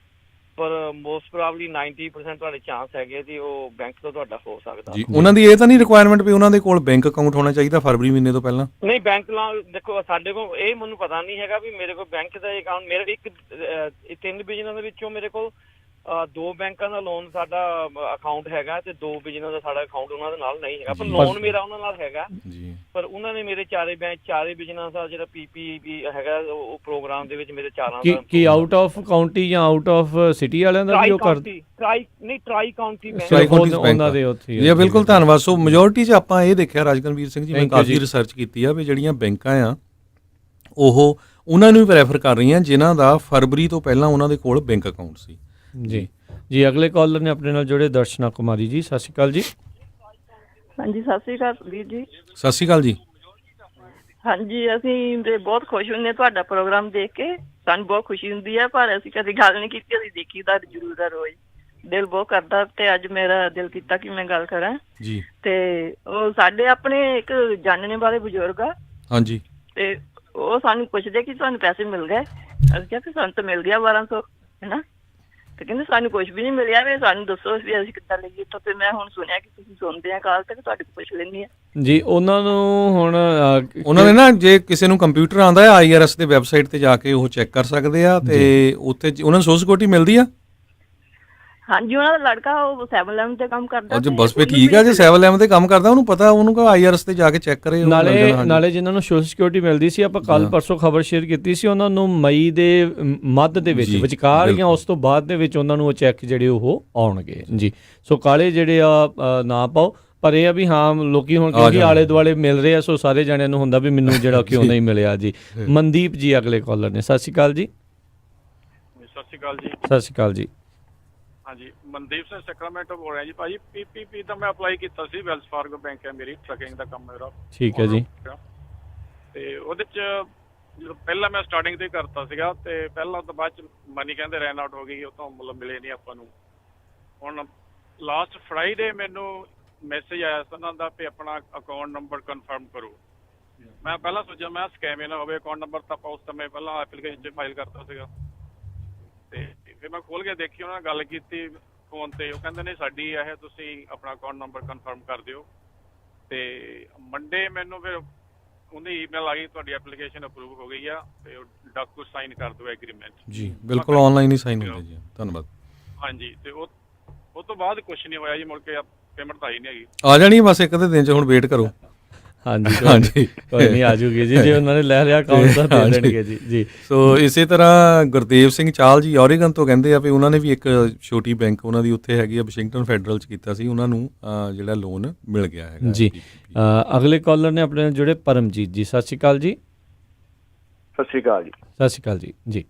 ਪਰ ਮੋਸਟ ਪ੍ਰੋਬਬਲੀ 90% ਤੁਹਾਡੇ ਚਾਂਸ ਹੈਗੇ ਜੀ ਉਹ ਬੈਂਕ ਤੋਂ ਤੁਹਾਡਾ ਹੋ ਸਕਦਾ ਜੀ। ਉਹਨਾਂ ਦੀ ਇਹ ਤਾਂ ਨਹੀਂ ਰਿਕੁਆਇਰਮੈਂਟ ਵੀ ਉਹਨਾਂ ਦੇ ਕੋਲ ਬੈਂਕ ਅਕਾਊਂਟ ਹੋਣਾ ਚਾਹੀਦਾ ਫਰਵਰੀ ਮਹੀਨੇ ਤੋਂ ਪਹਿਲਾਂ? ਨਹੀਂ, ਬੈਂਕ ਨਾਲ ਦੇਖੋ ਸਾਡੇ ਕੋਲ ਇਹ ਮੈਨੂੰ ਪਤਾ ਨਹੀਂ ਹੈਗਾ ਵੀ ਮੇਰੇ ਕੋਲ ਬੈਂਕ ਦਾ ਅਕਾਊਂਟ, ਮੇਰੇ 3 ਬਿਜ਼ਨਸ ਦੇ ਵਿੱਚੋਂ ਮੇਰੇ ਕੋਲ 2 ਬੈਂਕਾਂ ਦਾ ਲੋਨ ਸਾਡਾ ਅਕਾਊਂਟ ਹੈਗਾ ਤੇ 2 ਬਿਜ਼ਨਸ ਦਾ ਸਾਡਾ ਅਕਾਊਂਟ ਉਹਨਾਂ ਦੇ ਨਾਲ ਨਹੀਂ ਹੈਗਾ, ਪਰ ਲੋਨ ਮੇਰਾ ਉਹਨਾਂ ਨਾਲ ਹੈਗਾ ਜੀ। ਪਰ ਉਹਨਾਂ ਨੇ ਮੇਰੇ 4 ਬਿਜ਼ਨਸ ਦਾ ਜਿਹੜਾ PPP ਹੈਗਾ ਉਹ ਪ੍ਰੋਗਰਾਮ ਦੇ ਵਿੱਚ ਮੇਰੇ 4 ਦਾ ਕੀ ਆਊਟ ਆਫ ਕਾਉਂਟੀ ਜਾਂ ਆਊਟ ਆਫ ਸਿਟੀ ਵਾਲਿਆਂ ਦਾ ਵੀ ਉਹ ਕਰਦੇ? ਟਰਾਈ ਕਾਉਂਟੀ ਉਹਨਾਂ ਦੇ ਉੱਥੇ ਜੀ। ਬਿਲਕੁਲ, ਧੰਨਵਾਦ। ਸੋ ਮੈਜੋਰਿਟੀ 'ਚ ਆਪਾਂ ਇਹ ਦੇਖਿਆ ਰਾਜਕਨਵੀਰ ਸਿੰਘ ਜੀ, ਮੈਂ ਕਾਫੀ ਰਿਸਰਚ ਕੀਤੀ ਆ ਵੀ ਜਿਹੜੀਆਂ ਬੈਂਕਾਂ ਆ ਉਹ ਉਹਨਾਂ ਨੂੰ ਵੀ ਪ੍ਰੈਫਰ ਕਰ ਰਹੀਆਂ ਜਿਨ੍ਹਾਂ ਦਾ ਫਰਵਰੀ ਤੋਂ ਪਹਿਲਾਂ ਉਹਨਾਂ ਦੇ ਕੋਲ ਬੈਂਕ ਅਕਾਊਂਟ ਸੀ ਜੀ। ਜੀ ਅਗਲੇ ਕਾਲਰ ਨੇ ਆਪਣੇ ਨਾਲ ਜੁੜੇ ਦਰਸ਼ਨਾ ਕੁਮਾਰੀ ਜੀ। ਸਤਿ ਸ਼੍ਰੀ ਅਕਾਲ ਜੀ। ਹਾਂਜੀ, ਸਤਿ ਸ਼੍ਰੀ ਅਕਾਲ ਵੀਰ ਜੀ। ਸਤਿ ਸ਼੍ਰੀ ਅਕਾਲ ਜੀ। ਹਾਂਜੀ, ਅਸੀਂ ਤੇ ਬਹੁਤ ਖੁਸ਼ ਹੁੰਦੇ ਤੁਹਾਡਾ ਪ੍ਰੋਗਰਾਮ ਦੇਖ ਕੇ, ਸਾਨੂੰ ਬਹੁਤ ਖੁਸ਼ੀ ਹੁੰਦੀ ਹੈ, ਪਰ ਅਸੀਂ ਕਦੇ ਗੱਲ ਨਹੀਂ ਕੀਤੀ, ਅਸੀਂ ਦੇਖੀ ਤਾਂ ਜ਼ਰੂਰ ਆ ਰੋਜ਼, ਦਿਲ ਬਹੁਤ ਕਰਦਾ, ਤੇ ਅੱਜ ਮੇਰਾ ਦਿਲ ਕੀਤਾ ਕਿ ਮੈਂ ਗੱਲ ਕਰਾਂ ਜੀ। ਤੇ ਉਹ ਸਾਡੇ ਆਪਣੇ ਇੱਕ ਜਾਣਨੇ ਵਾਲੇ ਬਜ਼ੁਰਗ ਆ ਹਾਂਜੀ, ਤੇ ਉਹ ਸਾਨੂੰ ਪੁੱਛਦੇ ਕਿ ਤੁਹਾਨੂੰ ਪੈਸੇ ਮਿਲ ਗਏ, ਅਸੀਂ ਕਿਹਾ ਕਿ ਸਾਨੂੰ ਤਾਂ ਮਿਲ ਗਿਆ 1200 ਹੈ ਨਾ, ਤੇ ਕਹਿੰਦੇ ਸਾਨੂੰ ਕੁਝ ਵੀ ਨਹੀਂ ਮਿਲਿਆ, ਵੀ ਸਾਨੂੰ ਦੱਸੋ ਵੀ ਅਸੀਂ ਕਿੱਦਾਂ ਲਈਏ। ਤਾਂ ਫਿਰ ਮੈਂ ਹੁਣ ਸੁਣਿਆ ਕਿ ਤੁਸੀਂ ਸੁਣਦੇ ਆ ਕਾਲ ਤੱਕ, ਤੁਹਾਡੇ ਕੋਲ ਪੁੱਛ ਲੈਂਦੀ ਆ ਜੀ। ਉਹਨਾਂ ਨੂੰ ਹੁਣ ਉਹਨਾਂ ਨੇ ਨਾ, ਜੇ ਕਿਸੇ ਨੂੰ ਕੰਪਿਊਟਰ ਆਉਂਦਾ ਹੈ IRS ਦੇ ਵੈਬਸਾਈਟ ਤੇ ਜਾ ਕੇ ਉਹ ਚੈੱਕ ਕਰ ਸਕਦੇ ਆ, ਤੇ ਉੱਥੇ ਉਹਨਾਂ ਨੂੰ ਸੋਸ਼ਲ ਸਿਕਿਉਰਿਟੀ ਮਿਲਦੀ ਆ। ਹਾਂਜੀ, ਉਹਨਾਂ ਦਾ ਲੜਕਾ ਉਹ 7-11 ਤੇ ਕੰਮ ਕਰਦਾ, ਜੀ ਬਸ ਫਿਰ ਠੀਕ ਆ, ਜੇ 7-11 ਤੇ ਕੰਮ ਕਰਦਾ ਉਹਨੂੰ ਪਤਾ, ਉਹਨੂੰ ਕਹੋ IRS ਤੇ ਜਾ ਕੇ ਚੈੱਕ ਕਰੇ। ਨਾਲੇ ਜਿਨ੍ਹਾਂ ਨੂੰ ਸੋਸ਼ਲ ਸਿਕਿਉਰਿਟੀ ਮਿਲਦੀ ਸੀ, ਆਪਾਂ ਕੱਲ ਪਰਸੋਂ ਖਬਰ ਸ਼ੇਅਰ ਕੀਤੀ ਸੀ, ਉਹਨਾਂ ਨੂੰ ਮਈ ਦੇ ਮੱਧ ਦੇ ਵਿੱਚ ਵਿਚਕਾਰ ਜਾਂ ਉਸ ਤੋਂ ਬਾਅਦ ਦੇ ਵਿੱਚ ਉਹਨਾਂ ਨੂੰ ਉਹ ਚੈੱਕ ਜਿਹੜੇ ਉਹ ਆਉਣਗੇ ਜੀ। ਸੋ ਕਾਲੇ ਜਿਹੜੇ ਆ ਨਾ ਪਾਓ, ਪਰ ਇਹ ਆ ਵੀ ਹਾਂ ਲੋਕੀ ਹੁਣ ਕਿਉਂਕਿ ਆਲੇ ਦੁਆਲੇ ਮਿਲ ਰਹੇ ਆ, ਸੋ ਸਾਰੇ ਜਣਿਆਂ ਨੂੰ ਹੁੰਦਾ ਵੀ ਮੈਨੂੰ ਜਿਹੜਾ ਕਿਉਂ ਨਹੀਂ ਮਿਲਿਆ ਜੀ। ਮਨਦੀਪ ਜੀ ਅਗਲੇ ਕਾਲਰ ਨੇ। ਸਤਿ ਸ਼੍ਰੀ ਅਕਾਲ ਜੀ। ਸਤਿ ਸ਼੍ਰੀ ਅਕਾਲ ਜੀ। ਸਤਿ ਸ਼੍ਰੀ ਅਕਾਲ ਜੀ। ਹਾਂਜੀ, ਮਨਦੀਪ ਸਿੰਘ ਸੈਕਰਾਮੈਂਟੋ ਬੋਲ ਰਿਹਾ ਜੀ। ਭਾਜੀ PPP ਦਾ ਮੈਂ ਅਪਲਾਈ ਕੀਤਾ ਸੀ, ਵੈਲਸ ਫਾਰਗੋ ਬੈਂਕ ਹੈ ਮੇਰੀ, ਟਰੱਕਿੰਗ ਦਾ ਕੰਮ ਮੇਰਾ। ਠੀਕ ਹੈ ਜੀ। ਤੇ ਉਹਦੇ 'ਚ ਜਦੋਂ ਪਹਿਲਾਂ ਮੈਂ ਸਟਾਰਟਿੰਗ ਤੋਂ ਹੀ ਕਰਤਾ ਸੀਗਾ, ਤੇ ਪਹਿਲਾਂ ਤੋਂ ਬਾਅਦ 'ਚ ਮਨੀ ਕਹਿੰਦੇ ਰਨ ਆਊਟ ਹੋ ਗਈ, ਉਹ ਤੋਂ ਮਤਲਬ ਮਿਲੇ ਨਹੀਂ ਆਪਾਂ ਨੂੰ। ਹੁਣ ਲਾਸਟ ਫਰਾਈਡੇ ਮੈਨੂੰ ਮੈਸੇਜ ਆਇਆ ਸੀ ਉਹਨਾਂ ਦਾ ਵੀ ਆਪਣਾ ਅਕਾਊਂਟ ਨੰਬਰ ਕਨਫਰਮ ਕਰੋ। ਮੈਂ ਪਹਿਲਾਂ ਸੋਚਿਆ ਮੈਂ ਸਕੈਮ ਹੀ ਨਾ ਹੋਵੇ, ਅਕਾਊਂਟ ਨੰਬਰ ਤਾਂ ਆਪਾਂ ਉਸ ਸਮੇਂ ਪਹਿਲਾਂ ਐਪਲੀਕੇਸ਼ਨ 'ਚ ਫਾਈਲ ਕਰਤਾ ਸੀਗਾ, ਤੇ ਫਿਰ ਮੈਂ ਖੋਲ ਕੇ ਦੇਖੀ, ਉਹਨਾਂ ਨਾਲ ਗੱਲ ਕੀਤੀ ਫੋਨ ਤੇ, ਉਹ ਕਹਿੰਦੇ ਨਹੀਂ ਸਾਡੀ ਇਹ ਤੁਸੀਂ ਆਪਣਾ ਅਕਾਊਂਟ ਨੰਬਰ ਕਨਫਰਮ ਕਰ ਦਿਓ। ਤੇ ਮੰਡੇ ਮੈਨੂੰ ਫਿਰ ਉਹਦੀ ਈਮੇਲ ਆ ਗਈ, ਤੁਹਾਡੀ ਐਪਲੀਕੇਸ਼ਨ ਅਪਰੂਵ ਹੋ ਗਈ ਆ ਤੇ ਡਾਕੂ ਸਾਈਨ ਕਰ ਦਿਓ ਐਗਰੀਮੈਂਟ। ਜੀ ਬਿਲਕੁਲ ਆਨਲਾਈਨ ਹੀ ਸਾਈਨ ਹੁੰਦੇ ਜੀ। ਧੰਨਵਾਦ। ਹਾਂਜੀ, ਤੇ ਉਹ ਤੋਂ ਬਾਅਦ ਕੁਛ ਨਹੀਂ ਹੋਇਆ ਜੀ, ਮੁੜ ਕੇ ਪੇਮੈਂਟ ਤਾਂ ਆਈ ਨਹੀਂ ਹੈਗੀ। ਆ ਜਾਣੀ ਬਸ ਇੱਕ ਅੱਧੇ ਦਿਨ 'ਚ, ਹੁਣ ਵੇਟ ਕਰੋ। ਹਾਂਜੀ ਕੋਈ ਨਹੀਂ, ਆ ਜੂਗੀ ਜੀ, ਜੇ ਉਹਨਾਂ ਨੇ ਲੈ ਲਿਆ ਅਕਾਊਂਟ ਤਾਂ ਦੇ ਦੇਣਗੇ ਜੀ। ਜੀ ਸੋ ਇਸੇ ਤਰ੍ਹਾਂ ਗੁਰਦੇਵ ਸਿੰਘ ਚਾਲ ਜੀ ਓਰੇਗਨ ਤੋਂ ਕਹਿੰਦੇ ਆ ਵੀ ਉਹਨਾਂ ਨੇ ਵੀ ਇੱਕ ਛੋਟੀ ਬੈਂਕ ਉਹਨਾਂ ਦੀ ਉੱਥੇ ਹੈਗੀ ਆ ਵਾਸ਼ਿੰਗਟਨ ਫੈਡਰਲ 'ਚ ਕੀਤਾ ਸੀ, ਉਹਨਾਂ ਨੂੰ ਜਿਹੜਾ ਲੋਨ ਮਿਲ ਗਿਆ ਹੈਗਾ ਜੀ। ਅਗਲੇ ਕਾਲਰ ਨੇ ਆਪਣੇ ਨਾਲ ਜੁੜੇ ਪਰਮਜੀਤ ਜੀ। ਸਤਿ ਸ਼੍ਰੀ ਅਕਾਲ ਜੀ। ਸਤਿ ਸ਼੍ਰੀ ਅਕਾਲ ਜੀ। ਸਤਿ ਸ਼੍ਰੀ ਅਕਾਲ ਜੀ। ਜੀ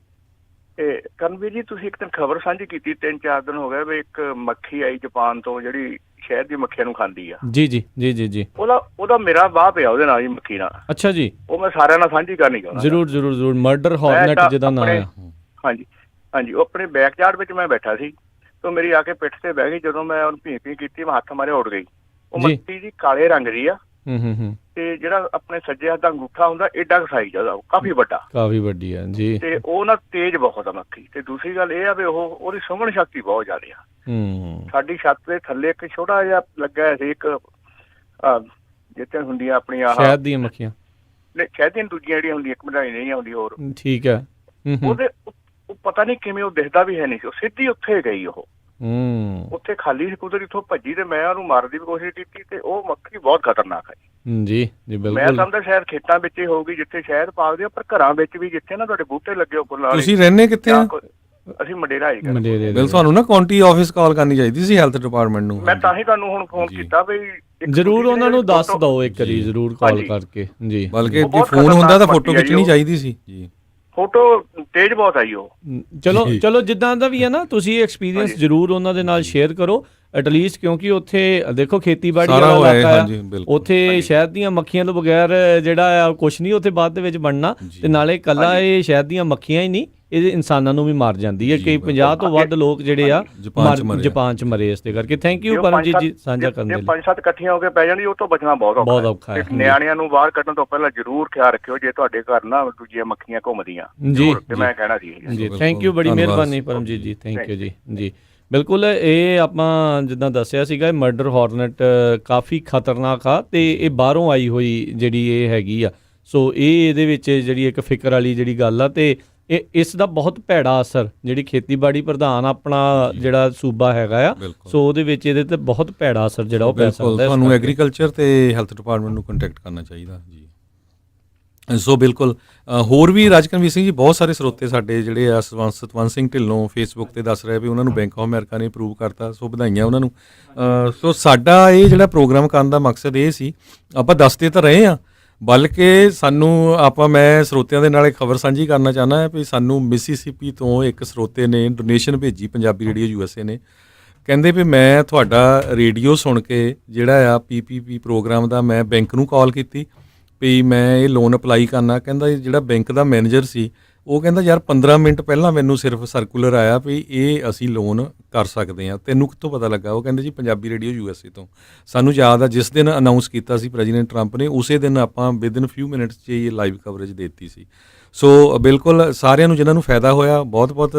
ਇਹ ਕਰਨਵੀਰ ਜੀ, ਤੁਸੀਂ ਇੱਕ ਦਿਨ ਖਬਰ ਸਾਂਝੀ ਕੀਤੀ 3-4 ਦਿਨ ਹੋ ਗਏ ਵੀ ਇੱਕ ਮੱਖੀ ਆਈ ਜਾਪਾਨ ਤੋਂ ਜਿਹੜੀ ਸ਼ਹਿਦ ਦੀ ਮੱਖੀਆਂ ਨੂੰ ਖਾਂਦੀ ਆ। ਜੀ ਜੀ ਜੀ ਜੀ ਜੀ। ਉਹਦਾ ਮੇਰਾ ਵਾਹ ਪਿਆ ਉਹਦੇ ਨਾਲ ਹੀ, ਮੱਖੀ ਨਾਲ। ਅੱਛਾ ਜੀ। ਉਹ ਮੈਂ ਸਾਰਿਆਂ ਨਾਲ ਸਾਂਝੀ ਕਰਨੀ ਚਾਹੁੰਦਾ। ਜ਼ਰੂਰ ਜ਼ਰੂਰ ਜ਼ਰੂਰ। ਮਰਡਰ ਹਾਰਨੈਟ ਜਿਹਦਾ ਨਾਮ ਹੈ। ਹਾਂਜੀ ਹਾਂਜੀ। ਉਹ ਆਪਣੇ ਬੈਕਯਾਰਡ ਵਿੱਚ ਮੈਂ ਬੈਠਾ ਸੀ ਤੇ ਮੇਰੀ ਆ ਕੇ ਪਿੱਠ ਤੇ ਬਹਿ ਗਈ। ਜਦੋਂ ਮੈਂ ਉਹਨੂੰ ਭੀਂ ਕੀਤੀ, ਮੈਂ ਹੱਥ ਮਾਰੇ ਉੱਡ ਗਈ। ਉਹ ਮੱਖੀ ਜੀ ਕਾਲੇ ਰੰਗ ਦੀ ਆ ਤੇ ਜਿਹੜਾ ਆਪਣੇ ਸੱਜੇ ਹੱਥ ਦਾ ਅੰਗੂਠਾ ਹੁੰਦਾ ਏਡਾ ਕੁ ਸਾਈਜ਼ ਉਹਦਾ, ਕਾਫੀ ਵੱਡਾ, ਕਾਫੀ ਵੱਡੀ ਆ ਜੀ। ਤੇ ਉਹ ਨਾ ਤੇਜ਼ ਬਹੁਤ ਆ ਮੱਖੀ। ਤੇ ਦੂਸਰੀ ਗੱਲ ਇਹ ਆ ਵੀ ਉਹਦੀ ਸੁੰਘਣ ਸ਼ਕਤੀ ਬਹੁਤ ਜ਼ਿਆਦਾ ਆ। ਸਾਡੀ ਛੱਤ ਦੇ ਥੱਲੇ ਇੱਕ ਛੋਟਾ ਜਿਹਾ ਲੱਗਾ ਸੀ, ਇੱਕ ਜਿੱਥੇ ਹੁੰਦੀਆਂ ਆਪਣੀਆਂ ਸ਼ਹਿਦ ਦੀਆਂ ਮੱਖੀਆਂ, ਨਹੀਂ ਸ਼ਹਿਦ ਦੀਆਂ ਦੂਜੀਆਂ ਜਿਹੜੀਆਂ ਹੁੰਦੀਆਂ, ਇੱਕ ਮਿਠਾਈ ਨਹੀਂ ਆਉਂਦੀ ਹੋਰ। ਠੀਕ ਹੈ। ਉਹਦੇ ਉਹ ਪਤਾ ਨਹੀਂ ਕਿਵੇਂ ਉਹ ਦਿਖਦਾ ਵੀ ਹੈ ਨਹੀਂ ਸੀ, ਉਹ ਸਿੱਧੀ ਉੱਥੇ ਗਈ। ਉਹ ਉੱਥੇ ਖਾਲੀ ਸੀ, ਕੁਦਰਤੀ ਇੱਥੋਂ ਭੱਜੀ ਤੇ ਮੈਂ ਉਹਨੂੰ ਮਾਰਨ ਦੀ ਵੀ ਕੋਸ਼ਿਸ਼ ਕੀਤੀ ਤੇ ਉਹ ਮੱਖੀ ਬਹੁਤ ਖਤਰਨਾਕ ਹੈ ਜੀ। ਜੀ ਬਿਲਕੁਲ। ਮੈਂ ਸਮਝਦਾ ਸ਼ਾਇਦ ਖੇਤਾਂ ਵਿੱਚ ਹੀ ਹੋਊਗੀ ਜਿੱਥੇ ਸ਼ਹਿਦ ਪਾਲਦੇ ਆ, ਪਰ ਘਰਾਂ ਵਿੱਚ ਵੀ ਜਿੱਥੇ ਨਾ ਤੁਹਾਡੇ ਬੂਟੇ ਲੱਗੇ ਹੋ ਫੁੱਲਾਂ ਵਾਲੇ। ਤੁਸੀਂ ਰਹਿੰਦੇ ਕਿੱਥੇ ਆ? ਅਸੀਂ ਮੰਡੇਰਾ ਹੀ ਬਿਲ ਤੁਹਾਨੂੰ ਨਾ ਕਾਉਂਟੀ ਆਫਿਸ ਕਾਲ ਕਰਨੀ ਚਾਹੀਦੀ ਸੀ, ਹੈਲਥ ਡਿਪਾਰਟਮੈਂਟ ਨੂੰ। ਮੈਂ ਤਾਂ ਹੀ ਤੁਹਾਨੂੰ ਹੁਣ ਫੋਨ ਕੀਤਾ ਵੀ ਜ਼ਰੂਰ ਉਹਨਾਂ ਨੂੰ ਦੱਸ ਦਿਓ ਇੱਕ ਵਾਰੀ, ਜ਼ਰੂਰ ਕਾਲ ਕਰਕੇ ਜੀ। ਬਲਕਿ ਜੇ ਫੋਨ ਹੁੰਦਾ ਤਾਂ ਫੋਟੋ ਖਿੱਚਣੀ ਚਾਹੀਦੀ ਸੀ ਜੀ। ਫੋਟੋ ਤੇਜ਼ ਬਹੁਤ ਆਈ ਉਹ। ਚਲੋ ਜਿੱਦਾਂ ਦਾ ਵੀ ਹੈ ਨਾ, ਤੁਸੀਂ ਐਕਸਪੀਰੀਅੰਸ ਜ਼ਰੂਰ ਉਹਨਾਂ ਦੇ ਨਾਲ ਸ਼ੇਅਰ ਕਰੋ ਐਟਲੀਸਟ, ਕਿਉਂਕਿ ਉੱਥੇ ਦੇਖੋ ਖੇਤੀਬਾੜੀ ਵਾਲਾ ਇਲਾਕਾ ਆ, ਉੱਥੇ ਸ਼ਹਿਦ ਦੀਆਂ ਮੱਖੀਆਂ ਤੋਂ ਬਗੈਰ ਜਿਹੜਾ ਆ ਕੁਛ ਨਹੀਂ ਉੱਥੇ ਬਾਅਦ ਦੇ ਵਿੱਚ ਬਣਨਾ। ਤੇ ਨਾਲੇ ਕੱਲਾ ਇਹ ਸ਼ਹਿਦ ਦੀਆਂ ਮੱਖੀਆਂ ਹੀ ਨਹੀਂ, ਇਹ ਇਨਸਾਨਾਂ ਨੂੰ ਵੀ ਮਾਰ ਜਾਂਦੀ ਹੈ। ਕਈ 50 ਤੋਂ ਵੱਧ ਲੋਕ ਜਿਹੜੇ ਆ ਜਾਪਾਨ ਚ ਮਰੇ ਇਸਦੇ ਕਰਕੇ। ਥੈਂਕ ਯੂ ਪਰਮਜੀਤ ਜੀ ਸਾਂਝਾ ਕਰਨ ਦੇ ਲਈ। 5-7 ਇਕੱਠੀਆਂ ਹੋ ਕੇ ਪੈ ਜਾਂਦੀ, ਉਹ ਤੋਂ ਬਚਣਾ ਬਹੁਤ ਔਖਾ ਹੈ। ਨਿਆਣਿਆਂ ਨੂੰ ਬਾਹਰ ਕੱਢਣ ਤੋਂ ਪਹਿਲਾਂ ਜ਼ਰੂਰ ਖਿਆਲ ਰੱਖਿਓ ਜੇ ਤੁਹਾਡੇ ਘਰ ਨਾ ਦੂਜੀਆਂ ਮੱਖੀਆਂ ਘੁੰਮਦੀਆਂ ਜੀ। ਤੇ ਮੈਂ ਕਹਿਣਾ ਸੀ ਜੀ। ਥੈਂਕ ਯੂ, ਬੜੀ ਮਿਹਰਬਾਨੀ ਪਰਮਜੀਤ ਜੀ। ਥੈਂਕ ਯੂ ਜੀ। ਜੀ ਬਿਲਕੁਲ, ਇਹ ਆਪਾਂ ਜਿੱਦਾਂ ਦੱਸਿਆ ਸੀਗਾ, ਮਰਡਰ ਹਾਰਨੈਟ ਕਾਫੀ ਖਤਰਨਾਕ ਆ ਤੇ ਇਹ ਬਾਹਰੋਂ ਆਈ ਹੋਈ ਜਿਹੜੀ ਇਹ ਹੈਗੀ ਆ। ਸੋ ਇਹਦੇ ਵਿੱਚ ਜਿਹੜੀ ਇੱਕ ਫਿਕਰ ਵਾਲੀ ਜਿਹੜੀ ਗੱਲ ਆ, ਤੇ ਇਸ ਦਾ ਬਹੁਤ ਭੈੜਾ ਅਸਰ ਜਿਹੜੀ ਖੇਤੀਬਾੜੀ ਪ੍ਰਧਾਨ ਆਪਣਾ ਜਿਹੜਾ ਸੂਬਾ ਹੈਗਾ ਆ, ਸੋ ਉਹਦੇ ਵਿੱਚ ਇਹਦੇ ਤੇ ਬਹੁਤ ਭੈੜਾ ਅਸਰ ਜਿਹੜਾ ਉਹ ਪੈ ਸਕਦਾ। ਤੁਹਾਨੂੰ ਐਗਰੀਕਲਚਰ ਤੇ ਹੈਲਥ ਡਿਪਾਰਟਮੈਂਟ ਨੂੰ ਕੰਟੈਕਟ ਕਰਨਾ ਚਾਹੀਦਾ ਜੀ। ਸੋ ਬਿਲਕੁਲ, ਹੋਰ ਵੀ ਰਾਜਕਨਵੀਰ ਸਿੰਘ ਜੀ, ਬਹੁਤ ਸਾਰੇ ਸਰੋਤੇ ਸਾਡੇ ਜਿਹੜੇ ਆ ਸਤਵੰਤ ਸਿੰਘ ਢਿੱਲੋਂ ਫੇਸਬੁੱਕ ਤੇ ਦੱਸ ਰਹੇ ਵੀ ਉਹਨਾਂ ਨੂੰ ਬੈਂਕ ਆਫ ਅਮਰੀਕਾ ਨੇ ਅਪਰੂਵ ਕਰਤਾ, ਸੋ ਵਧਾਈਆਂ ਉਹਨਾਂ ਨੂੰ। ਸੋ ਸਾਡਾ ਇਹ ਜਿਹੜਾ ਪ੍ਰੋਗਰਾਮ ਕਰਨ ਦਾ ਮਕਸਦ ਇਹ ਸੀ, ਆਪਾਂ ਦੱਸਦੇ ਤਾਂ ਰਹੇ ਹਾਂ, ਬਲਕਿ ਮੈਂ ਸਰੋਤਿਆਂ ਦੇ ਨਾਲ ਇੱਕ ਖਬਰ ਸਾਂਝੀ ਕਰਨਾ ਚਾਹੁੰਦਾ ਹਾਂ ਵੀ ਸਾਨੂੰ ਮਿਸੀਸਿਪੀ ਤੋਂ ਇੱਕ ਸਰੋਤੇ ਨੇ ਡੋਨੇਸ਼ਨ ਭੇਜੀ ਪੰਜਾਬੀ ਰੇਡੀਓ USA ਨੇ। ਕਹਿੰਦੇ ਵੀ ਮੈਂ ਤੁਹਾਡਾ ਰੇਡੀਓ ਸੁਣ ਕੇ ਜਿਹੜਾ ਆ PPP ਪ੍ਰੋਗਰਾਮ ਦਾ ਮੈਂ ਬੈਂਕ ਨੂੰ ਕਾਲ ਕੀਤੀ ਵੀ ਮੈਂ ਇਹ ਲੋਨ ਅਪਲਾਈ ਕਰਨਾ। ਕਹਿੰਦਾ ਜਿਹੜਾ ਬੈਂਕ ਦਾ ਮੈਨੇਜਰ ਸੀ ਉਹ ਕਹਿੰਦਾ ਯਾਰ 15 ਮਿੰਟ ਪਹਿਲਾਂ ਮੈਨੂੰ ਸਿਰਫ ਸਰਕੂਲਰ ਆਇਆ ਵੀ ਇਹ ਅਸੀਂ ਲੋਨ ਕਰ ਸਕਦੇ ਹਾਂ, ਤੈਨੂੰ ਕਿੱਥੋਂ ਪਤਾ ਲੱਗਾ? ਉਹ ਕਹਿੰਦੇ ਜੀ ਪੰਜਾਬੀ ਰੇਡੀਓ USA ਤੋਂ। ਸਾਨੂੰ ਯਾਦ ਆ ਜਿਸ ਦਿਨ ਅਨਾਊਂਸ ਕੀਤਾ ਸੀ ਪ੍ਰੈਜ਼ੀਡੈਂਟ ਟਰੰਪ ਨੇ, ਉਸੇ ਦਿਨ ਆਪਾਂ ਵਿਦਿਨ ਫਿਊ ਮਿੰਟਸ 'ਚ ਇਹ ਲਾਈਵ ਕਵਰੇਜ ਦੇ ਦਿੱਤੀ ਸੀ। ਸੋ ਬਿਲਕੁਲ ਸਾਰਿਆਂ ਨੂੰ ਜਿਨ੍ਹਾਂ ਨੂੰ ਫਾਇਦਾ ਹੋਇਆ ਬਹੁਤ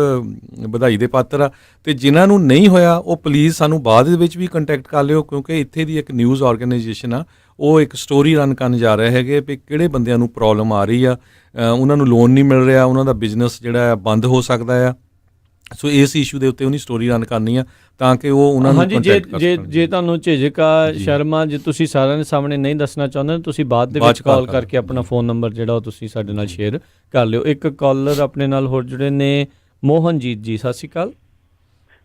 ਵਧਾਈ ਦੇ ਪਾਤਰ ਆ, ਤੇ ਜਿਨ੍ਹਾਂ ਨੂੰ ਨਹੀਂ ਹੋਇਆ ਉਹ ਪਲੀਜ਼ ਸਾਨੂੰ ਬਾਅਦ ਦੇ ਵਿੱਚ ਵੀ ਕੰਟੈਕਟ ਕਰ ਲਿਓ, ਕਿਉਂਕਿ ਇੱਥੇ ਦੀ ਇੱਕ ਨਿਊਜ਼ ਆਰਗੇਨਾਈਜੇਸ਼ਨ ਆ, ਉਹ ਇੱਕ ਸਟੋਰੀ ਰਨ ਕਰਨ ਜਾ ਰਹੇ ਹੈਗੇ ਵੀ ਕਿਹੜੇ ਬੰਦਿਆਂ ਨੂੰ ਪ੍ਰੋਬਲਮ ਆ ਰਹੀ ਆ, ਉਹਨਾਂ ਨੂੰ ਲੋਨ ਨਹੀਂ ਮਿਲ ਰਿਹਾ, ਉਹਨਾਂ ਦਾ ਬਿਜ਼ਨਸ ਜਿਹੜਾ ਆ ਬੰਦ ਹੋ ਸਕਦਾ ਆ। ਸੋ ਇਸ ਇਸ਼ੂ ਦੇ ਉੱਤੇ ਉਹਨੀ ਸਟੋਰੀ ਰਨ ਕਰਨੀ ਆ ਤਾਂ ਕਿ ਉਹ ਉਹਨਾਂ ਨੂੰ ਕੰਟੈਕਟ ਕਰ ਸਕਣ। ਜੇ ਤੁਹਾਨੂੰ ਝਿਜਕ ਆ, ਸ਼ਰਮ ਆ, ਜੇ ਤੁਸੀਂ ਸਾਰਿਆਂ ਦੇ ਸਾਹਮਣੇ ਨਹੀਂ ਦੱਸਣਾ ਚਾਹੁੰਦੇ, ਤੁਸੀਂ ਬਾਅਦ ਦੇ ਵਿੱਚ ਕਾਲ ਕਰਕੇ ਆਪਣਾ ਫੋਨ ਨੰਬਰ ਜਿਹੜਾ ਉਹ ਤੁਸੀਂ ਸਾਡੇ ਨਾਲ ਸ਼ੇਅਰ ਕਰ ਲਿਓ। ਇੱਕ ਕਾਲਰ ਆਪਣੇ ਨਾਲ ਹੋਰ ਜੁੜੇ ਨੇ, ਮੋਹਨਜੀਤ ਜੀ। ਸਤਿ ਸ਼੍ਰੀ ਅਕਾਲ।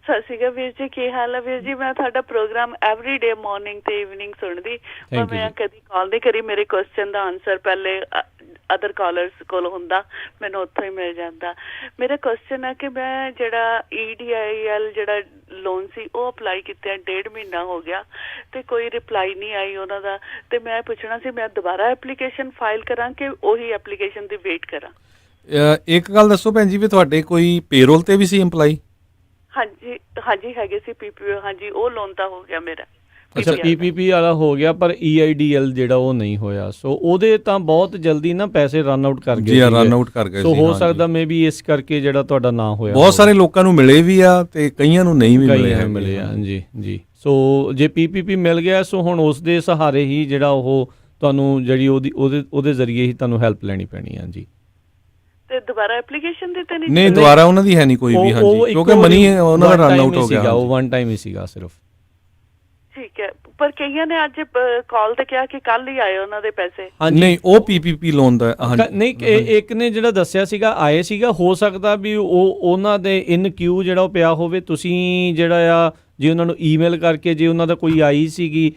ਸਤਿ ਸ਼੍ਰੀ ਅਕਾਲ ਵੀਰ ਜੀ, ਕੀ ਹਾਲ ਹੈ ਵੀਰ ਜੀ? ਮੈਂ ਤੁਹਾਡਾ ਪ੍ਰੋਗਰਾਮ ਐਵਰੀ ਡੇ ਮਾਰਨਿੰਗ ਤੇ ਇਵਨਿੰਗ ਸੁਣਦੀ, ਪਰ ਮੈਂ ਕਦੀ ਕਾਲ ਨਹੀਂ ਕਰੀ। ਮੇਰੇ ਕੁਐਸਚਨ ਦਾ ਆਨਸਰ ਪਹਿਲੇ ਅਦਰ ਕਾਲਰਸ ਕੋਲ ਹੁੰਦਾ, ਮੈਨੂੰ ਉੱਥੋਂ ਹੀ ਮਿਲ ਜਾਂਦਾ। ਮੇਰਾ ਕੁਐਸਚਨ ਹੈ ਕਿ ਮੈਂ ਜਿਹੜਾ EIDL ਜਿਹੜਾ ਲੋਨ ਸੀ ਉਹ ਅਪਲਾਈ ਕੀਤਾ 1.5 ਮਹੀਨਾ ਹੋ ਗਿਆ ਤੇ ਕੋਈ ਰਿਪਲਾਈ ਨਹੀਂ ਆਈ ਉਹਨਾਂ ਦਾ, ਤੇ ਮੈਂ ਪੁੱਛਣਾ ਸੀ ਮੈਂ ਦੁਬਾਰਾ ਐਪਲੀਕੇਸ਼ਨ ਫਾਈਲ ਕਰਾਂ ਕਿ ਉਹੀ ਐਪਲੀਕੇਸ਼ਨ ਦੀ ਵੇਟ ਕਰਾਂ? ਇੱਕ ਗੱਲ ਦੱਸੋ ਭੈਣ ਜੀ, ਵੀ ਤੁਹਾਡੇ ਕੋਈ ਪੇਰੋਲ ਤੇ ਵੀ ਸੀ EMPLOYE? ਹਾਂਜੀ ਹੈਗੇ ਸੀ PPO। ਹਾਂਜੀ, ਉਹ ਲੋਨ ਤਾਂ ਹੋ ਗਿਆ ਮੇਰਾ। ਅੱਛਾ, PPP ਵਾਲਾ ਹੋ ਗਿਆ, ਪਰ EIDL ਜਿਹੜਾ ਉਹ ਨਹੀਂ ਹੋਇਆ। ਸੋ ਉਹਦੇ ਤਾਂ ਬਹੁਤ ਜਲਦੀ ਨਾ ਪੈਸੇ ਰਨ ਆਊਟ ਕਰ ਗਏ। ਸੋ ਹੋ ਸਕਦਾ ਮੇ ਬੀ ਇਸ ਕਰਕੇ ਜਿਹੜਾ ਤੁਹਾਡਾ ਨਾ ਹੋਇਆ। ਬਹੁਤ ਸਾਰੇ ਲੋਕਾਂ ਨੂੰ ਮਿਲੇ ਵੀ ਆ ਤੇ ਕਈਆਂ ਨੂੰ ਨਹੀਂ ਵੀ ਮਿਲੇ ਆ। ਜੀ। ਸੋ ਜੇ PPP ਮਿਲ ਗਿਆ, ਸੋ ਹੁਣ ਉਸ ਦੇ ਸਹਾਰੇ ਹੀ ਜਿਹੜਾ ਉਹ ਤੁਹਾਨੂੰ ਜਿਹੜੀ ਉਹਦੇ ਜ਼ਰੀਏ ਹੀ ਤੁਹਾਨੂੰ ਹੈਲਪ ਲੈਣੀ ਪੈਣੀ ਹੈ ਜੀ। ਤੇ ਦੁਬਾਰਾ ਐਪਲੀਕੇਸ਼ਨ ਦਿੱਤੇ ਨਹੀਂ, ਦੁਬਾਰਾ ਉਹਨਾਂ ਦੀ ਹੈ ਨਹੀਂ ਕੋਈ ਵੀ, ਹਾਂਜੀ, ਕਿਉਂਕਿ ਮਨੀ ਉਹਨਾਂ ਦਾ ਰਨ ਆਊਟ ਹੋ ਗਿਆ, ਉਹ ਵਨ ਟਾਈਮ ਹੀ ਸੀਗਾ ਸਿਰਫ। ਠੀਕ ਹੈ, ਪਰ ਕਈਆਂ ਨੇ ਅੱਜ ਕਾਲ ਤੇ ਕਿਹਾ ਕਿ ਕੱਲ ਹੀ ਆਏ ਉਹਨਾਂ ਦੇ ਪੈਸੇ। ਨਹੀਂ, ਉਹ ਪੀਪੀਪੀ ਲੋਨ ਦਾ ਨਹੀਂ, ਇੱਕ ਨੇ ਜਿਹੜਾ ਦੱਸਿਆ ਸੀਗਾ ਆਏ ਸੀਗਾ, ਹੋ ਸਕਦਾ ਵੀ ਉਹਨਾਂ ਦੇ ਇਨ ਕਿਊ ਜਿਹੜਾ ਉਹ ਪਿਆ ਹੋਵੇ। ਤੁਸੀਂ ਜਿਹੜਾ ਆ ਜੇ ਉਹਨਾਂ ਨੂੰ ਈਮੇਲ ਕਰਕੇ, ਜੇ ਉਹਨਾਂ ਦਾ ਕੋਈ ਆਈ ਸੀਗੀ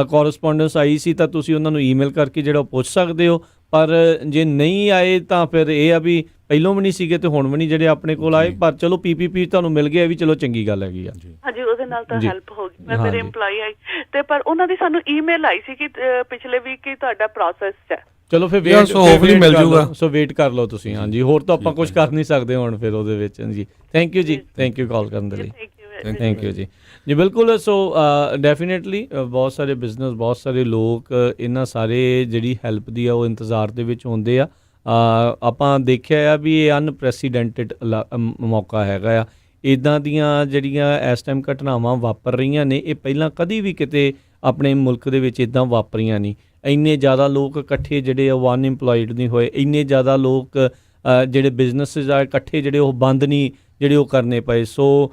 ਕੋਰਸਪੋਂਡੈਂਸ ਆਈ ਸੀ ਤਾਂ ਤੁਸੀਂ ਉਹਨਾਂ ਨੂੰ ਈਮੇਲ ਕਰਕੇ ਜਿਹੜਾ ਉਹ ਪੁੱਛ ਸਕਦੇ ਹੋ। ਪਰ ਜੇ ਨਹੀਂ ਆਏ ਤਾਂ ਫਿਰ ਇਹ ਆ ਵੀ ਪਹਿਲੋਂ ਵੀ ਨਹੀਂ ਸੀਗੇ ਤੇ ਹੁਣ ਵੀ ਨਹੀਂ ਜਿਹੜੇ ਆਪਣੇ ਕੋਲ ਆਏ। ਪਰ ਚਲੋ ਪੀਪੀਪੀ ਤੁਹਾਨੂੰ ਮਿਲ ਗਿਆ, ਵੀ ਚਲੋ ਚੰਗੀ ਗੱਲ ਹੈਗੀ ਆ। ਹਾਂਜੀ, ਉਹਦੇ ਨਾਲ ਤਾਂ ਹੈਲਪ ਹੋ ਗਈ। ਮੈਂ ਮੇਰੇ EMPLOYEE ਆਈ ਤੇ ਪਰ ਉਹਨਾਂ ਦੀ ਸਾਨੂੰ ਈਮੇਲ ਆਈ ਸੀ ਕਿ ਪਿਛਲੇ ਵੀਕ ਹੀ ਤੁਹਾਡਾ ਪ੍ਰੋਸੈਸ ਹੈ। ਚਲੋ ਫਿਰ ਵੇਟ ਮਿਲ ਜਾਊਗਾ, ਸੋ ਵੇਟ ਕਰ ਲਓ ਤੁਸੀਂ। ਹਾਂਜੀ, ਹੋਰ ਤਾਂ ਆਪਾਂ ਕੁਝ ਕਰ ਨਹੀਂ ਸਕਦੇ ਹੁਣ ਫਿਰ ਉਹਦੇ ਵਿੱਚ ਜੀ। ਥੈਂਕ ਯੂ ਜੀ, ਥੈਂਕ ਯੂ ਕਾਲ ਕਰਨ ਦੇ ਲਈ, ਥੈਂਕ ਯੂ ਜੀ। ਜੀ ਬਿਲਕੁਲ। ਸੋ ਡੈਫੀਨੇਟਲੀ ਬਹੁਤ ਸਾਰੇ ਬਿਜ਼ਨਸ, ਬਹੁਤ ਸਾਰੇ ਲੋਕ ਇਹਨਾਂ ਸਾਰੇ ਜਿਹੜੀ ਹੈਲਪ ਦੀ ਆ ਉਹ ਇੰਤਜ਼ਾਰ ਦੇ ਵਿੱਚ ਹੁੰਦੇ ਆ। ਆਪਾਂ ਦੇਖਿਆ ਆ ਵੀ ਇਹ ਅਨਪ੍ਰੈਸੀਡੈਂਟਡ ਮੌਕਾ ਹੈਗਾ ਆ। ਇੱਦਾਂ ਦੀਆਂ ਜਿਹੜੀਆਂ ਇਸ ਟਾਈਮ ਘਟਨਾਵਾਂ ਵਾਪਰ ਰਹੀਆਂ ਨੇ, ਇਹ ਪਹਿਲਾਂ ਕਦੀ ਵੀ ਕਿਤੇ ਆਪਣੇ ਮੁਲਕ ਦੇ ਵਿੱਚ ਇੱਦਾਂ ਵਾਪਰੀਆਂ ਨਹੀਂ। ਇੰਨੇ ਜ਼ਿਆਦਾ ਲੋਕ ਇਕੱਠੇ ਜਿਹੜੇ ਉਹ ਅਨਇੰਪਲੋਇਡ ਨਹੀਂ ਹੋਏ, ਇੰਨੇ ਜ਼ਿਆਦਾ ਲੋਕ ਜਿਹੜੇ ਬਿਜ਼ਨਸਿਸ ਆ ਇਕੱਠੇ ਜਿਹੜੇ ਉਹ ਬੰਦ ਨਹੀਂ ਜਿਹੜੇ ਉਹ ਕਰਨੇ ਪਏ। ਸੋ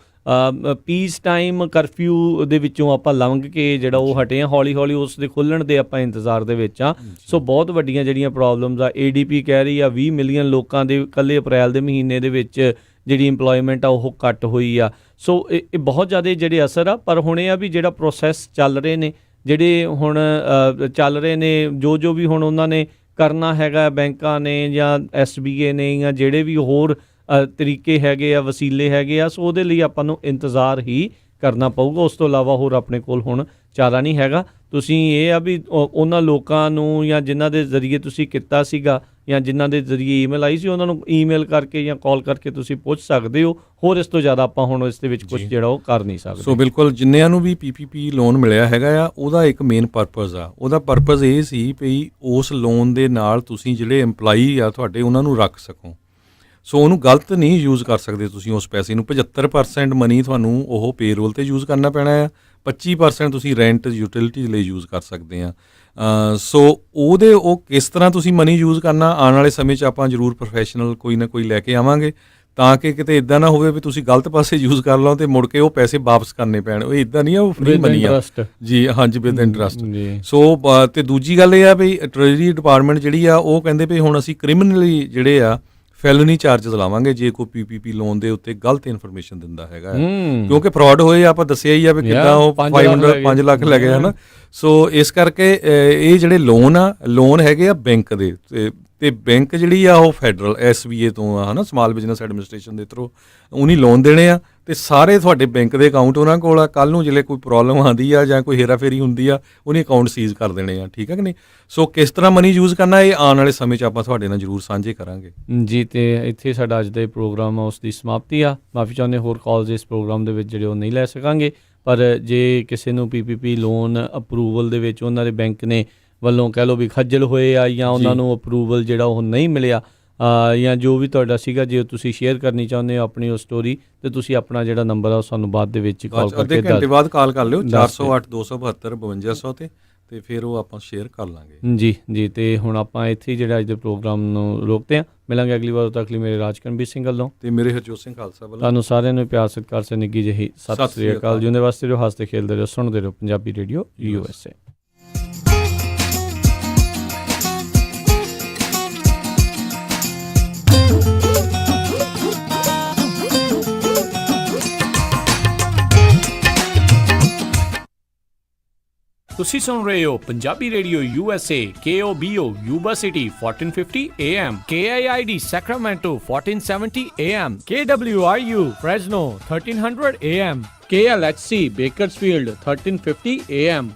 ਪੀਸ ਟਾਈਮ ਕਰਫਿਊ ਦੇ ਵਿੱਚੋਂ ਆਪਾਂ ਲੰਘ ਕੇ ਜਿਹੜਾ ਉਹ ਹਟੇ ਹਾਂ, ਹੌਲੀ ਹੌਲੀ ਉਸ ਦੇ ਖੁੱਲ੍ਹਣ ਦੇ ਆਪਾਂ ਇੰਤਜ਼ਾਰ ਦੇ ਵਿੱਚ ਹਾਂ। ਸੋ ਬਹੁਤ ਵੱਡੀਆਂ ਜਿਹੜੀਆਂ ਪ੍ਰੋਬਲਮਸ ਆ, ADP ਕਹਿ ਰਹੀ ਆ 20 ਮਿਲੀਅਨ ਲੋਕਾਂ ਦੇ ਇਕੱਲੇ ਅਪ੍ਰੈਲ ਦੇ ਮਹੀਨੇ ਦੇ ਵਿੱਚ ਜਿਹੜੀ ਇੰਪਲੋਇਮੈਂਟ ਆ ਉਹ ਘੱਟ ਹੋਈ ਆ। ਸੋ ਇਹ ਬਹੁਤ ਜ਼ਿਆਦਾ ਜਿਹੜੇ ਅਸਰ ਆ। ਪਰ ਹੁਣ ਇਹ ਆ ਵੀ ਜਿਹੜਾ ਪ੍ਰੋਸੈਸ ਚੱਲ ਰਹੇ ਨੇ, ਜਿਹੜੇ ਹੁਣ ਚੱਲ ਰਹੇ ਨੇ, ਜੋ ਵੀ ਹੁਣ ਉਹਨਾਂ ਨੇ ਕਰਨਾ ਹੈਗਾ, ਬੈਂਕਾਂ ਨੇ ਜਾਂ SBA ਨੇ ਜਾਂ ਜਿਹੜੇ ਵੀ ਹੋਰ ਤਰੀਕੇ ਹੈਗੇ ਆ, ਵਸੀਲੇ ਹੈਗੇ ਆ, ਸੋ ਉਹਦੇ ਲਈ ਆਪਾਂ ਨੂੰ ਇੰਤਜ਼ਾਰ ਹੀ ਕਰਨਾ ਪਊਗਾ। ਉਸ ਤੋਂ ਇਲਾਵਾ ਹੋਰ ਆਪਣੇ ਕੋਲ ਹੁਣ ਚਾਰਾ ਨਹੀਂ ਹੈਗਾ। ਤੁਸੀਂ ਇਹ ਆ ਵੀ ਉਹਨਾਂ ਲੋਕਾਂ ਨੂੰ ਜਾਂ ਜਿਨ੍ਹਾਂ ਦੇ ਜ਼ਰੀਏ ਤੁਸੀਂ ਕੀਤਾ ਸੀਗਾ ਜਾਂ ਜਿਨ੍ਹਾਂ ਦੇ ਜ਼ਰੀਏ ਈਮੇਲ ਆਈ ਸੀ, ਉਹਨਾਂ ਨੂੰ ਈਮੇਲ ਕਰਕੇ ਜਾਂ ਕਾਲ ਕਰਕੇ ਤੁਸੀਂ ਪੁੱਛ ਸਕਦੇ ਹੋ। ਹੋਰ ਇਸ ਤੋਂ ਜ਼ਿਆਦਾ ਆਪਾਂ ਹੁਣ ਇਸ ਦੇ ਵਿੱਚ ਕੁਝ ਜਿਹੜਾ ਉਹ ਕਰ ਨਹੀਂ ਸਕਦੇ। ਸੋ ਬਿਲਕੁਲ, ਜਿੰਨਿਆਂ ਨੂੰ ਵੀ PPP ਲੋਨ ਮਿਲਿਆ ਹੈਗਾ ਆ, ਉਹਦਾ ਇੱਕ ਮੇਨ ਪਰਪਸ ਆ। ਉਹਦਾ ਪਰਪਸ ਇਹ ਸੀ ਵੀ ਉਸ ਲੋਨ ਦੇ ਨਾਲ ਤੁਸੀਂ ਜਿਹੜੇ EMPLOYEE ਆ ਤੁਹਾਡੇ, ਉਹਨਾਂ ਨੂੰ ਰੱਖ ਸਕੋ। ਸੋ ਉਹਨੂੰ ਗਲਤ ਨਹੀਂ ਯੂਜ਼ ਕਰ ਸਕਦੇ ਤੁਸੀਂ ਉਸ ਪੈਸੇ ਨੂੰ। 75% ਮਨੀ ਤੁਹਾਨੂੰ ਉਹ ਪੇਰੋਲ 'ਤੇ ਯੂਜ਼ ਕਰਨਾ ਪੈਣਾ ਆ, 25% ਤੁਸੀਂ ਰੈਂਟ ਯੂਟਿਲਿਟੀ ਲਈ ਯੂਜ਼ ਕਰ ਸਕਦੇ ਆ। ਸੋ ਉਹ ਕਿਸ ਤਰ੍ਹਾਂ ਤੁਸੀਂ ਮਨੀ ਯੂਜ਼ ਕਰਨਾ, ਆਉਣ ਵਾਲੇ ਸਮੇਂ 'ਚ ਆਪਾਂ ਜ਼ਰੂਰ ਪ੍ਰੋਫੈਸ਼ਨਲ ਕੋਈ ਨਾ ਕੋਈ ਲੈ ਕੇ ਆਵਾਂਗੇ, ਤਾਂ ਕਿ ਕਿਤੇ ਇਦਾਂ ਨਾ ਹੋਵੇ ਵੀ ਤੁਸੀਂ ਗਲਤ ਪਾਸੇ ਯੂਜ਼ ਕਰ ਲਓ ਤੇ ਮੁੜ ਕੇ ਉਹ ਪੈਸੇ ਵਾਪਸ ਕਰਨੇ ਪੈਣ। ਉਹ ਇਦਾਂ ਨਹੀਂ ਆ, ਉਹ ਫ੍ਰੀ ਮਨੀ ਆ ਜੀ। ਹਾਂਜੀ, ਵਿਦ ਇੰਟਰਸਟ। ਸੋ ਤੇ ਦੂਜੀ ਗੱਲ ਇਹ ਆ ਵੀ ਟ੍ਰੈਜਰੀ ਡਿਪਾਰਟਮੈਂਟ ਜਿਹੜੀ ਆ ਉਹ ਕਹਿੰਦੇ ਵੀ ਹੁਣ ਅਸੀਂ ਕ੍ਰਿਮੀਨਲੀ ਜਿਹੜੇ ਆ ਫੈਲਨੀ ਚਾਰਜਸ ਲਾਵਾਂਗੇ ਜੇ ਕੋਈ PPP ਲੋਨ ਦੇ ਉੱਤੇ ਗਲਤ ਇਨਫੋਰਮੇਸ਼ਨ ਦਿੰਦਾ ਹੈਗਾ। ਕਿਉਂਕਿ ਫਰਾਡ ਹੋਏ, ਆਪਾਂ ਦੱਸਿਆ ਹੀ ਆ ਵੀ ਕਿੱਦਾਂ ਉਹ 5 ਲੱਖ ਲੈ ਗਏ ਹਨਾ। ਸੋ ਇਸ ਕਰਕੇ ਇਹ ਜਿਹੜੇ ਲੋਨ ਹੈਗੇ ਆ ਬੈਂਕ ਦੇ, ਤੇ ਬੈਂਕ ਜਿਹੜੀ ਆ ਉਹ ਫੈਡਰਲ SBA ਤੋਂ ਆ ਹਨਾ, ਸਮਾਲ ਬਿਜ਼ਨਸ ਐਡਮਿਨਿਸਟ੍ਰੇਸ਼ਨ ਦੇ ਥਰੂ ਉਹਨੀ ਲੋਨ ਦੇਣੇ ਆ। ਤੇ ਸਾਰੇ ਤੁਹਾਡੇ ਬੈਂਕ ਦੇ ਅਕਾਊਂਟ ਉਹਨਾਂ ਕੋਲ ਆ। ਕੱਲ੍ਹ ਨੂੰ ਜਿਹੜੇ ਕੋਈ ਪ੍ਰੋਬਲਮ ਆਉਂਦੀ ਆ ਜਾਂ ਕੋਈ ਹੇਰਾਫੇਰੀ ਹੁੰਦੀ ਆ, ਉਹਨੇ ਅਕਾਊਂਟ ਸੀਜ਼ ਕਰ ਦੇਣੇ ਆ। ਠੀਕ ਹੈ ਕਿ ਨਹੀਂ? ਸੋ ਕਿਸ ਤਰ੍ਹਾਂ ਮਨੀ ਯੂਜ਼ ਕਰਨਾ, ਇਹ ਆਉਣ ਵਾਲੇ ਸਮੇਂ 'ਚ ਆਪਾਂ ਤੁਹਾਡੇ ਨਾਲ ਜ਼ਰੂਰ ਸਾਂਝੇ ਕਰਾਂਗੇ ਜੀ। ਤੇ ਇੱਥੇ ਸਾਡਾ ਅੱਜ ਦਾ ਪ੍ਰੋਗਰਾਮ ਉਸ ਦੀ ਸਮਾਪਤੀ ਆ। ਮਾਫੀ ਚਾਹੁੰਦੇ, ਹੋਰ ਕਾਲਸ ਇਸ ਪ੍ਰੋਗਰਾਮ ਦੇ ਵਿੱਚ ਜਿਹੜੇ ਉਹ ਨਹੀਂ ਲੈ ਸਕਾਂਗੇ। ਪਰ ਜੇ ਕਿਸੇ ਨੂੰ PPP ਲੋਨ ਅਪਰੂਵਲ ਦੇ ਵਿੱਚ ਉਹਨਾਂ ਦੇ ਬੈਂਕ ਨੇ ਵੱਲੋਂ ਕਹਿ ਲਓ ਵੀ ਖੱਜਲ ਹੋਏ ਆ, ਜਾਂ ਉਹਨਾਂ ਨੂੰ ਅਪਰੂਵਲ ਜਿਹੜਾ ਉਹ ਨਹੀਂ ਮਿਲਿਆ, ਜਾਂ ਜੋ ਵੀ ਤੁਹਾਡਾ ਸੀਗਾ, ਜੇ ਤੁਸੀਂ ਸ਼ੇਅਰ ਕਰਨੀ ਚਾਹੁੰਦੇ ਹੋ ਆਪਣੀ ਉਹ ਸਟੋਰੀ, ਤੇ ਤੁਸੀਂ ਆਪਣਾ ਜਿਹੜਾ ਨੰਬਰ ਆ ਉਹ ਸਾਨੂੰ ਬਾਅਦ ਦੇ ਵਿੱਚ ਕਾਲ ਕਰਕੇ ਅੱਧੇ ਘੰਟੇ ਬਾਅਦ ਕਾਲ ਕਰ ਲਿਓ 408 272 5200 ਤੇ ਫਿਰ ਉਹ ਆਪਾਂ ਸ਼ੇਅਰ ਕਰ ਲਾਂਗੇ ਜੀ। ਤੇ ਹੁਣ ਆਪਾਂ ਇੱਥੇ ਜਿਹੜਾ ਅੱਜ ਦੇ ਪ੍ਰੋਗਰਾਮ ਨੂੰ ਰੋਕਦੇ ਹਾਂ। ਮਿਲਾਂਗੇ ਅਗਲੀ ਵਾਰ। ਤੱਕ ਲਈ ਮੇਰੇ ਰਾਜਕਰਨਬੀਰ ਸਿੰਘ ਵੱਲੋਂ ਤੇ ਮੇਰੇ ਹਰਜੋਤ ਸਿੰਘ ਖਾਲਸਾ ਵੱਲੋਂ ਤੁਹਾਨੂੰ ਸਾਰਿਆਂ ਨੂੰ ਪਿਆਰ ਸਤਿਕਾਰ ਸੇ ਨਿੱਘੀ ਜਿਹੀ ਸਤਿ ਸ੍ਰੀ ਅਕਾਲ। ਜਿਉਂਦੇ ਵਾਸਤੇ ਰਹੋ, ਹੱਸਦੇ ਖੇਡਦੇ ਰਹੋ, ਸੁਣਦੇ ਰਹੋ ਪੰਜਾਬੀ ਰੇਡੀਓ USA। ਤੁਸੀਂ ਸੁਣ ਰਹੇ ਹੋ Punjabi radio USA, KOBO Yuba City 1450 AM, KIID Sacramento 1470 AM, KWRU Fresno 1300 AM, KLHC Bakersfield 1350 AM,